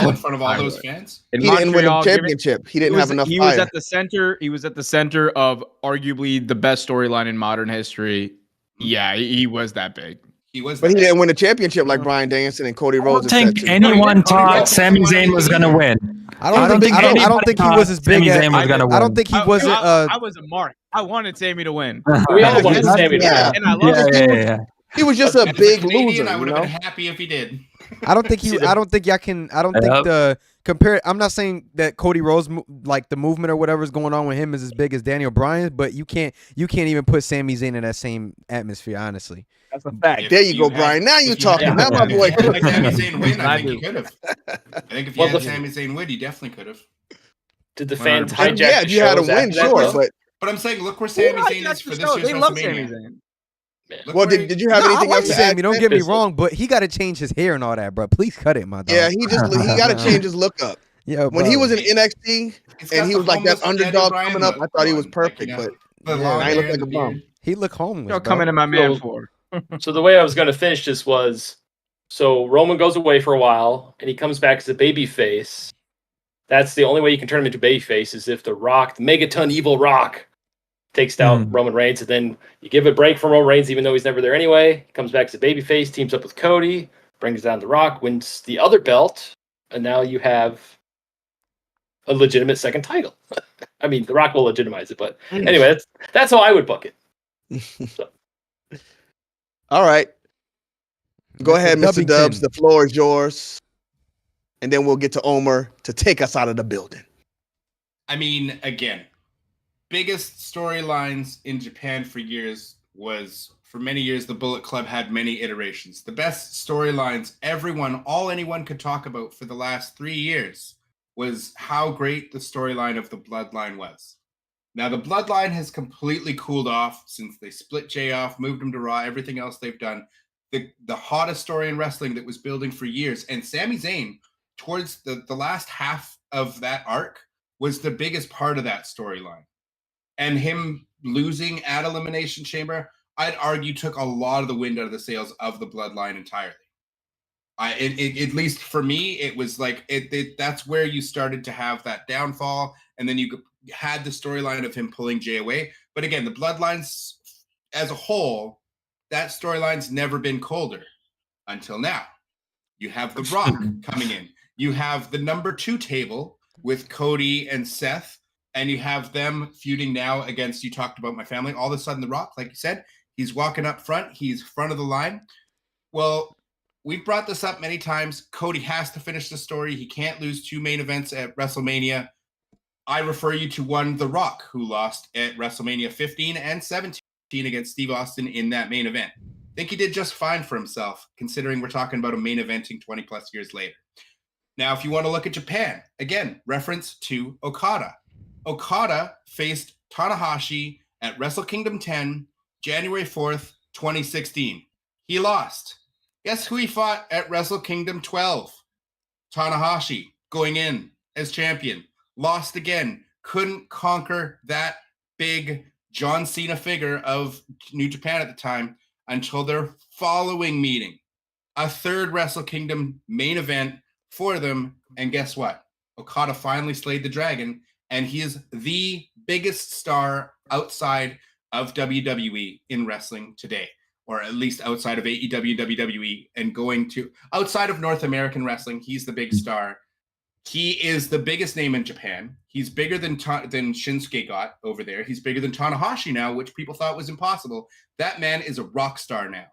in front of all those fans, he didn't win the championship. He didn't have enough. He was at the center. He was at the center of arguably the best storyline in modern history. Yeah, he was that big. But he didn't win the championship like Bryan Danielson and Cody Rhodes. I don't think anyone thought Sami Zayn was going to win. I don't think he was as big. I don't think he wasn't. I was a mark. I wanted Sami to win. We all wanted Sami to win, and I love it. He was just a As big Canadian, loser. I You would have know? been happy if he did. I don't think I don't think the compare. I'm not saying that Cody Rhodes like the movement or whatever is going on with him is as big as Daniel Bryan, but you can't even put Sami Zayn in that same atmosphere. Honestly, That's a fact. If There you go, had- Brian. Now you if talking. had- Now my if boy. you had Sami Zayn win, I I think do. he could have. I think if you Well, had the- Sami Zayn win, you definitely could have. Did the fans And hijack Yeah, the if you had a shows win, after that, sure, though? but But I'm saying, look where Who Sami Zayn hijacked is the for show? this year's They love Sami WrestleMania. Zayn. Look well, where did you have I anything like else to add? Sami. Don't Ken? get me Physical. wrong, but he got to change his hair and all that, bro. Please cut it, my dog. Yeah, he got to change his look up. Yeah, When he bro. was in NXT He's and got he the was like that homeless Daniel underdog Bryan coming up, I look thought he was going, perfect, like, but the Yeah. long now he looks hair, like a the bum. beard. He look homeless. You're bro. coming to my man So- for. So the way I was going to finish this was, so Roman goes away for a while, and he comes back as a baby face. That's the only way you can turn him into baby face is if the Rock, the Megaton Evil Rock, takes down Roman Reigns, and then you give a break from Roman Reigns, even though he's never there anyway. He comes back as a baby face, teams up with Cody, brings down the Rock, wins the other belt, and now you have a legitimate second title. I mean, the Rock will legitimize it, but anyway, that's how I would book it. All right. Go ahead, Mr. Dubbington. Dubbs. The floor is yours. And then we'll get to Omer to take us out of the building. I mean, again, biggest storylines in Japan for years was, for many years, the Bullet Club had many iterations. The best storylines anyone could talk about for the last 3 years was how great the storyline of the Bloodline was. Now, the Bloodline has completely cooled off since they split Jay off, moved him to Raw, everything else they've done. The hottest story in wrestling that was building for years. And Sami Zayn, towards the last half of that arc, was the biggest part of that storyline. And him losing at Elimination Chamber, I'd argue took a lot of the wind out of the sails of the Bloodline entirely. At least for me, it was like that's where you started to have that downfall, and then you had the storyline of him pulling Jay away. But again, the Bloodlines as a whole, that storyline's never been colder until now. You have The Rock coming in. You have the number 2 table with Cody and Seth, and you have them feuding now against, you talked about my family. All of a sudden, The Rock, like you said, he's walking up front. He's front of the line. Well, we've brought this up many times. Cody has to finish the story. He can't lose 2 main events at WrestleMania. I refer you to one, The Rock, who lost at WrestleMania 15 and 17 against Steve Austin in that main event. I think he did just fine for himself, considering we're talking about a main eventing 20 plus years later. Now, if you want to look at Japan, again, reference to Okada. Okada faced Tanahashi at Wrestle Kingdom 10, January 4th, 2016. He lost. Guess who he fought at Wrestle Kingdom 12? Tanahashi, going in as champion. Lost again. Couldn't conquer that big John Cena figure of New Japan at the time until their following meeting. A third Wrestle Kingdom main event for them. And guess what? Okada finally slayed the dragon, and he is the biggest star outside of WWE in wrestling today, or at least outside of AEW, WWE, and going to outside of North American wrestling. He's the big star. He is the biggest name in Japan. He's bigger than Shinsuke got over there. He's bigger than Tanahashi now, which people thought was impossible. That man is a rock star now.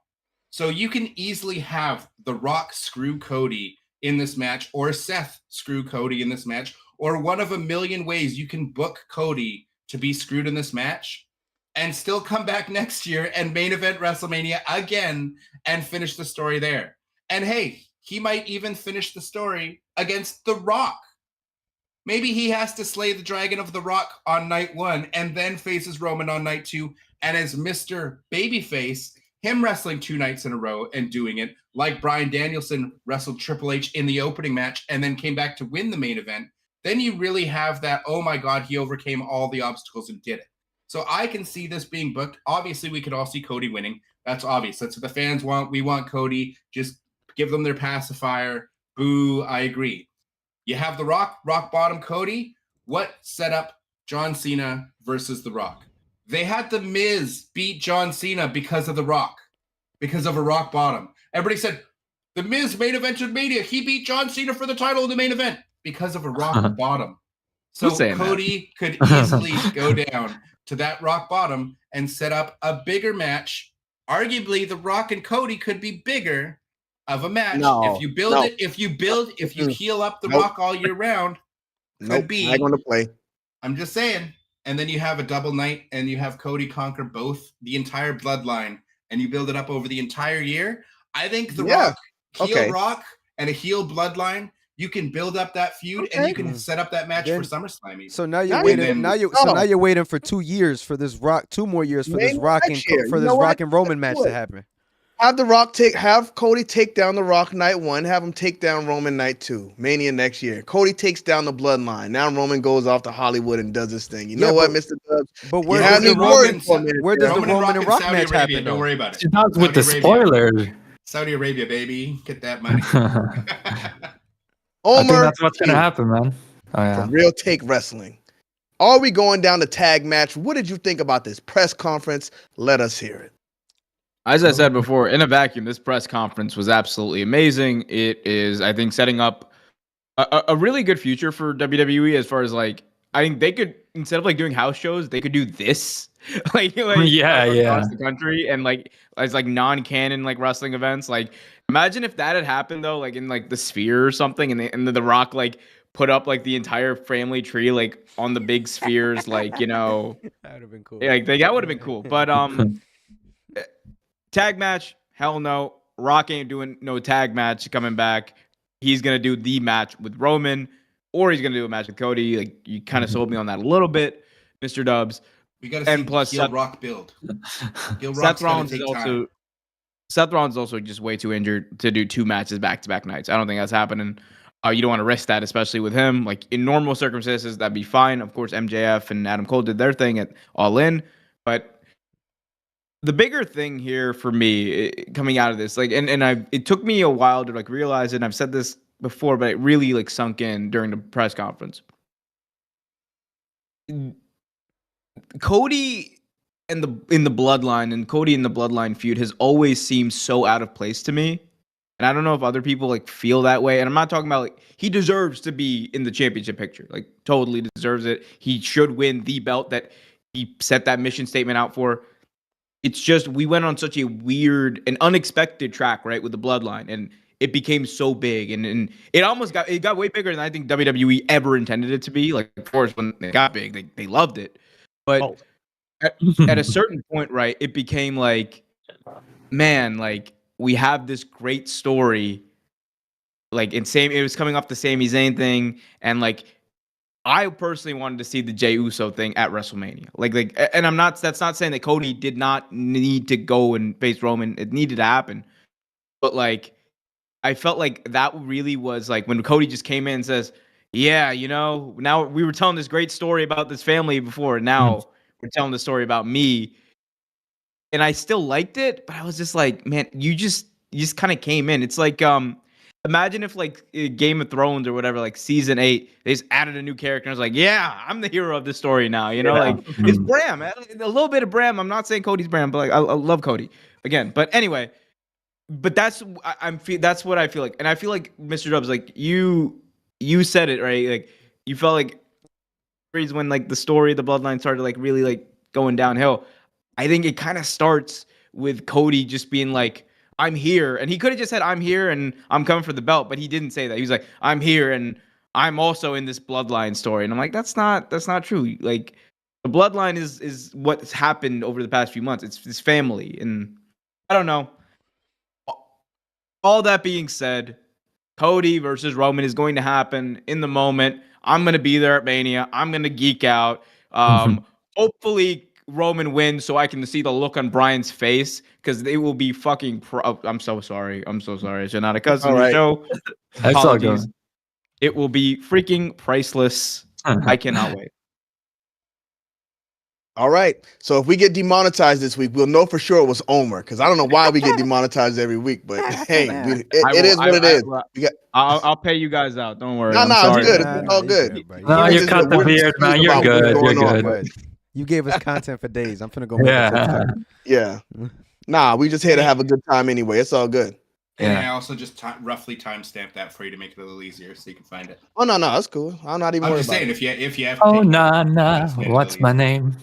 So you can easily have The Rock screw Cody in this match, or Seth screw Cody in this match, or one of a million ways you can book Cody to be screwed in this match and still come back next year and main event WrestleMania again and finish the story there. And hey, he might even finish the story against The Rock. Maybe he has to slay the dragon of The Rock on night 1 and then faces Roman on night 2. And as Mr. Babyface, him wrestling 2 nights in a row and doing it, like Bryan Danielson wrestled Triple H in the opening match and then came back to win the main event, then you really have that, oh my God, he overcame all the obstacles and did it. So I can see this being booked. Obviously, we could all see Cody winning. That's obvious. That's what the fans want. We want Cody. Just give them their pacifier. Boo, I agree. You have The Rock bottom Cody. What set up John Cena versus The Rock? They had The Miz beat John Cena because of The Rock, because of a rock bottom. Everybody said, The Miz main evented Mania. He beat John Cena for the title in the main event because of a rock bottom. So Cody could easily go down to that rock bottom and set up a bigger match arguably The Rock and Cody could be bigger of a match if you build it. If you heal up The Rock all year round, could be. Not going to play. I'm just saying. And then you have a double night, and you have Cody conquer both the entire bloodline, and you build it up over the entire year. I think The Rock, heel Rock, and a heel bloodline. You can build up that feud, and you can set up that match for SummerSlam. Even. So now you're waiting. Now you're waiting for 2 years for this Rock. 2 more years for this Rock and Roman match to happen. Have Cody take down The Rock night 1. Have him take down Roman night 2. Mania next year. Cody takes down the bloodline. Now Roman goes off to Hollywood and does his thing. You know what, Mr. Dubbs? But where does the Roman and Rock match happen? Don't worry about it. It's not with the spoilers. Saudi Arabia, baby, get that money. I think that's what's gonna happen, man. Oh yeah. From Real Take Wrestling. Are we going down the tag match? What did you think about this press conference? Let us hear it. As I said before, in a vacuum, this press conference was absolutely amazing. It is, I think, setting up a really good future for WWE as far as like, I think they could, instead of like doing house shows, they could do this across the country and like as like non-canon like wrestling events. Like, imagine if that had happened though, like in like the Sphere or something, and the Rock like put up like the entire family tree like on the big spheres, like, you know, that would have been cool. Yeah, like that would have been cool, but tag match, hell no. Rock ain't doing no tag match coming back. He's going to do the match with Roman, or he's going to do a match with Cody. Like, you kind of sold me on that a little bit, Mr. Dubbs. We got to see heel Rock build. Seth Rollins is also just way too injured to do 2 matches back-to-back nights. I don't think that's happening. You don't want to risk that, especially with him. Like, in normal circumstances, that'd be fine. Of course, MJF and Adam Cole did their thing at All In, but the bigger thing here for me coming out of this, like, it took me a while to like realize it. And I've said this before, but it really like sunk in during the press conference. Cody in the bloodline and Cody in the bloodline feud has always seemed so out of place to me. And I don't know if other people like feel that way. And I'm not talking about like he deserves to be in the championship picture, like totally deserves it. He should win the belt that he set that mission statement out for. It's just we went on such a weird and unexpected track, right, with the bloodline, and it became so big, and it got way bigger than I think WWE ever intended it to be. Like, of course, when it got big, they loved it, but at a certain point, right, it became like, man, like we have this great story, like it was coming off the Sami Zayn thing, and like. I personally wanted to see the Jey Uso thing at WrestleMania. And that's not saying that Cody did not need to go and face Roman. It needed to happen. But like, I felt like that really was like when Cody just came in and says, yeah, you know, now we were telling this great story about this family before. And now we're telling the story about me. And I still liked it, but I was just like, man, you just kind of came in. It's like, imagine if like Game of Thrones or whatever, like season 8, they just added a new character and I was like, yeah, I'm the hero of the story now. You know, like it's Bram, a little bit of Bram. I'm not saying Cody's Bram, but like I love Cody again. But anyway, but that's what I feel like. And I feel like Mr. Dubbs, like you said it, right? Like you felt like when like the story of the bloodline started like really like going downhill. I think it kind of starts with Cody just being like, I'm here. And he could have just said, I'm here and I'm coming for the belt, but he didn't say that. He was like, I'm here and I'm also in this bloodline story. And I'm like, that's not true. Like the bloodline is what's happened over the past few months. It's his family. And I don't know. All that being said, Cody versus Roman is going to happen in the moment. I'm going to be there at Mania. I'm going to geek out. Hopefully Roman wins so I can see the look on Bryan's face because they will be fucking I'm so sorry. It's not a cousin show. That's all good. It will be freaking priceless. I cannot wait. All right. So if we get demonetized this week, we'll know for sure it was Omer because I don't know why we get demonetized every week, but hey, it is what it is. I'll pay you guys out. Don't worry. No, it's good. It's all good. No, you cut the beard, man. You're good. You're good. You gave us content for days. I'm finna go make Yeah. Nah, we just here to have a good time anyway. It's all good. And I also just roughly timestamp that for you to make it a little easier so you can find it. Oh, no, that's cool. I'm not even worried about it. I'm just saying, if you have oh, nah, what's my name?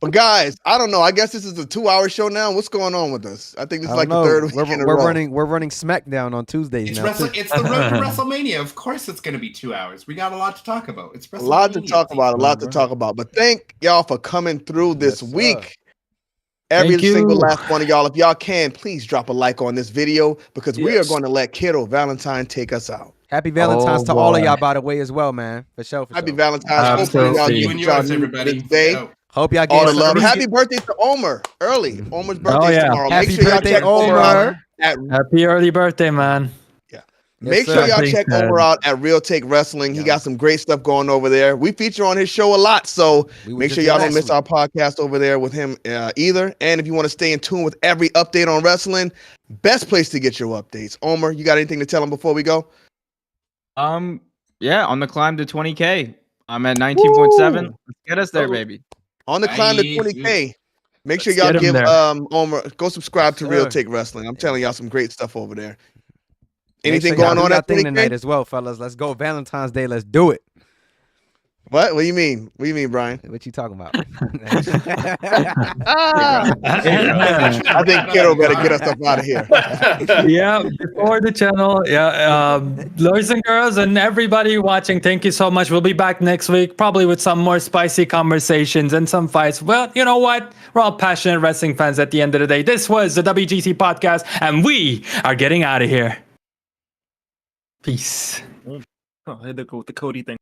But guys, I don't know. I guess this is a 2-hour show now. What's going on with us? I think this is I like don't the third know. week in a We're row. running SmackDown on Tuesdays It's, now. too. it's the road to WrestleMania. Of course, it's going to be 2 hours. We got a lot to talk about. It's WrestleMania. A lot to talk about. But thank y'all for coming through this Yes, sir. week. Every Thank single you. last one of y'all. If y'all can, please drop a like on this video because we are Yes. going to let Kero Valentine take us out. Happy Valentine's Oh, to all of boy. y'all, by the way, as well, man. For sure. Happy Valentine's. Absolutely. Hopefully y'all You get and what y'all yours, need everybody. this day. Yo. Hope y'all All get the love. some- Happy birthday to Omer early. Omer's birthday is yeah. tomorrow. Happy Make sure y'all birthday, check Omer out Omer. at Happy early birthday, man. Make sir. sure y'all Thanks, check man. Omer out at Real Take Wrestling. He Yeah. got some great stuff going over there. We feature on his show a lot, so We was make just sure there y'all don't last miss week. our podcast over there with him either. And if you want to stay in tune with every update on wrestling, best place to get your updates. Omer, you got anything to tell him before we go? Yeah, on the climb to 20K. I'm at 19.7. Woo! Let's get us there, Oh. baby. On the climb to Nice. 20K. Make sure Let's y'all get him give there. Omer go subscribe to Yes, Real sir. Take Wrestling. I'm telling y'all some great stuff over there. Make Anything sure y'all going do on y'all at thing 20K? tonight as well, fellas. Let's go Valentine's Day. Let's do it. What do you mean? What do you mean, Brian? What you talking about? I think Kero better get us up out of here. Yeah, before the channel. Yeah, boys and girls and everybody watching, thank you so much. We'll be back next week, probably with some more spicy conversations and some fights. Well, you know what? We're all passionate wrestling fans at the end of the day. This was the WGC Podcast, and we are getting out of here. Peace. Oh, I had to go with the Cody thing.